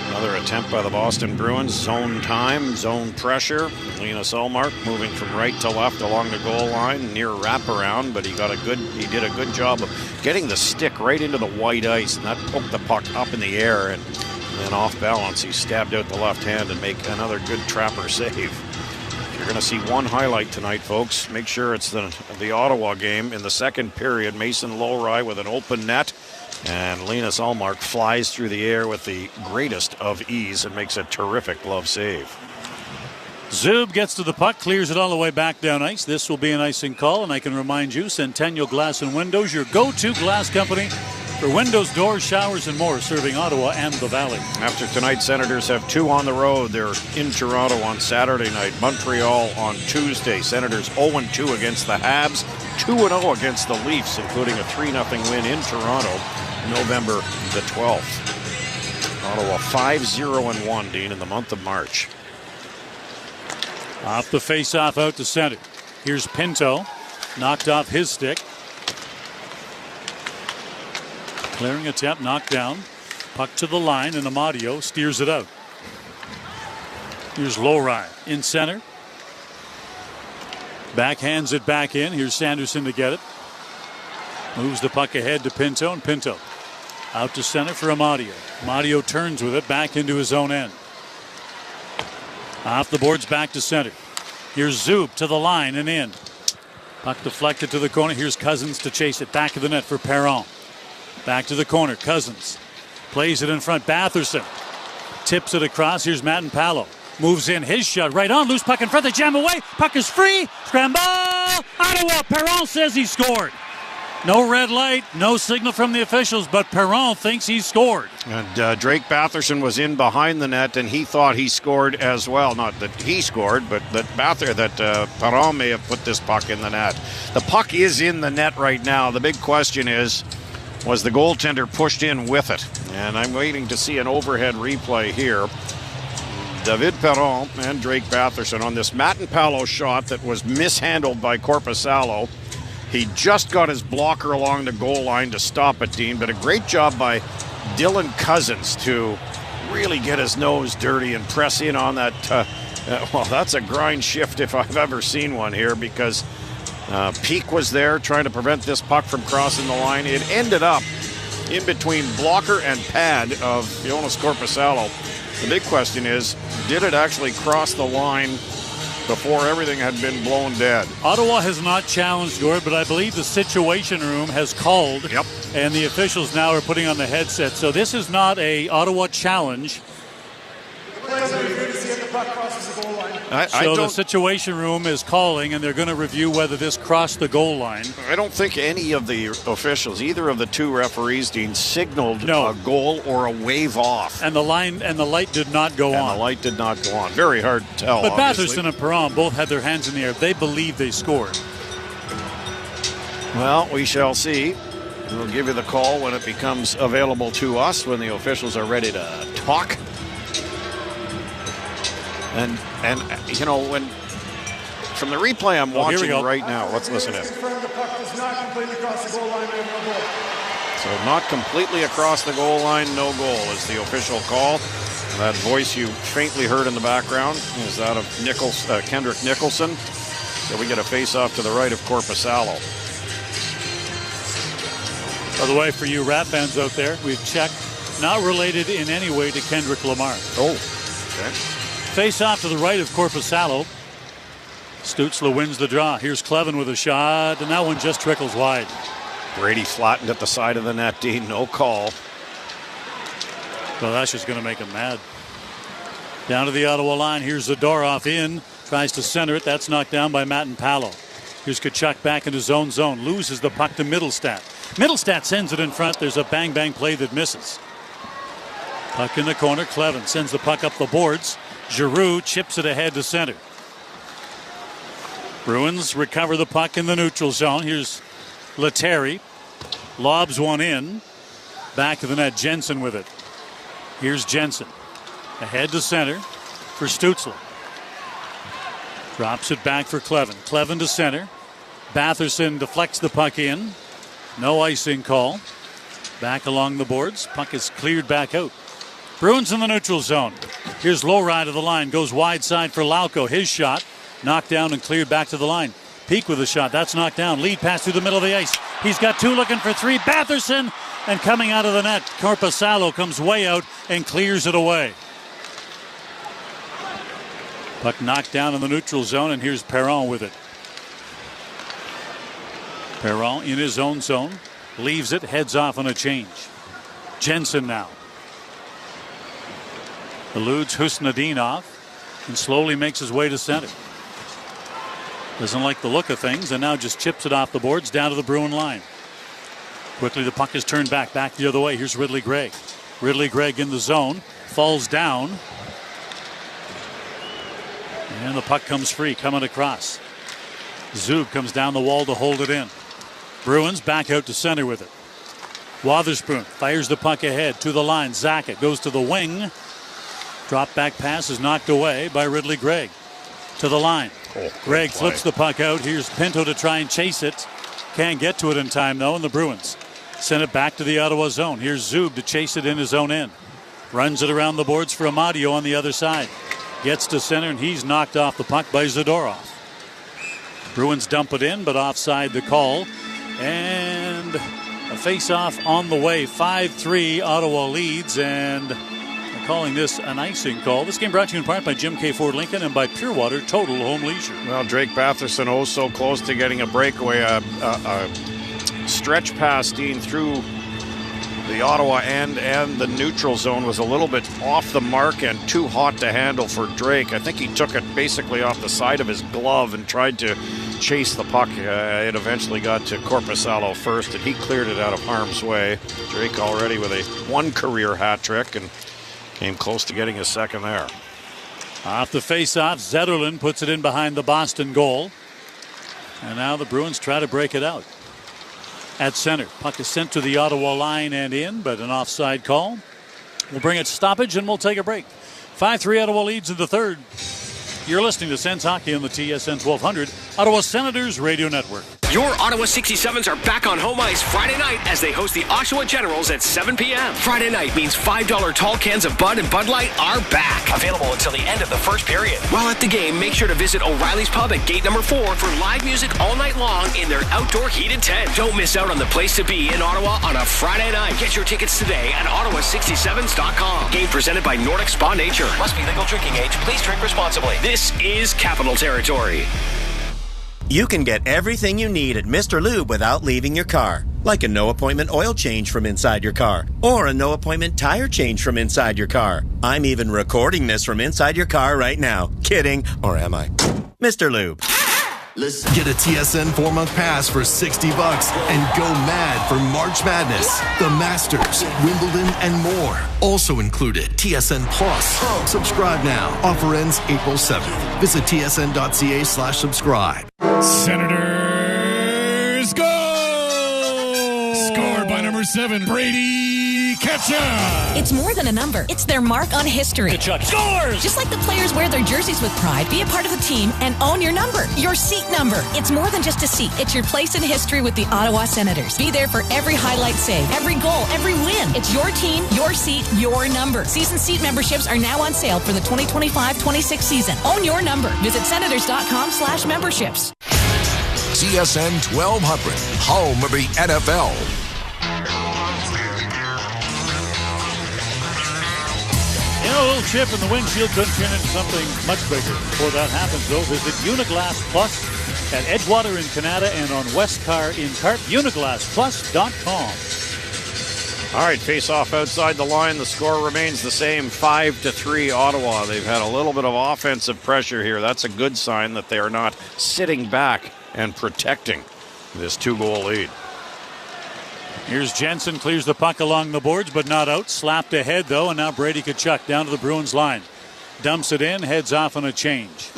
Another attempt by the Boston Bruins. Zone time, zone pressure. Linus Ullmark moving from right to left along the goal line, near wraparound, but he did a good job of getting the stick right into the white ice, and that poked the puck up in the air, and then off balance, he stabbed out the left hand and make another good trapper save. You're going to see one highlight tonight, folks. Make sure it's the Ottawa game. In the second period, Mason Lohrei with an open net, and Linus Ullmark flies through the air with the greatest of ease and makes a terrific glove save. Zub gets to the puck, clears it all the way back down ice. This will be an icing call, and I can remind you, Centennial Glass and Windows, your go-to glass company for windows, doors, showers, and more, serving Ottawa and the Valley. After tonight, Senators have 2 on the road. They're in Toronto on Saturday night, Montreal on Tuesday. Senators 0-2 against the Habs, 2-0 against the Leafs, including a 3-0 win in Toronto November the 12th. Ottawa 5-0-1, Dean, in the month of March. Off the face-off out to center. Here's Pinto, knocked off his stick. Clearing attempt, knocked down. Puck to the line, and Amadio steers it out. Here's Lohrei in center. Backhands it back in. Here's Sanderson to get it. Moves the puck ahead to Pinto, and Pinto out to center for Amadio. Amadio turns with it back into his own end. Off the boards, back to center. Here's Zub to the line and in. Puck deflected to the corner. Here's Cousins to chase it. Back of the net for Perron. Back to the corner. Cousins plays it in front. Batherson tips it across. Here's Matt Palo. Moves in. His shot right on. Loose puck in front. They jam away. Puck is free. Scramble. Ottawa. Perron says he scored. No red light. No signal from the officials, but Perron thinks he scored. And Drake Batherson was in behind the net, and he thought he scored as well. Not that he scored, but that Perron may have put this puck in the net. The puck is in the net right now. The big question is, was the goaltender pushed in with it? And I'm waiting to see an overhead replay here. David Perron and Drake Batherson on this Matt Palo shot that was mishandled by Korpisalo. He just got his blocker along the goal line to stop it, Dean, but a great job by Dylan Cousins to really get his nose dirty and press in on that. Well, that's a grind shift if I've ever seen one here, because Peak was there trying to prevent this puck from crossing the line. It ended up in between blocker and pad of Jonas Korpisalo. The big question is, did it actually cross the line before everything had been blown dead? Ottawa has not challenged, Gord, but I believe the Situation Room has called. Yep. And the officials now are putting on the headset. So this is not a Ottawa challenge. So the Situation Room is calling, and they're going to review whether this crossed the goal line. I don't think any of the officials, either of the two referees, Dean, signaled a goal or a wave off. And the light did not go on. The light did not go on. Very hard to tell. But obviously. Batherson and Perron both had their hands in the air. They believe they scored. Well, we shall see. We'll give you the call when it becomes available to us, when the officials are ready to talk. And you know, when from the replay I'm watching right now, let's listen in. The puck does not completely cross the goal line, and no goal. So not completely across the goal line, no goal is the official call. That voice you faintly heard in the background is that of Kendrick Nicholson. So we get a face-off to the right of Korpisalo. By the way, for you Rat fans out there, we've checked. Not related in any way to Kendrick Lamar. Oh, okay. Face off to the right of Korpisalo. Stützle wins the draw. Here's Clevin with a shot, and that one just trickles wide. Brady flattened at the side of the net, Dean. No call. Well, that's just going to make him mad. Down to the Ottawa line. Here's Zadorov in. Tries to center it. That's knocked down by Matt and Palo. Here's Tkachuk back into zone. Loses the puck to Middlestat. Middlestat sends it in front. There's a bang-bang play that misses. Puck in the corner. Clevin sends the puck up the boards. Giroux chips it ahead to center. Bruins recover the puck in the neutral zone. Here's Lettieri. Lobs one in. Back of the net. Jensen with it. Here's Jensen. Ahead to center for Stützle. Drops it back for Clevin. Clevin to center. Batherson deflects the puck in. No icing call. Back along the boards. Puck is cleared back out. Bruins in the neutral zone. Here's Lowry to the line. Goes wide side for Lauko. His shot. Knocked down and cleared back to the line. Peak with a shot. That's knocked down. Lead pass through the middle of the ice. He's got two looking for three. Batherson. And coming out of the net, Korpisalo comes way out and clears it away. Puck knocked down in the neutral zone, and here's Perron with it. Perron in his own zone. Leaves it. Heads off on a change. Jensen now. Eludes Husnadinov and slowly makes his way to center. Doesn't like the look of things and now just chips it off the boards down to the Bruin line. Quickly the puck is turned back the other way. Here's Ridley Gregg. Ridley Gregg in the zone. Falls down. And the puck comes free coming across. Zub comes down the wall to hold it in. Bruins back out to center with it. Wotherspoon fires the puck ahead to the line. Zacha goes to the wing. Drop back pass is knocked away by Ridley Gregg. To the line. Gregg flips the puck out. Here's Pinto to try and chase it. Can't get to it in time though, and the Bruins send it back to the Ottawa zone. Here's Zub to chase it in his own end. Runs it around the boards for Amadio on the other side. Gets to center, and he's knocked off the puck by Zadorov. Bruins dump it in, but offside the call. And a face-off on the way. 5-3, Ottawa leads, and they're calling this an icing call. This game brought to you in part by Jim K. Ford Lincoln and by Pure Water Total Home Leisure. Well, Drake Batherson so close to getting a breakaway. A stretch pass, Dean, through the Ottawa end and the neutral zone was a little bit off the mark and too hot to handle for Drake. I think he took it basically off the side of his glove and tried to chase the puck. It eventually got to Korpisalo first, and he cleared it out of harm's way. Drake already with one career hat trick and came close to getting his second there. Off the face-off, Zetterlund puts it in behind the Boston goal. And now the Bruins try to break it out. At center, puck is sent to the Ottawa line and in, but an offside call. We'll bring it stoppage and we'll take a break. 5-3 Ottawa leads in the third. You're listening to Sens Hockey on the TSN 1200 Ottawa Senators Radio Network. Your Ottawa 67s are back on home ice Friday night as they host the Oshawa Generals at 7 p.m. Friday night means $5 tall cans of Bud and Bud Light are back. Available until the end of the first period. While at the game, make sure to visit O'Reilly's Pub at gate number 4 for live music all night long in their outdoor heated tent. Don't miss out on the place to be in Ottawa on a Friday night. Get your tickets today at ottawa67s.com. Game presented by Nordic Spa Nature. Must be legal drinking age. Please drink responsibly. This is Capital Territory. You can get everything you need at Mr. Lube without leaving your car. like a no-appointment oil change from inside your car, or a no-appointment tire change from inside your car. I'm even recording this from inside your car right now. Kidding, or am I? Mr. Lube. Listen. Get a TSN 4-month pass for $60 and go mad for March Madness, the Masters, Wimbledon, and more. Also included TSN Plus. Subscribe now. Offer ends April 7th. Visit tsn.ca/subscribe. Senators go! Scored by number 7, Brady Tkachuk. It's more than a number. It's their mark on history. Tkachuk scores! Just like the players wear their jerseys with pride, be a part of the team and own your number, your seat number. It's more than just a seat. It's your place in history with the Ottawa Senators. Be there for every highlight save, every goal, every win. It's your team, your seat, your number. Season seat memberships are now on sale for the 2025-26 season. Own your number. Visit senators.com/memberships. TSN 1200, home of the NFL. You know, a little chip in the windshield could turn into something much bigger. Before that happens, though, visit Uniglass Plus at Edgewater in Canada and on Westcar in Carp. UniglassPlus.com. All right, face-off outside the line. The score remains the same, 5-3 Ottawa. They've had a little bit of offensive pressure here. That's a good sign that they are not sitting back and protecting this 2-goal lead. Here's Jensen, clears the puck along the boards, but not out. Slapped ahead, though, and now Brady Tkachuk down to the Bruins line. Dumps it in, heads off on a change.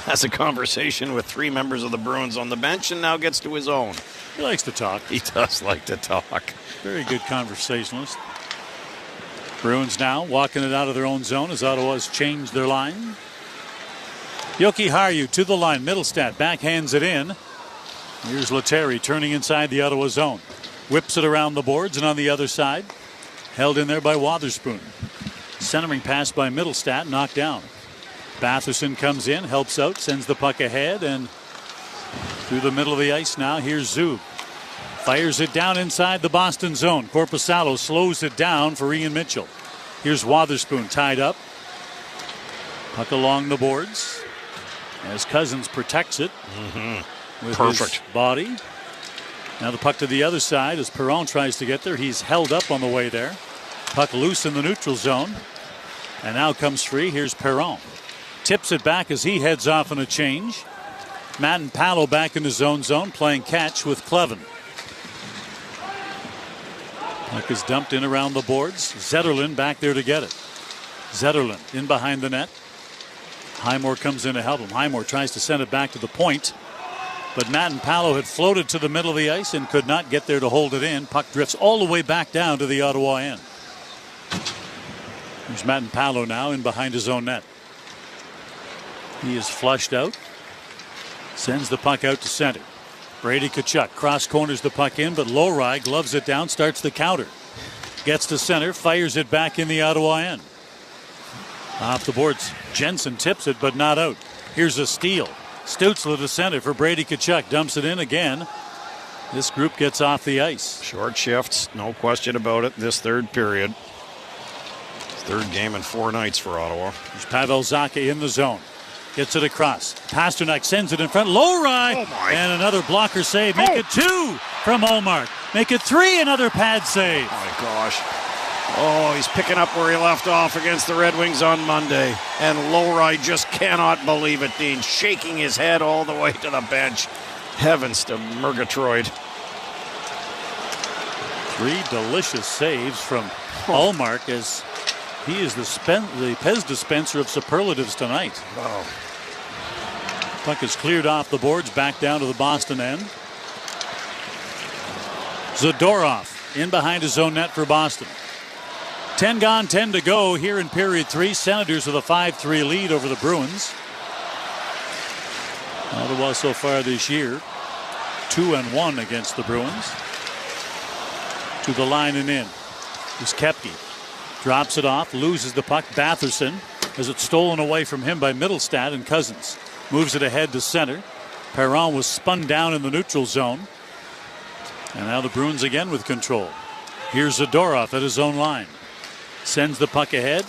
Has a conversation with 3 members of the Bruins on the bench and now gets to his own. He likes to talk. He does like to talk. Very good conversationalist. Bruins now walking it out of their own zone as Ottawa's changed their line. Yoki Haru to the line. Middlestat backhands it in. Here's Lettieri turning inside the Ottawa zone. Whips it around the boards and on the other side. Held in there by Wotherspoon. Centering pass by Middlestat, knocked down. Batherson comes in, helps out, sends the puck ahead, and through the middle of the ice now, here's Zub. Fires it down inside the Boston zone. Korpisalo slows it down for Ian Mitchell. Here's Wotherspoon tied up. Puck along the boards as Cousins protects it with his body. Now the puck to the other side as Perron tries to get there. He's held up on the way there. Puck loose in the neutral zone. And now comes free. Here's Perron. Tips it back as he heads off on a change. Matt and Palo back in his own zone playing catch with Clevin. Puck is dumped in around the boards. Zetterlund back there to get it. Zetterlund in behind the net. Highmore comes in to help him. Highmore tries to send it back to the point. But Matt and Palo had floated to the middle of the ice and could not get there to hold it in. Puck drifts all the way back down to the Ottawa end. There's Matt and Palo now in behind his own net. He is flushed out. Sends the puck out to center. Brady Tkachuk cross corners the puck in, but Lowry gloves it down, starts the counter. Gets to center, fires it back in the Ottawa end. Off the boards, Jensen tips it, but not out. Here's a steal. Stützle to center for Brady Tkachuk. Dumps it in again. This group gets off the ice. Short shifts, no question about it, this third period. Third game in 4 nights for Ottawa. There's Pavel Zacha in the zone. Gets it across. Pasternak sends it in front. Lowry! And another blocker save. Make it 2 from Ullmark. Make it 3, another pad save. Oh my gosh. Oh, he's picking up where he left off against the Red Wings on Monday. And Lowry just cannot believe it, Dean. Shaking his head all the way to the bench. Heavens to Murgatroyd. 3 delicious saves from Ullmark as he is the Pez dispenser of superlatives tonight. Wow. Puck is cleared off the boards, back down to the Boston end. Zadorov in behind his own net for Boston. 10 gone, 10 to go here in period 3. Senators with a 5-3 lead over the Bruins. Ottawa so far this year, 2-1 against the Bruins. To the line and in. Here's Koepke. Drops it off, loses the puck. Batherson has it stolen away from him by Middlestat, and Cousins moves it ahead to center. Perron was spun down in the neutral zone. And now the Bruins again with control. Here's Zadorov at his own line. Sends the puck ahead.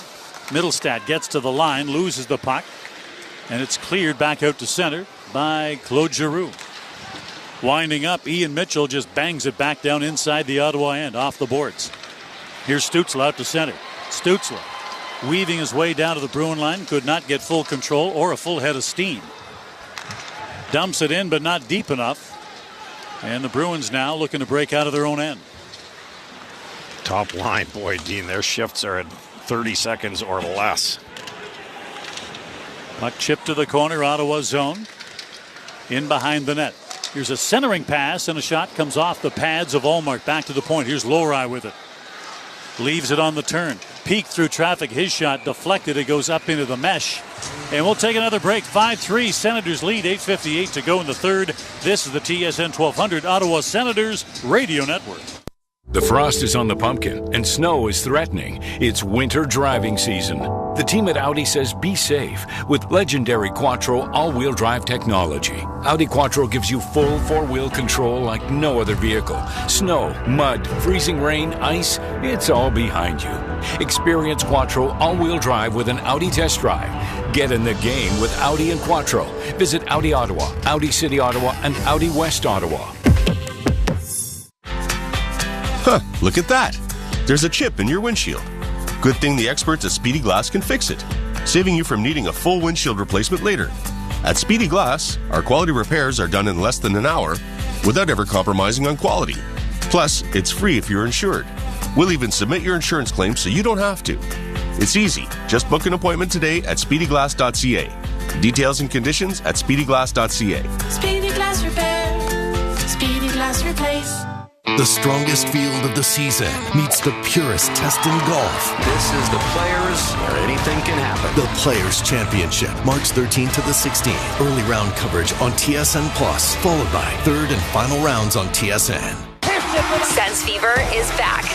Middlestat gets to the line, loses the puck. And it's cleared back out to center by Claude Giroux. Winding up, Ian Mitchell just bangs it back down inside the Ottawa end, off the boards. Here's Stützle out to center. Stützle weaving his way down to the Bruin line, could not get full control or a full head of steam. Dumps it in, but not deep enough. And the Bruins now looking to break out of their own end. Top line, boy, Dean, their shifts are at 30 seconds or less. Puck chipped to the corner, Ottawa zone. In behind the net. Here's a centering pass, and a shot comes off the pads of Ullmark. Back to the point. Here's Lowry with it. Leaves it on the turn. Peeked through traffic. His shot deflected. It goes up into the mesh. And we'll take another break. 5-3. Senators lead. 8:58 to go in the third. This is the TSN 1200 Ottawa Senators Radio Network. The frost is on the pumpkin and snow is threatening. It's winter driving season. The team at Audi says be safe with legendary Quattro all-wheel drive technology. Audi Quattro gives you full four-wheel control like no other vehicle. Snow, mud, freezing rain, ice, it's all behind you. Experience Quattro all-wheel drive with an Audi test drive. Get in the game with Audi and Quattro. Visit Audi Ottawa, Audi City Ottawa, and Audi West Ottawa. Huh, look at that. There's a chip in your windshield. Good thing the experts at Speedy Glass can fix it, saving you from needing a full windshield replacement later. At Speedy Glass, our quality repairs are done in less than an hour without ever compromising on quality. Plus, it's free if you're insured. We'll even submit your insurance claim so you don't have to. It's easy. Just book an appointment today at speedyglass.ca. Details and conditions at speedyglass.ca. Speedy Glass Repair. Speedy Glass Replace. The strongest field of the season meets the purest test in golf. This is the Players where anything can happen. The Players Championship, March 13th to the 16th. Early round coverage on TSN Plus, followed by third and final rounds on TSN. Sens fever is back.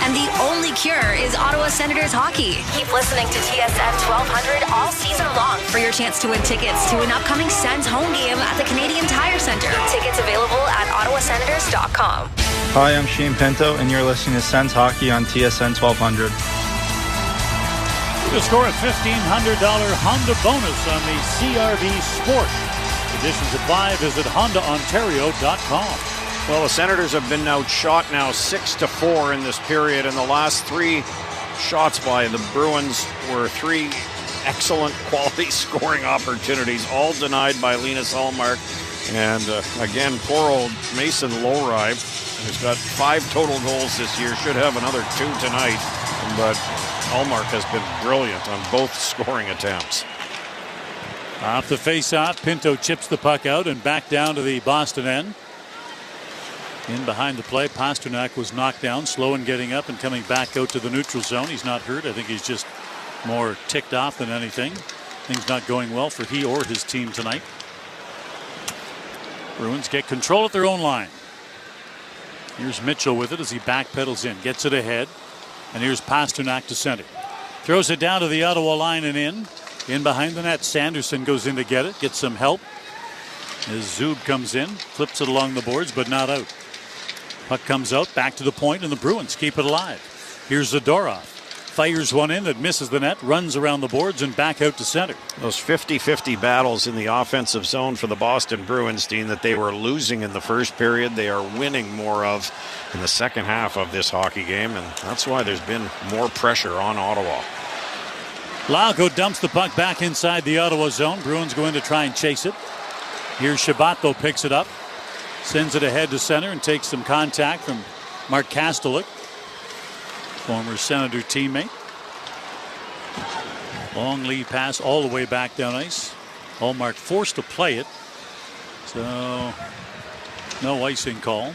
And the only cure is Ottawa Senators hockey. Keep listening to TSN 1200 all season long for your chance to win tickets to an upcoming Sens home game at the Canadian Tire Center. Tickets available at ottawasenators.com. Hi, I'm Shane Pinto, and you're listening to Sens hockey on TSN 1200. To score a $1,500 Honda bonus on the CRV Sport. Conditions apply. Visit HondaOntario.com. Well, the Senators have been outshot now 6-4 in this period, and the last three shots by the Bruins were three excellent quality scoring opportunities, all denied by Linus Ullmark. And again, poor old Mason Lowry, who's got 5 total goals this year, should have another 2 tonight. But Ullmark has been brilliant on both scoring attempts. Off the face-off, Pinto chips the puck out and back down to the Boston end. In behind the play, Pastrnak was knocked down, slow in getting up and coming back out to the neutral zone. He's not hurt. I think he's just more ticked off than anything. Things not going well for he or his team tonight. Bruins get control at their own line. Here's Mitchell with it as he backpedals in, gets it ahead. And here's Pastrnak to center. Throws it down to the Ottawa line and in. In behind the net, Sanderson goes in to get it, gets some help. As Zub comes in, flips it along the boards, but not out. Puck comes out, back to the point, and the Bruins keep it alive. Here's Zadorov. Fires one in that misses the net, runs around the boards, and back out to center. Those 50-50 battles in the offensive zone for the Boston Bruins, Dean, that they were losing in the first period, they are winning more of in the second half of this hockey game, and that's why there's been more pressure on Ottawa. Lauko dumps the puck back inside the Ottawa zone. Bruins go in to try and chase it. Here's Shabbat, though, picks it up. Sends it ahead to center and takes some contact from Mark Kastelik, former Senator teammate. Long lead pass all the way back down ice. Ullmark forced to play it. So no icing call.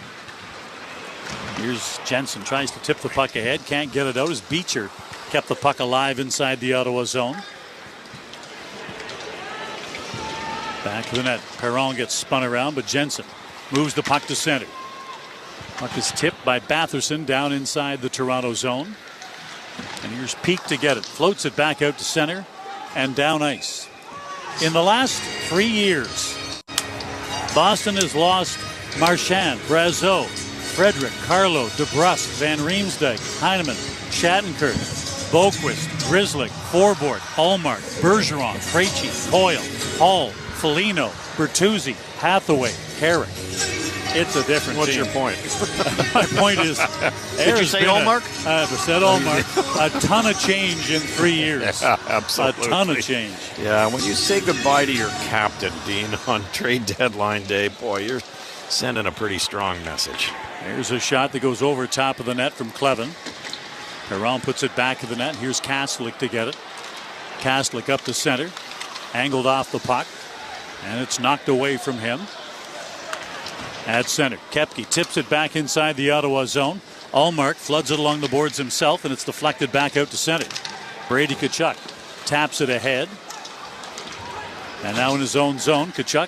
Here's Jensen, tries to tip the puck ahead. Can't get it out as Beecher kept the puck alive inside the Ottawa zone. Back to the net. Perron gets spun around, but Jensen moves the puck to center. Puck is tipped by Batherson down inside the Toronto zone. And here's Peak to get it. Floats it back out to center and down ice. In the last 3 years, Boston has lost Marchand, Brazeau, Frederick, Carlo, DeBrusk, Van Riemsdyk, Heinemann, Shattenkirk, Boquist, Grzelcyk, Forbort, Ullmark, Bergeron, Frenchy, Coyle, Hall, Foligno, Bertuzzi, Hathaway, Carrick. It's a different What's team. your point? My point is, did you say Allmark? I said Allmark. A ton of change in 3 years. Yeah, absolutely. A ton of change. Yeah, when you say goodbye to your captain, Dean, on trade deadline day, boy, you're sending a pretty strong message. Here's a shot that goes over top of the net from Clevin. Perron puts it back of the net. Here's Kastelic to get it. Kastelic up to center. Angled off the puck. And it's knocked away from him. At center, Koepke tips it back inside the Ottawa zone. Allmark floods it along the boards himself, and it's deflected back out to center. Brady Tkachuk taps it ahead. And now in his own zone, Tkachuk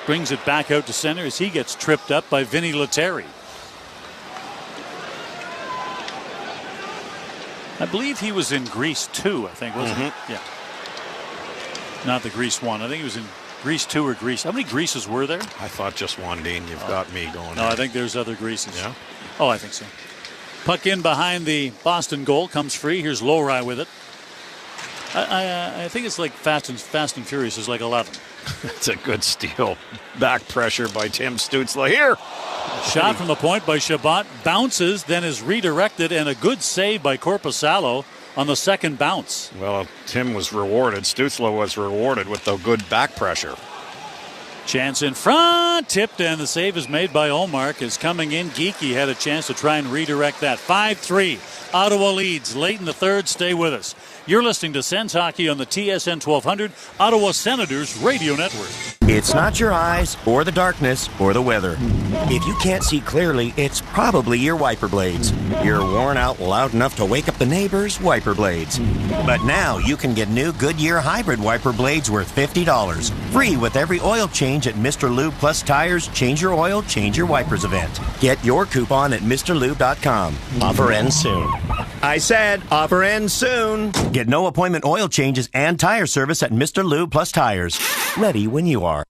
brings it back out to center as he gets tripped up by Vinny Lettieri. I believe he was in Greece 2, I think, wasn't he? Yeah. Not the Greece 1. I think he was in Greece 2 or Greece. How many Greases were there? I thought just one, Dean. You've got me going. No, I think there's other Greases. Yeah? Oh, I think so. Puck in behind the Boston goal. Comes free. Here's Lowry with it. I think it's like Fast and Furious is like 11. It's a good steal. Back pressure by Tim Stützle. Here. Shot from the point by Chabot. Bounces, then is redirected, and a good save by Korpisalo on the second bounce. Well, Tim was rewarded. Stützle was rewarded with the good back pressure. Chance in front. Tipped, and the save is made by Allmark. Is coming in. Geekie had a chance to try and redirect that. 5-3. Ottawa leads late in the third. Stay with us. You're listening to Sens Hockey on the TSN 1200 Ottawa Senators Radio Network. It's not your eyes or the darkness or the weather. If you can't see clearly, it's probably your wiper blades. You're worn out loud enough to wake up the neighbors' wiper blades. But now you can get new Goodyear hybrid wiper blades worth $50. Free with every oil change at Mr. Lube Plus Tires Change Your Oil, Change Your Wipers event. Get your coupon at MrLube.com. Offer ends soon. I said offer ends soon. Get no appointment oil changes and tire service at Mr. Lube Plus Tires. Ready when you are.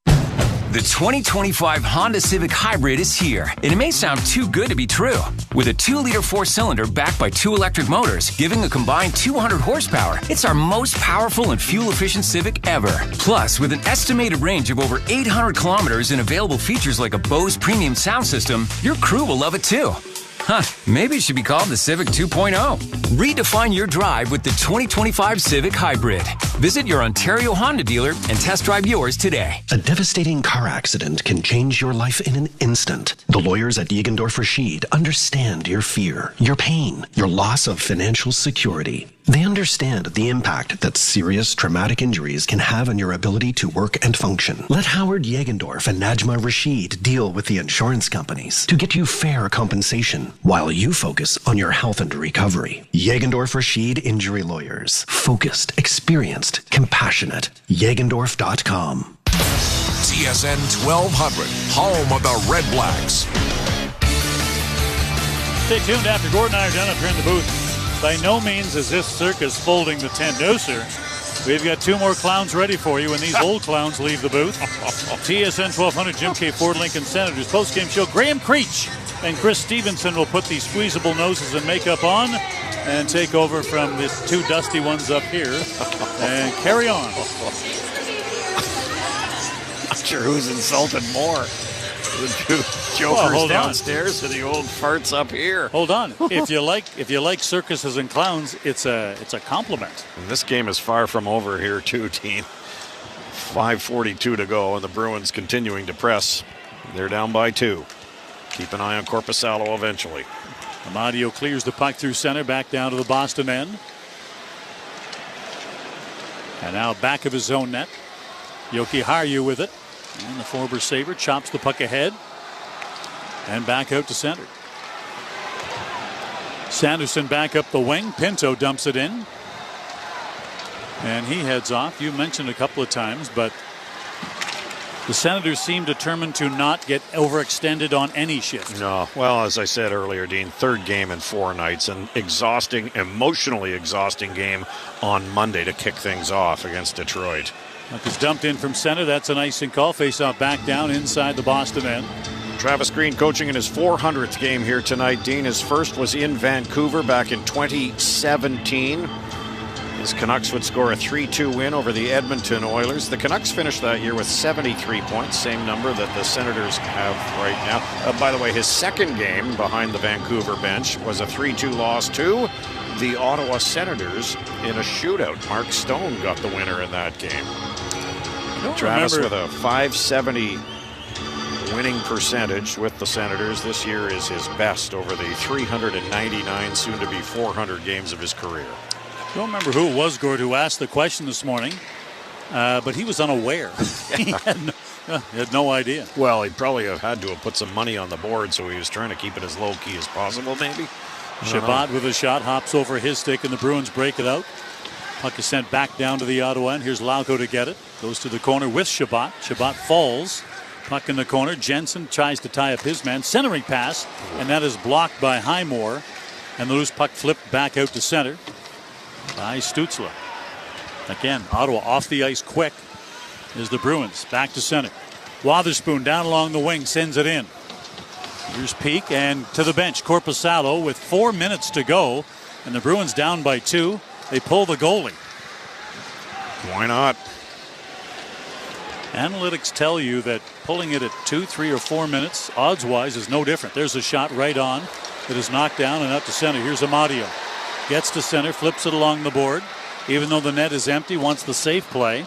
The 2025 Honda Civic Hybrid is here, and it may sound too good to be true. With a 2-liter 4-cylinder backed by 2 electric motors, giving a combined 200 horsepower, it's our most powerful and fuel-efficient Civic ever. Plus, with an estimated range of over 800 kilometers and available features like a Bose premium sound system, your crew will love it too. Huh, maybe it should be called the Civic 2.0. Redefine your drive with the 2025 Civic Hybrid. Visit your Ontario Honda dealer and test drive yours today. A devastating car accident can change your life in an instant. The lawyers at Jägendorf Rashid understand your fear, your pain, your loss of financial security. They understand the impact that serious traumatic injuries can have on your ability to work and function. Let Howard Jägendorf and Najma Rashid deal with the insurance companies to get you fair compensation while you focus on your health and recovery. Jägendorf Rashid Injury Lawyers. Focused, experienced, compassionate. Jägendorf.com. TSN 1200, home of the Red Blacks. Stay tuned after Gordon and I are done up here in the booth. By no means is this circus folding the tent. No, sir. We've got 2 more clowns ready for you when these old clowns leave the booth. TSN 1200, Jim K. Ford Lincoln Senators postgame show. Graham Creech and Chris Stevenson will put these squeezable noses and makeup on and take over from the 2 dusty ones up here and carry on. Not sure who's insulted more. The 2 jokers downstairs or the old farts up here. Hold on. If you like circuses and clowns, it's a compliment. And this game is far from over here too, team. 5:42 to go, and the Bruins continuing to press. They're down by 2. Keep an eye on Korpisalo eventually. Amadio clears the puck through center, back down to the Boston end. And now back of his own net. Yoki Harju with it. And the forward Sabre chops the puck ahead. And back out to center. Sanderson back up the wing. Pinto dumps it in. And he heads off. You mentioned a couple of times, but the Senators seem determined to not get overextended on any shift. No. Well, as I said earlier, Dean, 3rd game in 4 nights. An exhausting, emotionally exhausting game on Monday to kick things off against Detroit. Puck is dumped in from center. That's an icing call. Face-off back down inside the Boston end. Travis Green coaching in his 400th game here tonight. Dean, his first was in Vancouver back in 2017. Sens. Canucks would score a 3-2 win over the Edmonton Oilers. The Canucks finished that year with 73 points, same number that the Senators have right now. By the way, his second game behind the Vancouver bench was a 3-2 loss to the Ottawa Senators in a shootout. Mark Stone got the winner in that game. Travis with a .570 winning percentage with the Senators. This year is his best over the 399, soon to be 400 games of his career. I don't remember who it was, Gord, who asked the question this morning, but he was unaware. He had no idea. Well, he probably had to have put some money on the board, so he was trying to keep it as low key as possible, maybe. Chabot with a shot, hops over his stick, and the Bruins break it out. Puck is sent back down to the Ottawa end. Here's Lauko to get it. Goes to the corner with Chabot. Chabot falls. Puck in the corner. Jensen tries to tie up his man. Centering pass, and that is blocked by Highmore. And the loose puck flipped back out to center by Stützle. Again, Ottawa off the ice quick is the Bruins. Back to center. Wotherspoon down along the wing, sends it in. Here's Peak and to the bench. Korpisalo with 4 minutes to go. And the Bruins down by 2. They pull the goalie. Why not? Analytics tell you that pulling it at 2, 3, or 4 minutes, odds-wise, is no different. There's a shot right on that is knocked down and out to center. Here's Amadio. Gets to center, flips it along the board. Even though the net is empty, wants the safe play.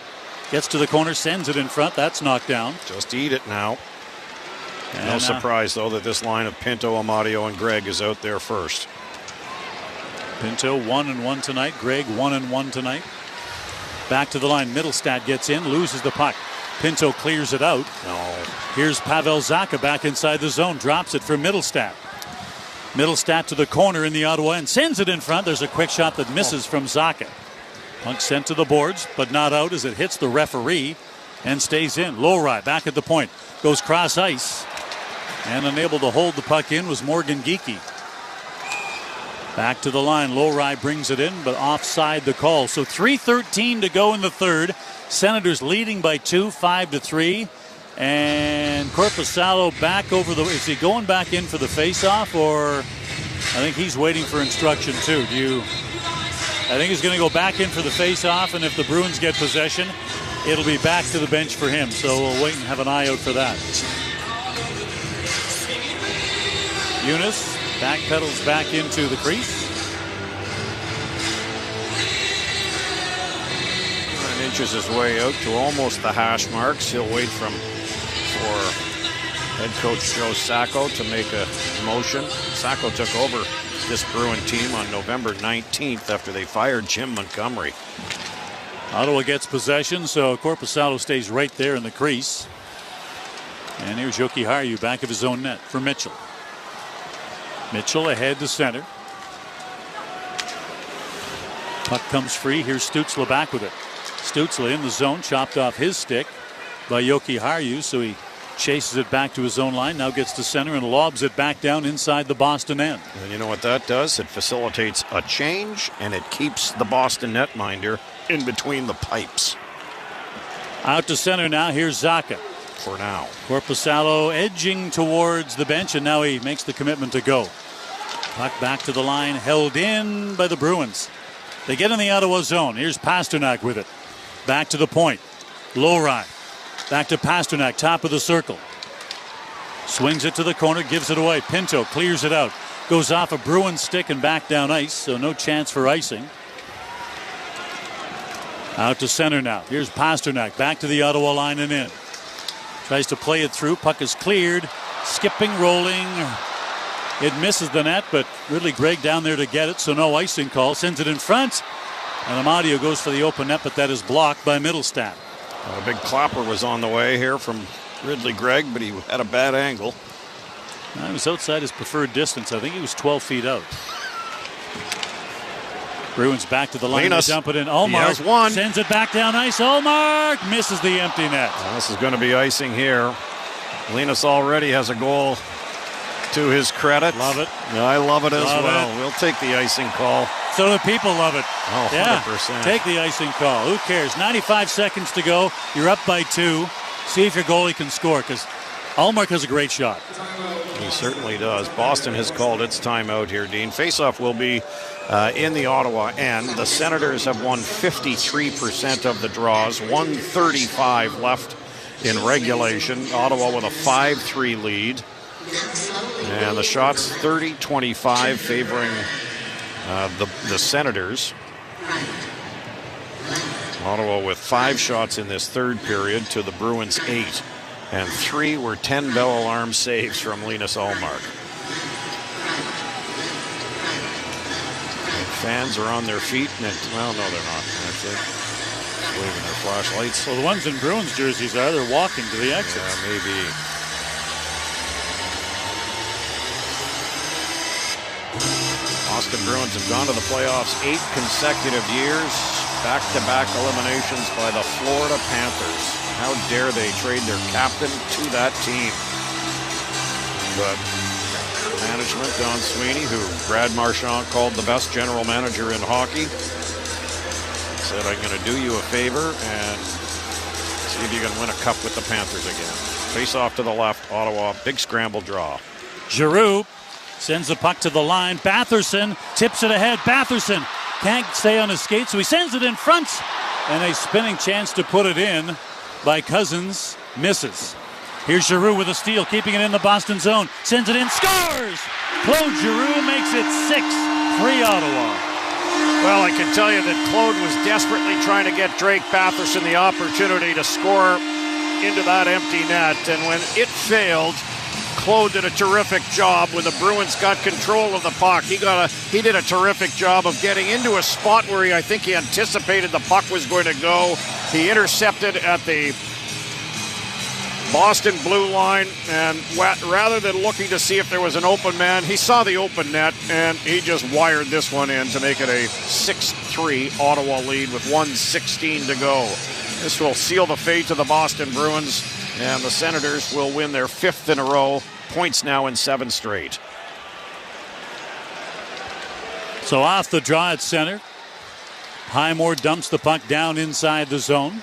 Gets to the corner, sends it in front. That's knocked down. Just eat it now. And no surprise, though, that this line of Pinto, Amadio, and Gregg is out there first. Pinto 1-1 tonight. Gregg 1-1 tonight. Back to the line. Mittelstadt gets in, loses the puck. Pinto clears it out. No. Here's Pavel Zacha back inside the zone. Drops it for Mittelstadt. Mittelstadt to the corner in the Ottawa end. Sends it in front. There's a quick shot that misses from Zacha. Puck sent to the boards, but not out as it hits the referee and stays in. Lowry back at the point. Goes cross ice. And unable to hold the puck in was Morgan Geekie. Back to the line. Lowry brings it in, but offside the call. So 3:13 to go in the third. Senators leading by 2, 5-3. And Korpisalo back over the... Is he going back in for the face-off, or... I think he's waiting for instruction, too. I think he's going to go back in for the face-off, and if the Bruins get possession, it'll be back to the bench for him. So we'll wait and have an eye out for that. Eunice backpedals back into the crease. And inches his way out to almost the hash marks. He'll wait for head coach Joe Sacco to make a motion. Sacco took over this Bruin team on November 19th after they fired Jim Montgomery. Ottawa gets possession, so Korpisalo stays right there in the crease. And here's Yoki Haru back of his own net for Mitchell. Mitchell ahead to center. Puck comes free. Here's Stützle back with it. Stützle in the zone, chopped off his stick by Yoki Haru, so he chases it back to his own line, now gets to center and lobs it back down inside the Boston end. And you know what that does? It facilitates a change, and it keeps the Boston netminder in between the pipes. Out to center now. Here's Zacha. For now. Korpisalo edging towards the bench, and now he makes the commitment to go. Puck back to the line, held in by the Bruins. They get in the Ottawa zone. Here's Pasternak with it. Back to the point. Lowry. Back to Pasternak, top of the circle. Swings it to the corner, gives it away. Pinto clears it out. Goes off a Bruin stick and back down ice, so no chance for icing. Out to center now. Here's Pasternak, back to the Ottawa line and in. Tries to play it through. Puck is cleared. Skipping, rolling. It misses the net, but Ridley Gregg down there to get it, so no icing call. Sends it in front. And Amadio goes for the open net, but that is blocked by Mittelstadt. A big clapper was on the way here from Ridley Gregg, but he had a bad angle. He was outside his preferred distance. I think he was 12 feet out. Bruins back to the line. They dump it in. Ullmark sends it back down ice. Ullmark misses the empty net. Well, this is going to be icing here. Linus already has a goal to his credit. Love it. Yeah, I love it as well. We'll take the icing call. So the people love it. Oh, 100%. Yeah, take the icing call. Who cares? 95 seconds to go. You're up by 2. See if your goalie can score, because Ullmark has a great shot. He certainly does. Boston has called its timeout here, Dean. Faceoff will be in the Ottawa end. The Senators have won 53% of the draws, 135 left in regulation. Ottawa with a 5-3 lead. And the shots 30-25 favoring the Senators. Ottawa with 5 shots in this third period to the Bruins 8. And 3 were 10 bell alarm saves from Linus Ullmark. Fans are on their feet. Well, no, they're not, actually. Just waving their flashlights. Well, the ones in Bruins jerseys are. They're walking to the exit. Yeah, maybe. Boston Bruins have gone to the playoffs 8 consecutive years. Back-to-back eliminations by the Florida Panthers. How dare they trade their captain to that team? But management, Don Sweeney, who Brad Marchand called the best general manager in hockey, said, I'm going to do you a favor and see if you can win a cup with the Panthers again. Face off to the left, Ottawa, big scramble draw. Giroux sends the puck to the line. Batherson tips it ahead. Batherson can't stay on his skates, so he sends it in front. And a spinning chance to put it in by Cousins misses. Here's Giroux with a steal, keeping it in the Boston zone. Sends it in, scores! Claude Giroux makes it 6-3 Ottawa. Well, I can tell you that Claude was desperately trying to get Drake Batherson the opportunity to score into that empty net. And when it failed, Claude did a terrific job when the Bruins got control of the puck. He did a terrific job of getting into a spot where I think he anticipated the puck was going to go. He intercepted at the Boston blue line, and rather than looking to see if there was an open man, he saw the open net, and he just wired this one in to make it a 6-3 Ottawa lead with 1:16 to go. This will seal the fate of the Boston Bruins, and the Senators will win their 5th in a row. Points now in 7 straight. So off the draw at center. Highmore dumps the puck down inside the zone.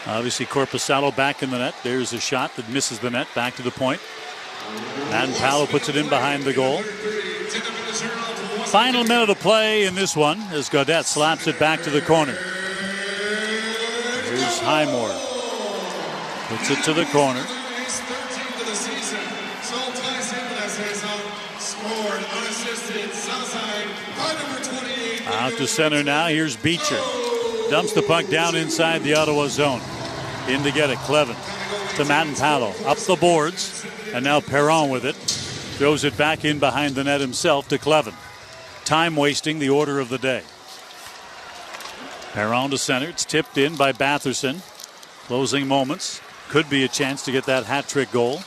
Obviously, Korpisalo back in the net. There's a shot that misses the net. Back to the point. And Paolo puts it in behind the goal. Final minute of play in this one as Gaudette slaps it back to the corner. Here's Highmore. Puts it to the corner. Out to center now. Here's Beecher. Dumps the puck down inside the Ottawa zone. In to get it, Clevin to Matt-Palo. Up the boards. And now Perron with it. Throws it back in behind the net himself to Clevin. Time wasting the order of the day. Perron to center. It's tipped in by Batherson. Closing moments. Could be a chance to get that hat-trick goal.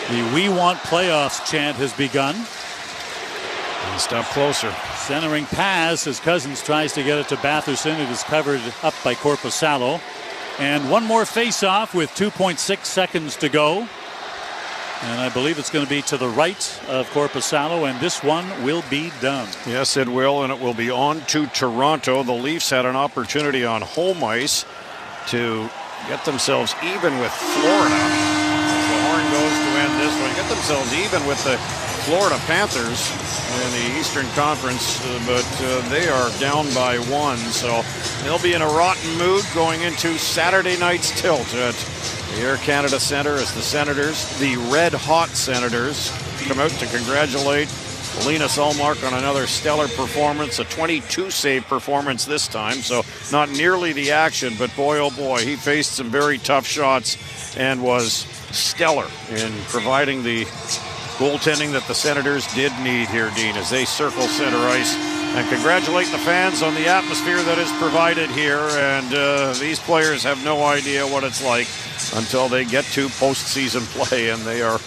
The "We Want Playoffs" chant has begun. One step closer. Centering pass as Cousins tries to get it to Batherson. It is covered up by Korpisalo. And one more face-off with 2.6 seconds to go. And I believe it's going to be to the right of Korpisalo, and this one will be done. Yes, it will, and it will be on to Toronto. The Leafs had an opportunity on home ice to get themselves even with Florida. Goes to end this one. Get themselves even with the Florida Panthers in the Eastern Conference, but they are down by 1, so they'll be in a rotten mood going into Saturday night's tilt at the Air Canada Centre as the Senators, the red-hot Senators, come out to congratulate Linus Ullmark on another stellar performance, a 22-save performance this time, so not nearly the action, but boy, oh boy, he faced some very tough shots and was stellar in providing the goaltending that the Senators did need here, Dean, as they circle center ice. And congratulate the fans on the atmosphere that is provided here. And these players have no idea what it's like until they get to postseason play. And they are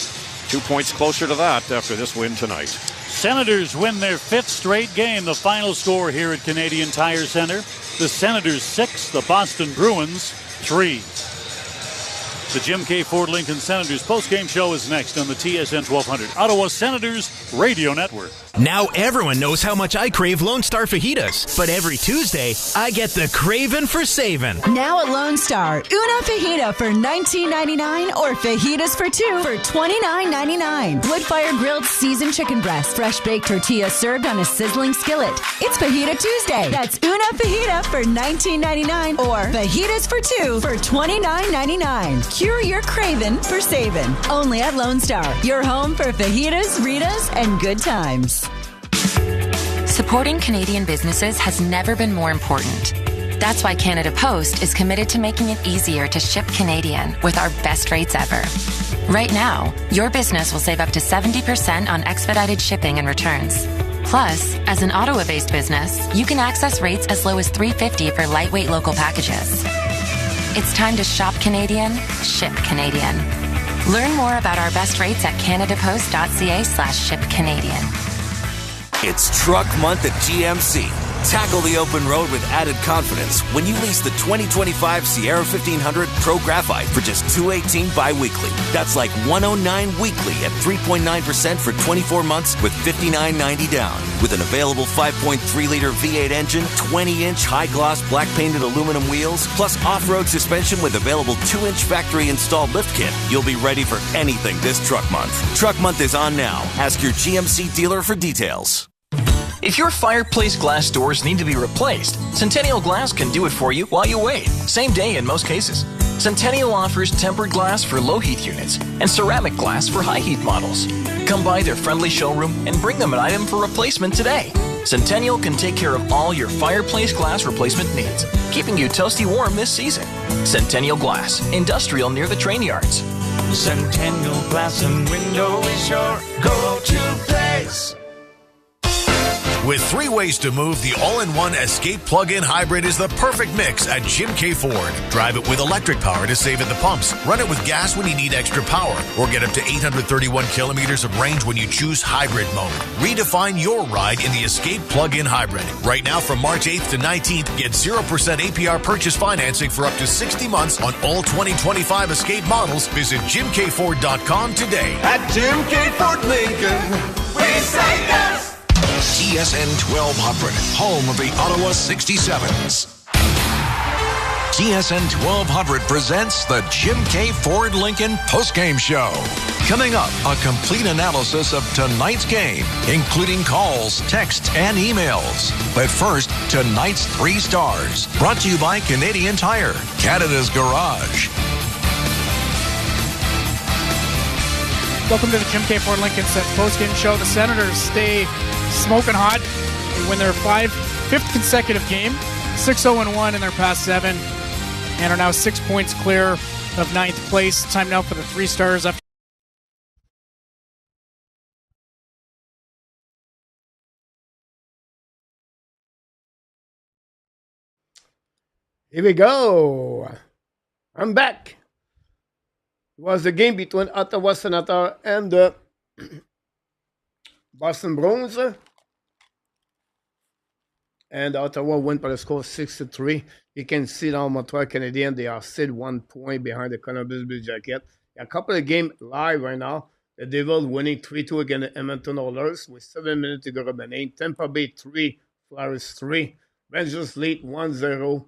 2 points closer to that after this win tonight. Senators win their 5th straight game. The final score here at Canadian Tire Center. The Senators 6, the Boston Bruins 3. The Jim K. Ford Lincoln Senators postgame show is next on the TSN 1200 Ottawa Senators Radio Network. Now everyone knows how much I crave Lone Star fajitas, but every Tuesday, I get the craving for saving. Now at Lone Star, una fajita for $19.99 or fajitas for two for $29.99. Wood-fire grilled seasoned chicken breast, fresh baked tortillas served on a sizzling skillet. It's Fajita Tuesday. That's una fajita for $19.99 or fajitas for two for $29.99. Cure your craving for saving. Only at Lone Star, your home for fajitas, Ritas, and good times. Supporting Canadian businesses has never been more important. That's why Canada Post is committed to making it easier to ship Canadian with our best rates ever. Right now, your business will save up to 70% on expedited shipping and returns. Plus, as an Ottawa-based business, you can access rates as low as $3.50 for lightweight local packages. It's time to shop Canadian, ship Canadian. Learn more about our best rates at canadapost.ca/shipcanadian. It's Truck Month at GMC. Tackle the open road with added confidence when you lease the 2025 Sierra 1500 Pro Graphite for just $218 bi-weekly. That's like $109 weekly at 3.9% for 24 months with $59.90 down. With an available 5.3-liter V8 engine, 20-inch high-gloss black-painted aluminum wheels, plus off-road suspension with available 2-inch factory-installed lift kit, you'll be ready for anything this Truck Month. Truck Month is on now. Ask your GMC dealer for details. If your fireplace glass doors need to be replaced, Centennial Glass can do it for you while you wait, same day in most cases. Centennial offers tempered glass for low heat units and ceramic glass for high heat models. Come by their friendly showroom and bring them an item for replacement today. Centennial can take care of all your fireplace glass replacement needs, keeping you toasty warm this season. Centennial Glass, industrial near the train yards. Centennial Glass and Window is your go-to place. With 3 ways to move, the all-in-one Escape plug-in hybrid is the perfect mix at Jim K. Ford. Drive it with electric power to save at the pumps. Run it with gas when you need extra power. Or get up to 831 kilometers of range when you choose hybrid mode. Redefine your ride in the Escape plug-in hybrid. Right now from March 8th to 19th, get 0% APR purchase financing for up to 60 months on all 2025 Escape models. Visit JimKFord.com today. At Jim K. Ford Lincoln, we say yes! TSN 1200, home of the Ottawa 67s. TSN 1200 presents the Jim K. Ford Lincoln Postgame Show. Coming up, a complete analysis of tonight's game, including calls, texts, and emails. But first, tonight's 3 stars, brought to you by Canadian Tire, Canada's Garage. Welcome to the Jim K. Ford Lincoln Sens postgame show. The Senators stay smoking hot. They win their fifth consecutive game, 6-0-1 in their past 7, and are now 6 points clear of 9th place. Time now for the 3 stars. Here we go. I'm back. It was the game between Ottawa Senators and the Boston Bruins. And Ottawa won by the score 6-3. You can see now Montreal Canadiens, they are still 1 point behind the Columbus Blue Jackets. A couple of games live right now. The Devils winning 3-2 against the Edmonton Oilers with 7 minutes to go remaining. Tampa Bay 3, Flyers 3. Rangers lead 1-0.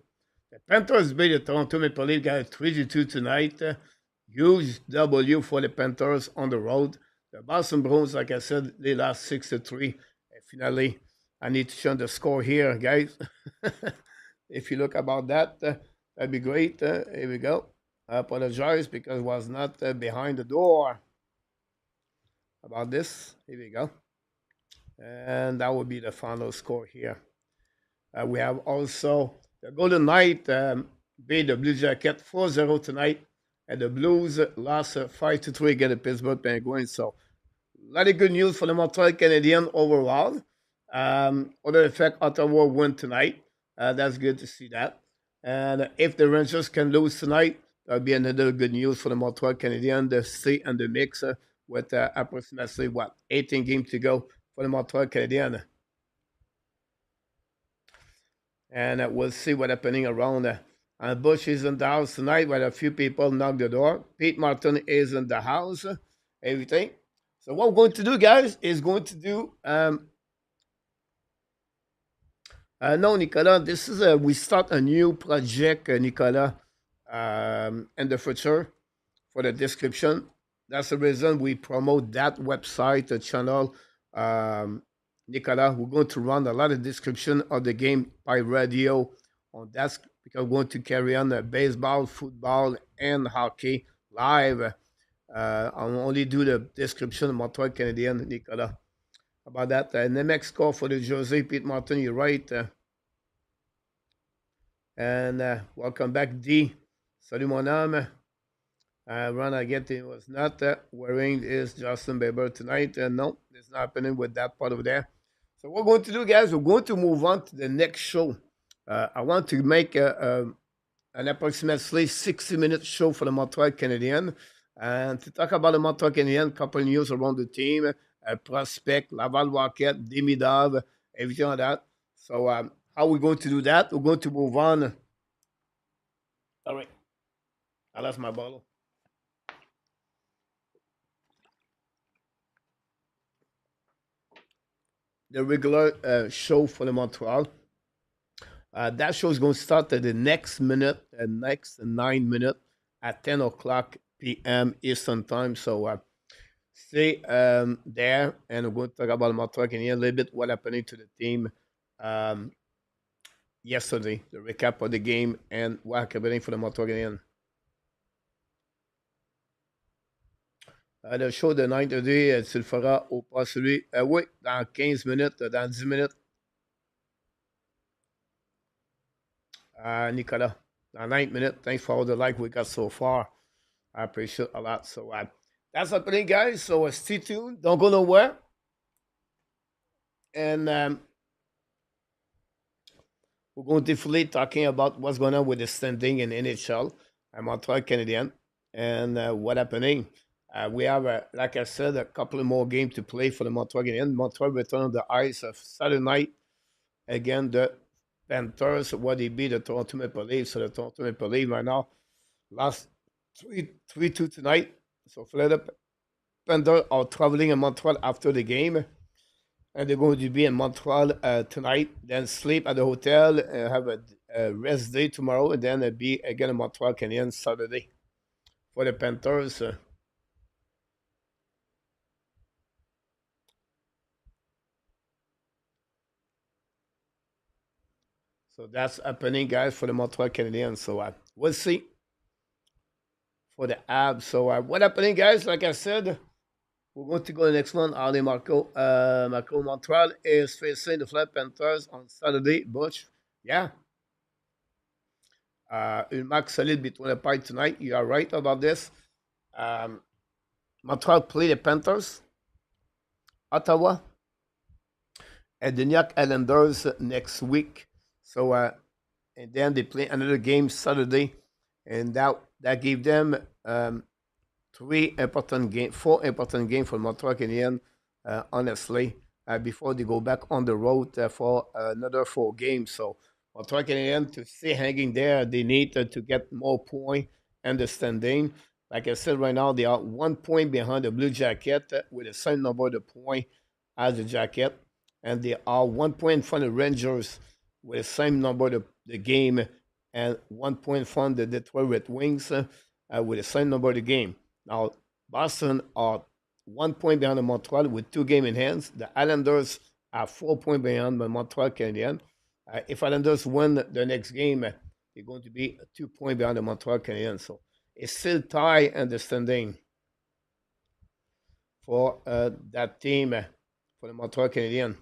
The Panthers beat the Toronto Maple Leafs, got a 3-2 tonight. Huge W for the Panthers on the road. The Boston Bruins, like I said, they lost 6-3. And finally, I need to show the score here, guys. If you look about that, that'd be great. Here we go. I apologize because it was not behind the door. About this, here we go. And that would be the final score here. We have also the Golden Knight beat the Blue Jackets 4-0 tonight. And the Blues lost 5-3 against the Pittsburgh Penguins. So, a lot of good news for the Montreal Canadiens overall. Other effect, Ottawa won tonight. That's good to see that. And if the Rangers can lose tonight, that'll be another good news for the Montreal Canadiens. They stay in the mix with approximately, 18 games to go for the Montreal Canadiens. And we'll see what's happening around And Bush is in the house tonight where a few people knock the door. Pete Martin is in the house. Everything. So what we're going to do, guys, is going to do no, Nicolas, this is we start a new project, Nicolas, in the future for the description. That's the reason we promote that website, the channel. Nicolas, we're going to run a lot of description of the game by radio on that because we're going to carry on baseball, football, and hockey live. I'll only do the description of Montreal Canadiens, Nicolas. About that. Nemec score for the Jose Pete Martin, you're right. And welcome back, D. Salut, mon homme. Ron, I get it was not wearing his Justin Bieber tonight. No, it's not happening with that part over there. So what we're going to do, guys, we're going to move on to the next show. I want to make an approximately 60-minute show for the Montreal Canadiens. And to talk about the Montreal Canadiens, couple of news around the team, prospect, Laval Rocket, Demidov, everything like that. So how are we going to do that? We're going to move on. All right. I lost my bottle. The regular show for the Montreal. That show is going to start at the next 9 minutes at 10 o'clock p.m. Eastern Time. So stay there, and we're going to talk about Montreal Canadiens, a little bit what happened to the team yesterday, the recap of the game, and what happened for the Montreal Canadiens. Le show de 9h, tu le feras au pas celui. Oui, dans 15 minutes, dans 10 minutes. Nicolas, dans 9 minutes. Thanks for all the like we got so far. I appreciate a lot. So that's happening, guys. So stay tuned. Don't go nowhere. And we're going to definitely talking about what's going on with the standing in NHL and Montreal Canadiens and what's happening. We have, like I said, a couple of more games to play for the Montreal Canadiens. Montreal return on the ice of Saturday night. Again, the Panthers, what they beat the Toronto Maple Leafs. So the Toronto Maple Leafs right now lost 3-2 tonight. So Florida Panthers are traveling in Montreal after the game. And they're going to be in Montreal tonight. Then sleep at the hotel, have a rest day tomorrow. And then be again in Montreal Canadiens Saturday. For the Panthers, so that's happening, guys, for the Montreal Canadiens. So we'll see for the Abs. So what's happening, guys? Like I said, we're going to go to the next one. Ali Marco. Marco Montreal is facing the Florida Panthers on Saturday. Butch, yeah. Une match solide between the parties tonight. You are right about this. Montreal play the Panthers, Ottawa, and the New York Islanders next week. So, and then they play another game Saturday, and that gave them 4 important games for Montreal Canadiens, honestly, before they go back on the road for another 4 games. So, Montreal Canadiens, to stay hanging there, they need to get more points and the standing. Like I said, right now, they are 1 point behind the Blue Jacket with the same number of points as the Jacket, and they are 1 point in front of the Rangers with the same number of the game, and 1 point from the Detroit Red Wings with the same number of the game. Now, Boston are 1 point behind the Montreal with 2 games in hands. The Islanders are 4 points behind the Montreal Canadiens. If Islanders win the next game, they're going to be 2 points behind the Montreal Canadiens. So it's still tie in the standing for that team, for the Montreal Canadiens.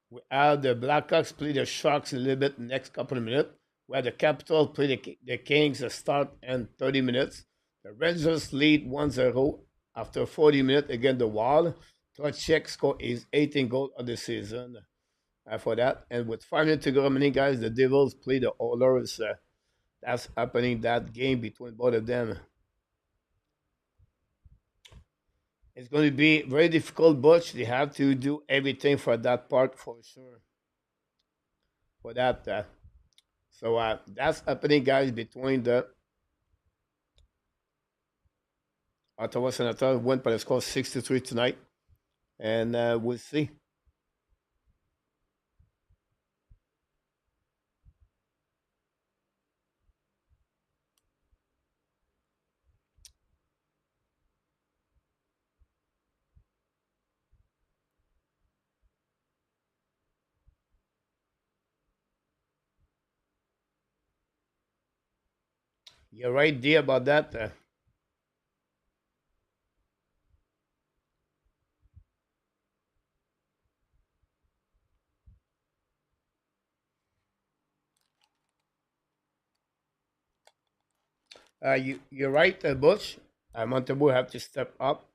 We have the Blackhawks play the Sharks a little bit in the next couple of minutes. We have the Capitals play the Kings start in 30 minutes. The Rangers lead 1-0 after 40 minutes against the Wild. Trocheck score his 18th goal of the season for that. And with 5 minutes to go remaining, guys, the Devils play the Oilers. That's happening, that game between both of them. It's going to be very difficult, but they have to do everything for that part for sure. for that. So that's happening, guys, between the Ottawa Senators win by the score 6-3 tonight, and we'll see. You're right, D, about that. You're right, Bush. Montembeau have to step up.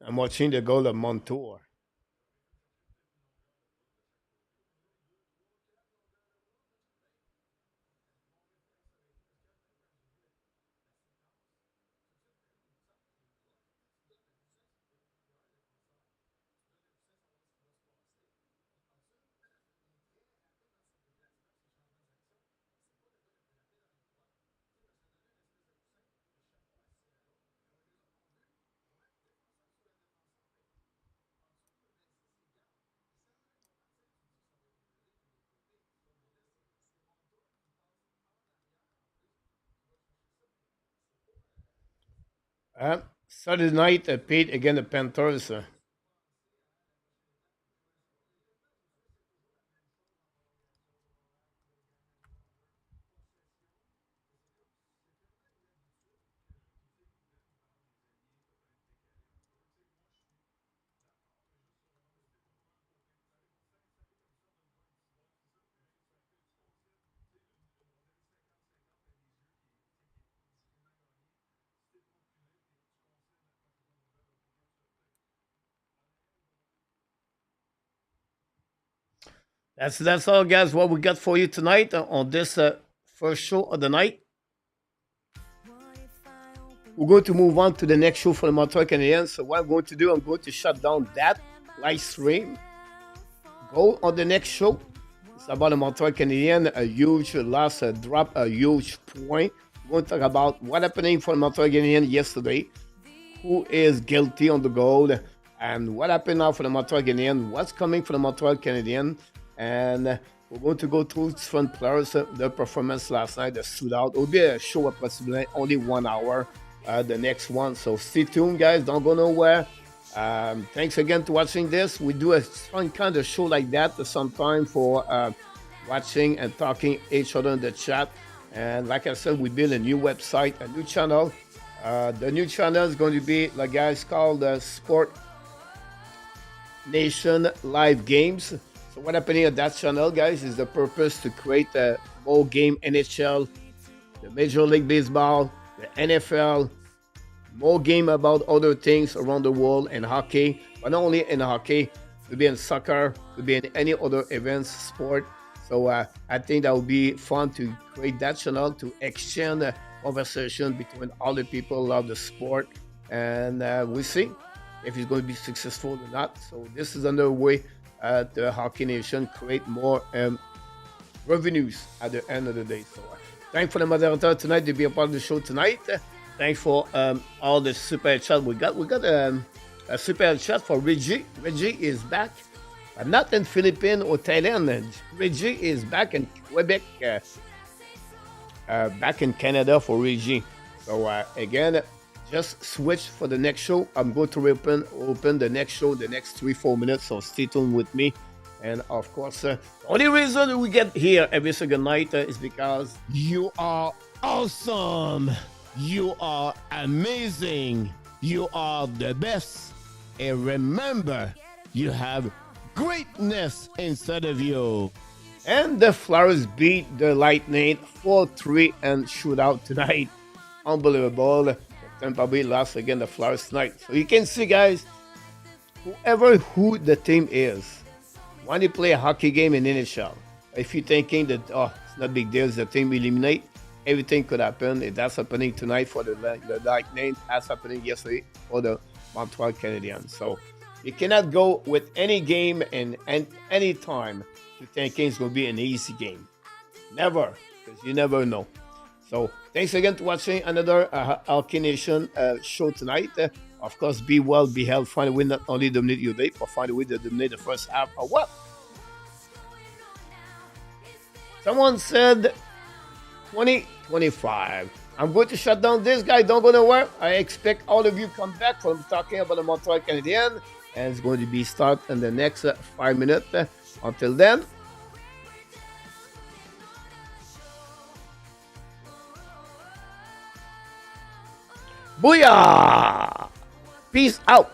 I'm watching the goal of Montour. Saturday night, Pete against the Panthers. That's all, guys. What we got for you tonight on this first show of the night. We're going to move on to the next show for the Montreal Canadiens. So what I'm going to do, I'm going to shut down that live stream. Go on the next show. It's about the Montreal Canadiens, a huge loss, a drop, a huge point. We're going to talk about what happened for the Montreal Canadiens yesterday, who is guilty on the goal, and what happened now for the Montreal Canadiens, what's coming for the Montreal Canadiens. And we're going to go through different players, their performance last night, the shootout. It will be a show approximately only 1 hour, the next one. So stay tuned, guys. Don't go nowhere. Thanks again to watching this. We do a fun kind of show like that sometime for watching and talking each other in the chat. And like I said, we build a new website, a new channel. The new channel is going to be, like guys, called Sport Nation Live Games. So what happening at that channel, guys, is the purpose to create a more game NHL, the Major League Baseball, the NFL, more game about other things around the world and hockey, but not only in hockey, it could be in soccer, could be in any other events, sport. So I think that would be fun to create that channel to exchange conversation between all the people who love the sport, and we'll see if it's going to be successful or not. So this is another way the Hockey Nation create more revenues at the end of the day. So thanks for the moderator tonight to be a part of the show tonight. Thanks for all the super chat we got. We got a super chat for Reggie. Reggie is back, but not in Philippines or Thailand. Reggie is back in Quebec, back in Canada for Reggie. So again, just switch for the next show. I'm going to open the next show the next 3-4 minutes, so stay tuned with me. And of course, the only reason we get here every single night is because you are awesome. You are amazing. You are the best. And remember, you have greatness inside of you. And the Flyers beat the Lightning 4-3 and shootout tonight. Unbelievable. The Tampa Bay lost again the Flyers tonight. So you can see, guys, who the team is, when you play a hockey game in NHL, if you're thinking that, it's not big deal, the team eliminate, everything could happen. If that's happening tonight for the Lightning, that's happening yesterday for the Montreal Canadiens. So you cannot go with any game and any time to thinking it's going to be an easy game. Never, because you never know. So thanks again for watching another Hockey Nation show tonight. Of course, be well, be healthy, find a way not only dominate your day, but find a way to dominate the first half or what? Someone said 2025. I'm going to shut down this guy. Don't go nowhere. I expect all of you come back from talking about the Montreal Canadiens. And it's going to be start in the next 5 minutes. Until then, booyah! Peace out.